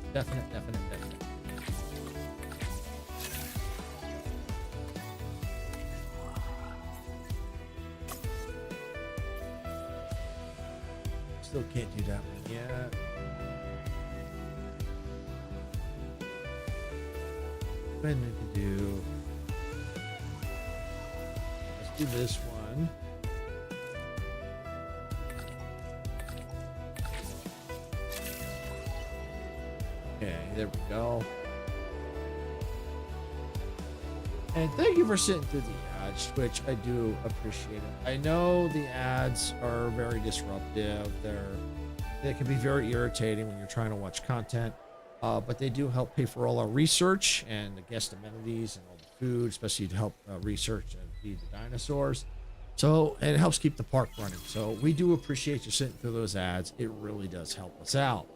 Still can't do that one yet. What I need to do. Let's do this one. Okay, there we go. And thank you for sitting through the ads, which I do appreciate it. I know the ads are very disruptive. They can be very irritating when you're trying to watch content, but they do help pay for all our research and the guest amenities and all the food, especially to help research and feed the dinosaurs. So, and it helps keep the park running. So we do appreciate you sitting through those ads. It really does help us out.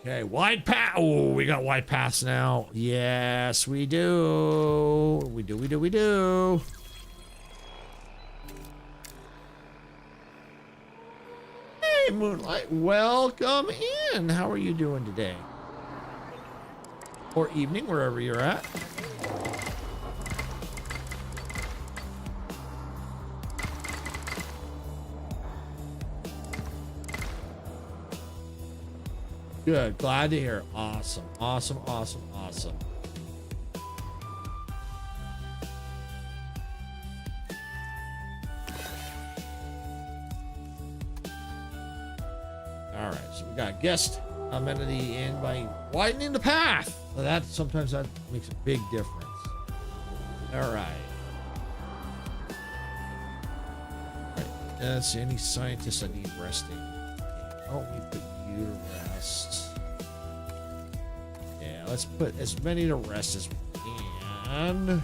Okay, wide path. Oh, we got wide paths now. Yes, we do. We do. Hey, Moonlight, welcome in. How are you doing today? Or evening, wherever you're at. Good. Glad to hear. Awesome. Awesome. Awesome. Awesome. All right. So we got guest amenity in by widening the path. So that sometimes that makes a big difference. All right. All right. Let's see. Any scientists that need resting? Oh, we put you to rest. Yeah, let's put as many to rest as we can.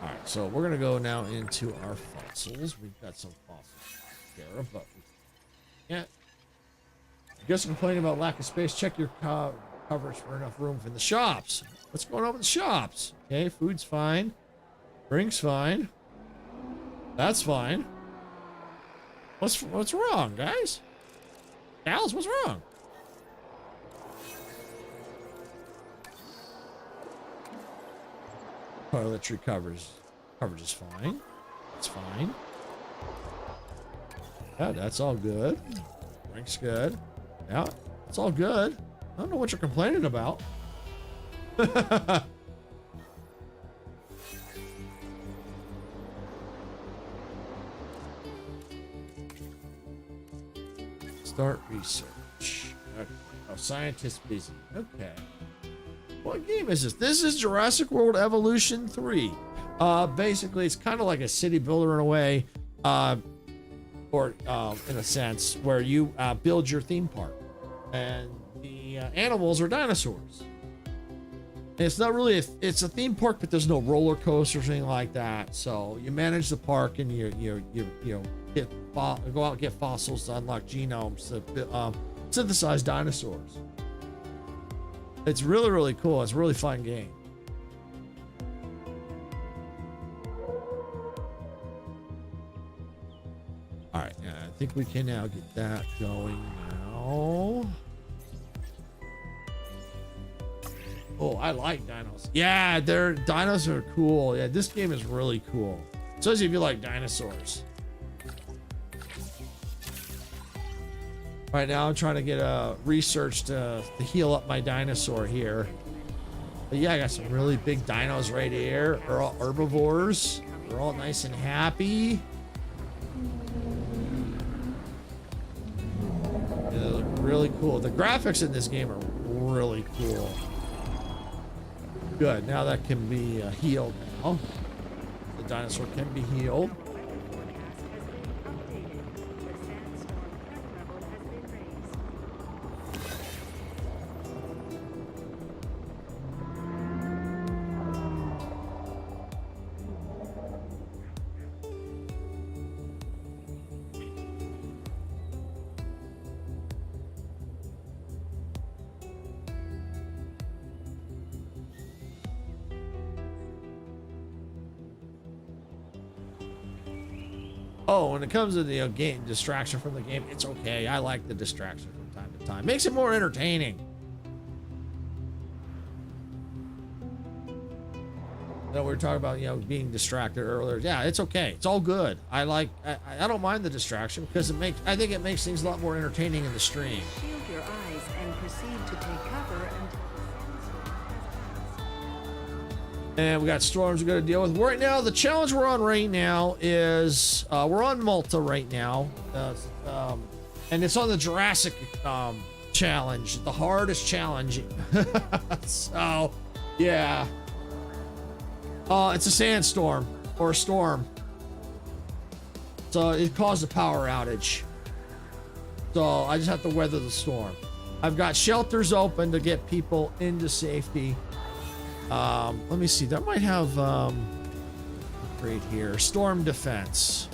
All right, so we're gonna go now into our fossils. We've got some fossils there, but we can't. I guess complaining about lack of space. Check your coverage for enough room in the shops. What's going on with the shops? Okay, food's fine. Drink's fine. That's fine. What's wrong, guys? Gals, what's wrong? Toiletry coverage is fine. It's fine. Yeah, that's all good. Drink's good. Yeah, it's all good. I don't know what you're complaining about. Start research. Okay. Oh, scientists busy. Okay. What game is this? This is Jurassic World Evolution 3. Basically, it's kind of like a city builder in a way, or in a sense, where you build your theme park, and the animals are dinosaurs. It's not really it's a theme park, but there's no roller coasters or anything like that. So you manage the park, and you go out and get fossils to unlock genomes to synthesize dinosaurs. It's really, really cool. It's a really fun game. All right, yeah, I think we can now get that going now. Oh, I like dinos. Yeah, dinos are cool. Yeah, this game is really cool. Especially if you like dinosaurs. Right now, I'm trying to get research to heal up my dinosaur here. But yeah, I got some really big dinos right here. They're all herbivores. They're all nice and happy. They look really cool. The graphics in this game are really cool. Good. Now that can be healed now. The dinosaur can be healed. Oh, when it comes to the game distraction from the game, it's okay. I like the distraction from time to time. Makes it more entertaining. We were talking about, you know, being distracted earlier. Yeah, it's okay. It's all good. I don't mind the distraction because I think it makes things a lot more entertaining in the stream. Shield your eyes and proceed to take cover until And we got storms we got to deal with. Right now, the challenge we're on right now is we're on Malta right now, and it's on the Jurassic challenge, the hardest challenge. So, yeah, it's a sandstorm or a storm, so it caused a power outage. So I just have to weather the storm. I've got shelters open to get people into safety. Let me see. That might have right here, storm defense.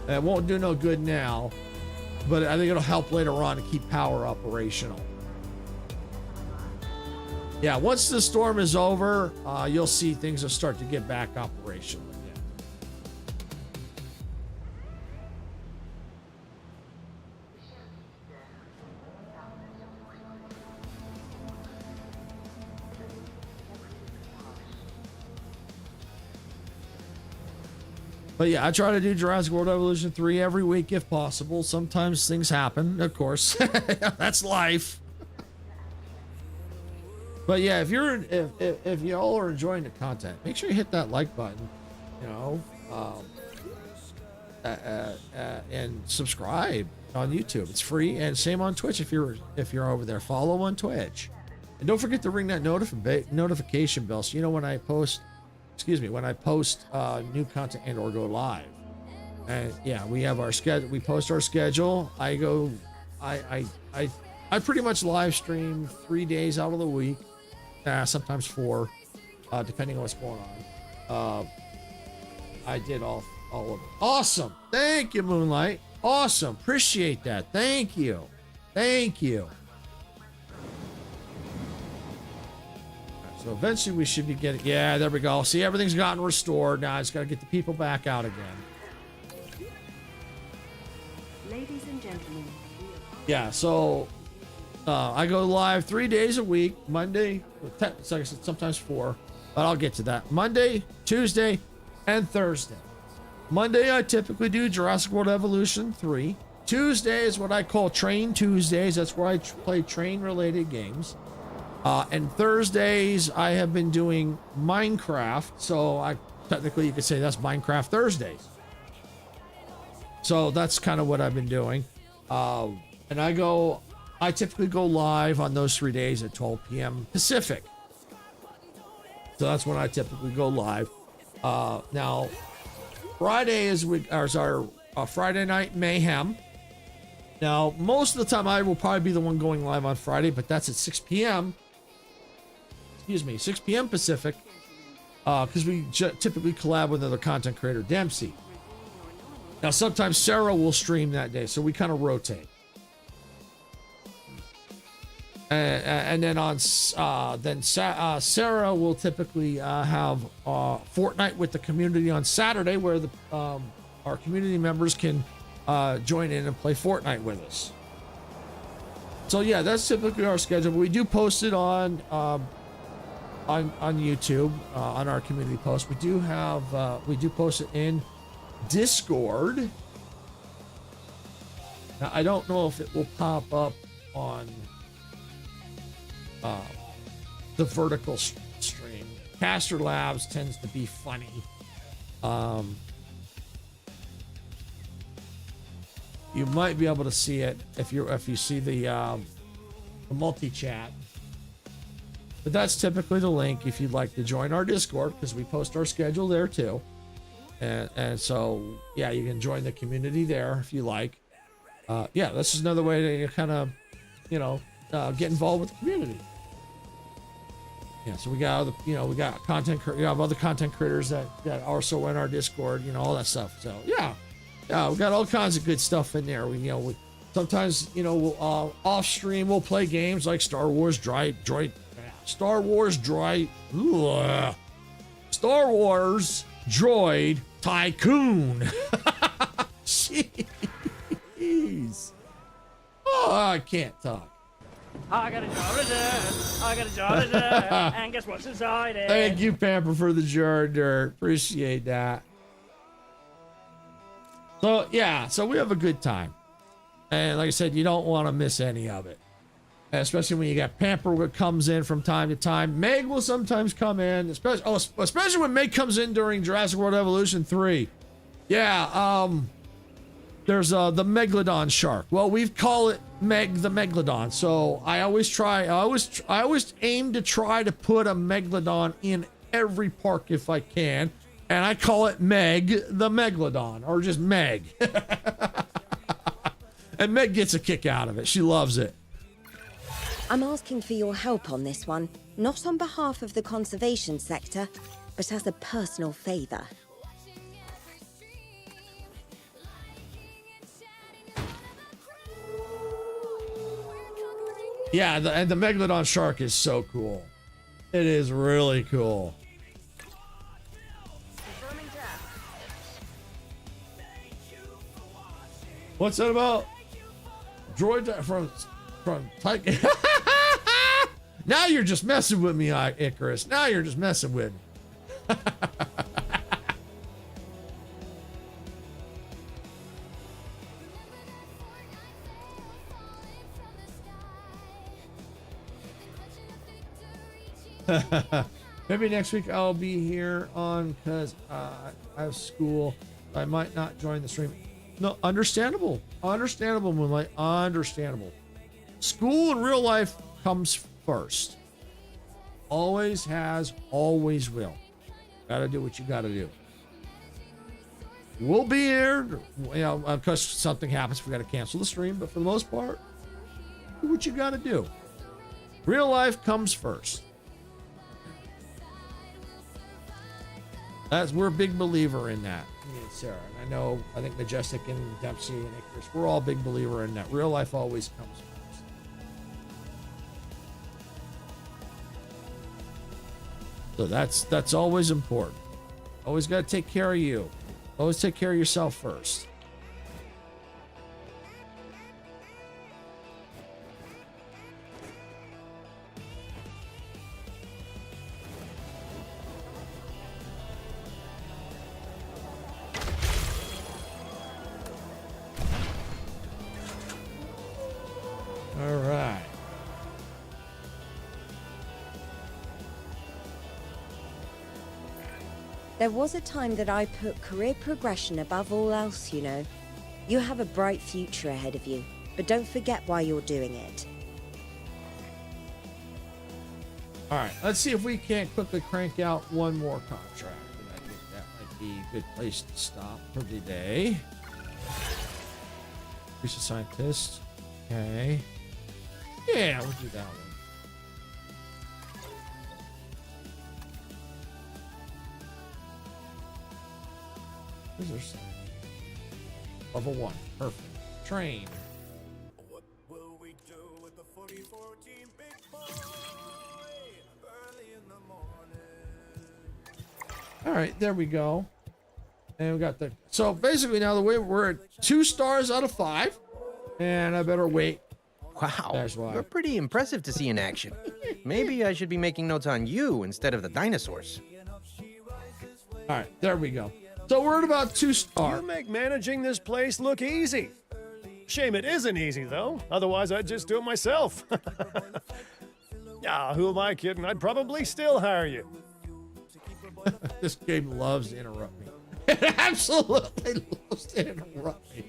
It won't do no good now, but I think it'll help later on to keep power operational. Yeah, once the storm is over, you'll see things will start to get back operational again. But yeah, I try to do Jurassic World Evolution 3 every week if possible. Sometimes things happen, of course. That's life. But yeah, if y'all are enjoying the content, make sure you hit that like button, you know, and subscribe on YouTube. It's free, and same on Twitch if you're over there. Follow on Twitch, and don't forget to ring that notification bell so you know when I post. When I post new content and or go live. And yeah, we have our schedule. We post our schedule. I pretty much live stream 3 days out of the week, sometimes 4, depending on what's going on. I did all of it. Awesome. Thank you, Moonlight. Awesome. Appreciate that. Thank you. Thank you. So eventually we should be getting, yeah, there we go. See, everything's gotten restored. Now I just got to get the people back out again. Ladies and gentlemen. Yeah, so I go live 3 days a week. Monday, like I said, sometimes 4, but I'll get to that. Monday, Tuesday, and Thursday. Monday, I typically do Jurassic World Evolution 3. Tuesday is what I call Train Tuesdays. That's where I play train-related games. And Thursdays, I have been doing Minecraft. So technically you could say that's Minecraft Thursdays. So that's kind of what I've been doing. And I typically go live on those 3 days at 12 p.m. Pacific. So that's when I typically go live. Now, Friday is our Friday Night Mayhem. Now, most of the time I will probably be the one going live on Friday, but that's at 6 p.m. 6 p.m. Pacific, because we typically collab with another content creator, Dempsey. Now, sometimes Sarah will stream that day, so we kind of rotate. And then Sarah will typically have Fortnite with the community on Saturday, where our community members can join in and play Fortnite with us. So yeah, that's typically our schedule. But we do post it on YouTube on our community post. We do post it in Discord. Now, I don't know if it will pop up on the vertical stream. Caster Labs tends to be funny. You might be able to see it if you see the multi-chat. But that's typically the link if you'd like to join our Discord, because we post our schedule there too. And so, yeah, you can join the community there if you like. Yeah, this is another way to kind of, get involved with the community. Yeah, so we got other, we got we have other content creators that also in our Discord, all that stuff. So yeah, we got all kinds of good stuff in there. We sometimes, we'll, off stream we'll play games like Star Wars Droid Tycoon. Jeez. Oh, I can't talk. I got a jar of dirt. I got a jar of dirt. And guess what's inside it? Thank you, Pamper, for the jar of dirt. Appreciate that. So, yeah, so we have a good time. And like I said, you don't want to miss any of it. Especially when you got Pamper that comes in from time to time. Meg will sometimes come in, especially when Meg comes in during Jurassic World Evolution 3. Yeah, there's the Megalodon shark. Well, we call it Meg the Megalodon. So I always aim to try to put a Megalodon in every park if I can. And I call it Meg the Megalodon, or just Meg. And Meg gets a kick out of it. She loves it. I'm asking for your help on this one, not on behalf of the conservation sector, but as a personal favor. Yeah, and the Megalodon shark is so cool. It is really cool. What's that about? Droid from Titan. Now you're just messing with me, Icarus. Now you're just messing with me. Maybe next week I'll be here on because I have school. I might not join the stream. No, understandable. Understandable, Moonlight. Understandable. School in real life comes first. Always has, always will. Gotta do what you gotta do. We'll be here, because something happens, we gotta cancel the stream, but for the most part, do what you gotta do. Real life comes first. We're a big believer in that. Me and Sarah. And I think Majestic and Dempsey and Icarus, we're all a big believer in that. Real life always comes first. So that's always important. Always got to take care of you. Always take care of yourself first. All right. There was a time that I put career progression above all else, you know. You have a bright future ahead of you, but don't forget why you're doing it. All right, let's see if we can't quickly crank out one more contract. I think that might be a good place to stop for the day. Research scientist. Okay. Yeah, we'll do that one. Level 1. Perfect. Train. What will we do with the 44 team, big boy? Early in the morning. All right, there we go. And we got the... So basically now the way we're at 2 stars out of 5. And I better wait. Wow, That's why. you're pretty impressive to see in action. Maybe I should be making notes on you instead of the dinosaurs. All right, there we go. So we're at about 2 stars. You make managing this place look easy. Shame it isn't easy, though. Otherwise, I'd just do it myself. Yeah, who am I kidding? I'd probably still hire you. This game loves to interrupt me. It absolutely loves to interrupt me.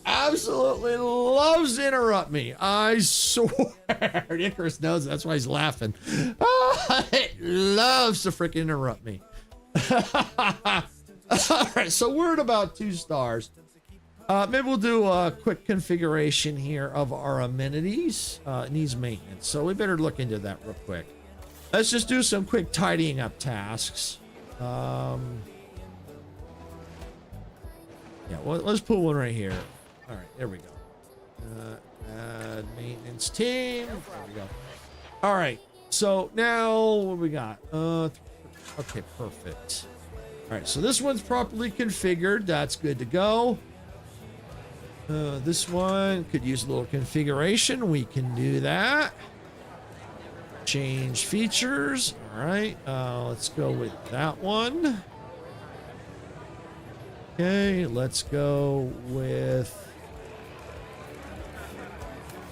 Absolutely loves to interrupt me. I swear. Icarus knows it. That's why he's laughing. It loves to freaking interrupt me. All right, so we're at about 2 stars. Maybe we'll do a quick configuration here of our amenities. It needs maintenance, so we better look into that real quick. Let's just do some quick tidying up tasks. Yeah, well, let's put one right here. All right, there we go. Add maintenance team. There we go. All right, so now what do we got? Okay, perfect. All right, so this one's properly configured. That's good to go. This one could use a little configuration. We can do that. Change features. All right, let's go with that one. Okay, let's go with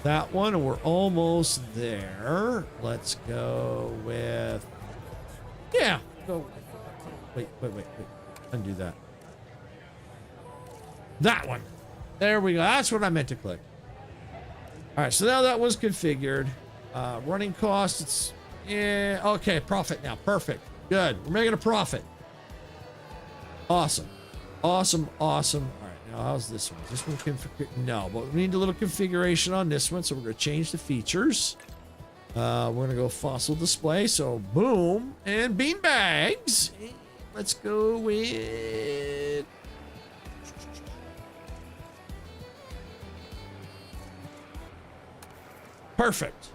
that one, and we're almost there. Let's go with, yeah, go. Wait. Undo that. That one. There we go. That's what I meant to click. All right, so now that one's configured. Running costs, it's, yeah, okay, profit now. Perfect. Good. We're making a profit. Awesome. Awesome. All right, now how's this one? Is this one configured? No, but we need a little configuration on this one, so we're going to change the features. We're going to go fossil display, so boom, and bean bags. Let's go with... Perfect.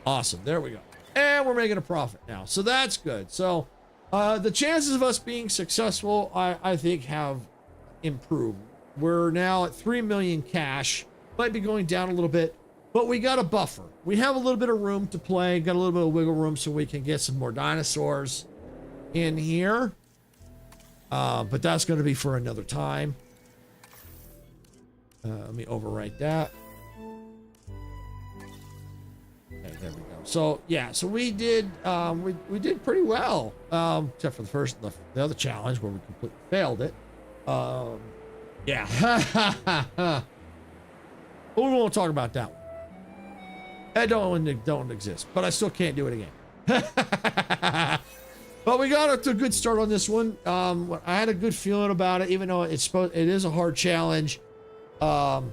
Awesome. There we go. And we're making a profit now. So that's good. So the chances of us being successful, I think, have improved. We're now at 3 million cash. Might be going down a little bit, but we got a buffer. We have a little bit of room to play. Got a little bit of wiggle room so we can get some more dinosaurs in here. But that's going to be for another time. Let me overwrite that. Okay, there we go. So yeah, so we did we did pretty well, except for the other challenge where we completely failed it. Yeah. But we won't talk about that one. That don't exist, but I still can't do it again. But we got a good start on this one. I had a good feeling about it, even though it is a hard challenge. Right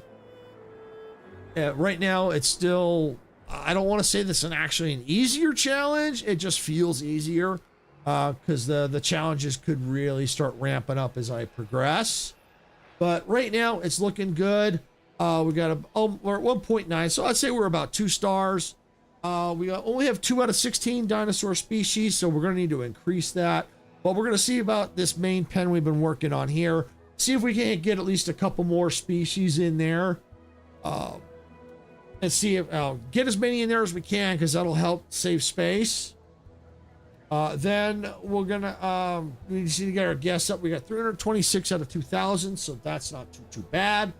now, it's still. I don't want to say this is actually an easier challenge. It just feels easier because the challenges could really start ramping up as I progress. But right now, it's looking good. We're at 1.9, so I'd say we're about 2 stars. We only have 2 out of 16 dinosaur species, so we're going to need to increase that. But we're going to see about this main pen we've been working on here. See if we can't get at least a couple more species in there. And see if get as many in there as we can, because that'll help save space. Then we're gonna we need to get our guests up. We got 326 out of 2,000, so that's not too bad.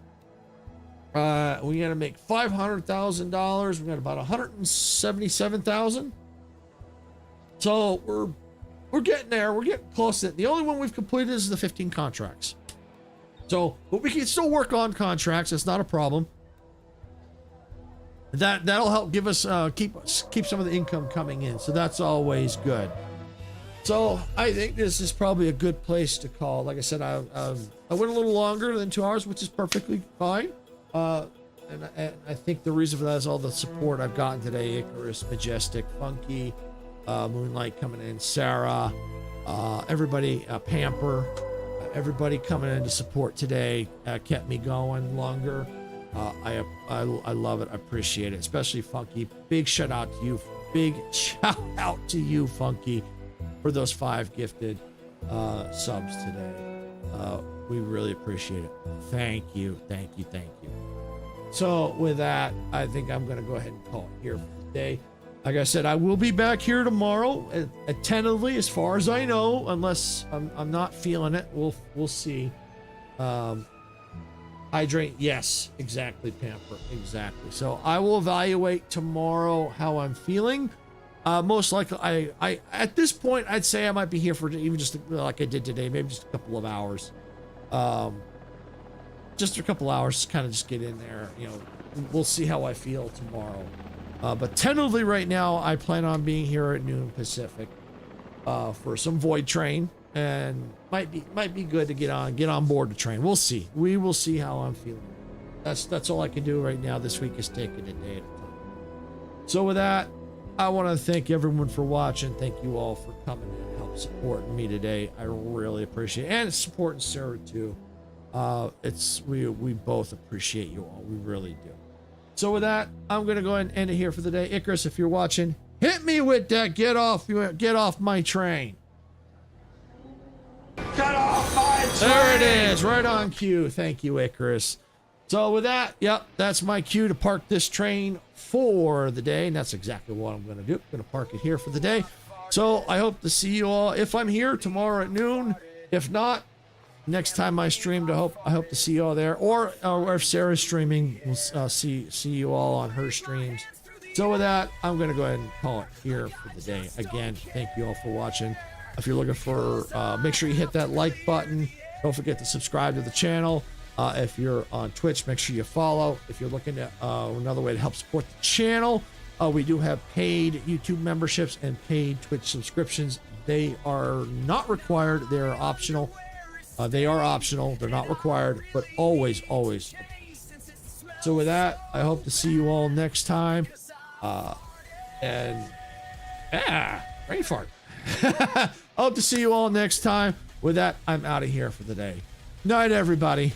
We gotta make $500,000. We got about 177,000. So we're getting there. We're getting close to it. The only one we've completed is the 15 contracts. So, but we can still work on contracts. That's not a problem. That'll help give us keep some of the income coming in, so that's always good. So I think this is probably a good place to call. Like I said, I went a little longer than 2 hours, which is perfectly fine. And I think the reason for that is all the support I've gotten today. Icarus, Majestic, Funky, Moonlight coming in, Sarah, everybody, Pamper, everybody coming in to support today kept me going longer. I love it. I appreciate it, especially Funky. Big shout out to you. Big shout out to you, Funky, for those 5 gifted subs today. We really appreciate it. Thank you. So with that, I think I'm going to go ahead and call it here for today. Like I said, I will be back here tomorrow, tentatively, as far as I know, unless I'm not feeling it. We'll see. Hydrate, yes, exactly, Pamper, exactly. So I will evaluate tomorrow how I'm feeling. Most likely, I at this point, I'd say I might be here for even just like I did today, maybe just a couple of hours. Just a couple hours, kind of just get in there. You know, we'll see how I feel tomorrow. But tentatively right now, I plan on being here at noon Pacific for some Void Train. And might be good to get on board the train. We'll see. We will see how I'm feeling. That's all I can do right now. This week is taking a day at a time. So with that, I want to thank everyone for watching. Thank you all for coming and help supporting me today. I really appreciate it. And supporting Sarah too. We both appreciate you all. We really do. So with that, I'm gonna go ahead and end it here for the day. Icarus, if you're watching, hit me with that get off my train. Get off my train! There it is, right on cue. Thank you, Icarus. So with that, yep, that's my cue to park this train for the day, and that's exactly what I'm going to do. I'm going to park it here for the day. So I hope to see you all, if I'm here, tomorrow at noon. If not, next time I stream, I hope to see you all there. Or if Sarah's streaming, we'll see you all on her streams. So with that, I'm going to go ahead and call it here for the day. Again, thank you all for watching. If you're looking for, make sure you hit that like button. Don't forget to subscribe to the channel. If you're on Twitch, make sure you follow. If you're looking at another way to help support the channel, we do have paid YouTube memberships and paid Twitch subscriptions. They are not required. They are optional. They are optional. They're not required, but always. So with that, I hope to see you all next time. Brain fart. Hope to see you all next time. With that, I'm out of here for the day. Night, everybody.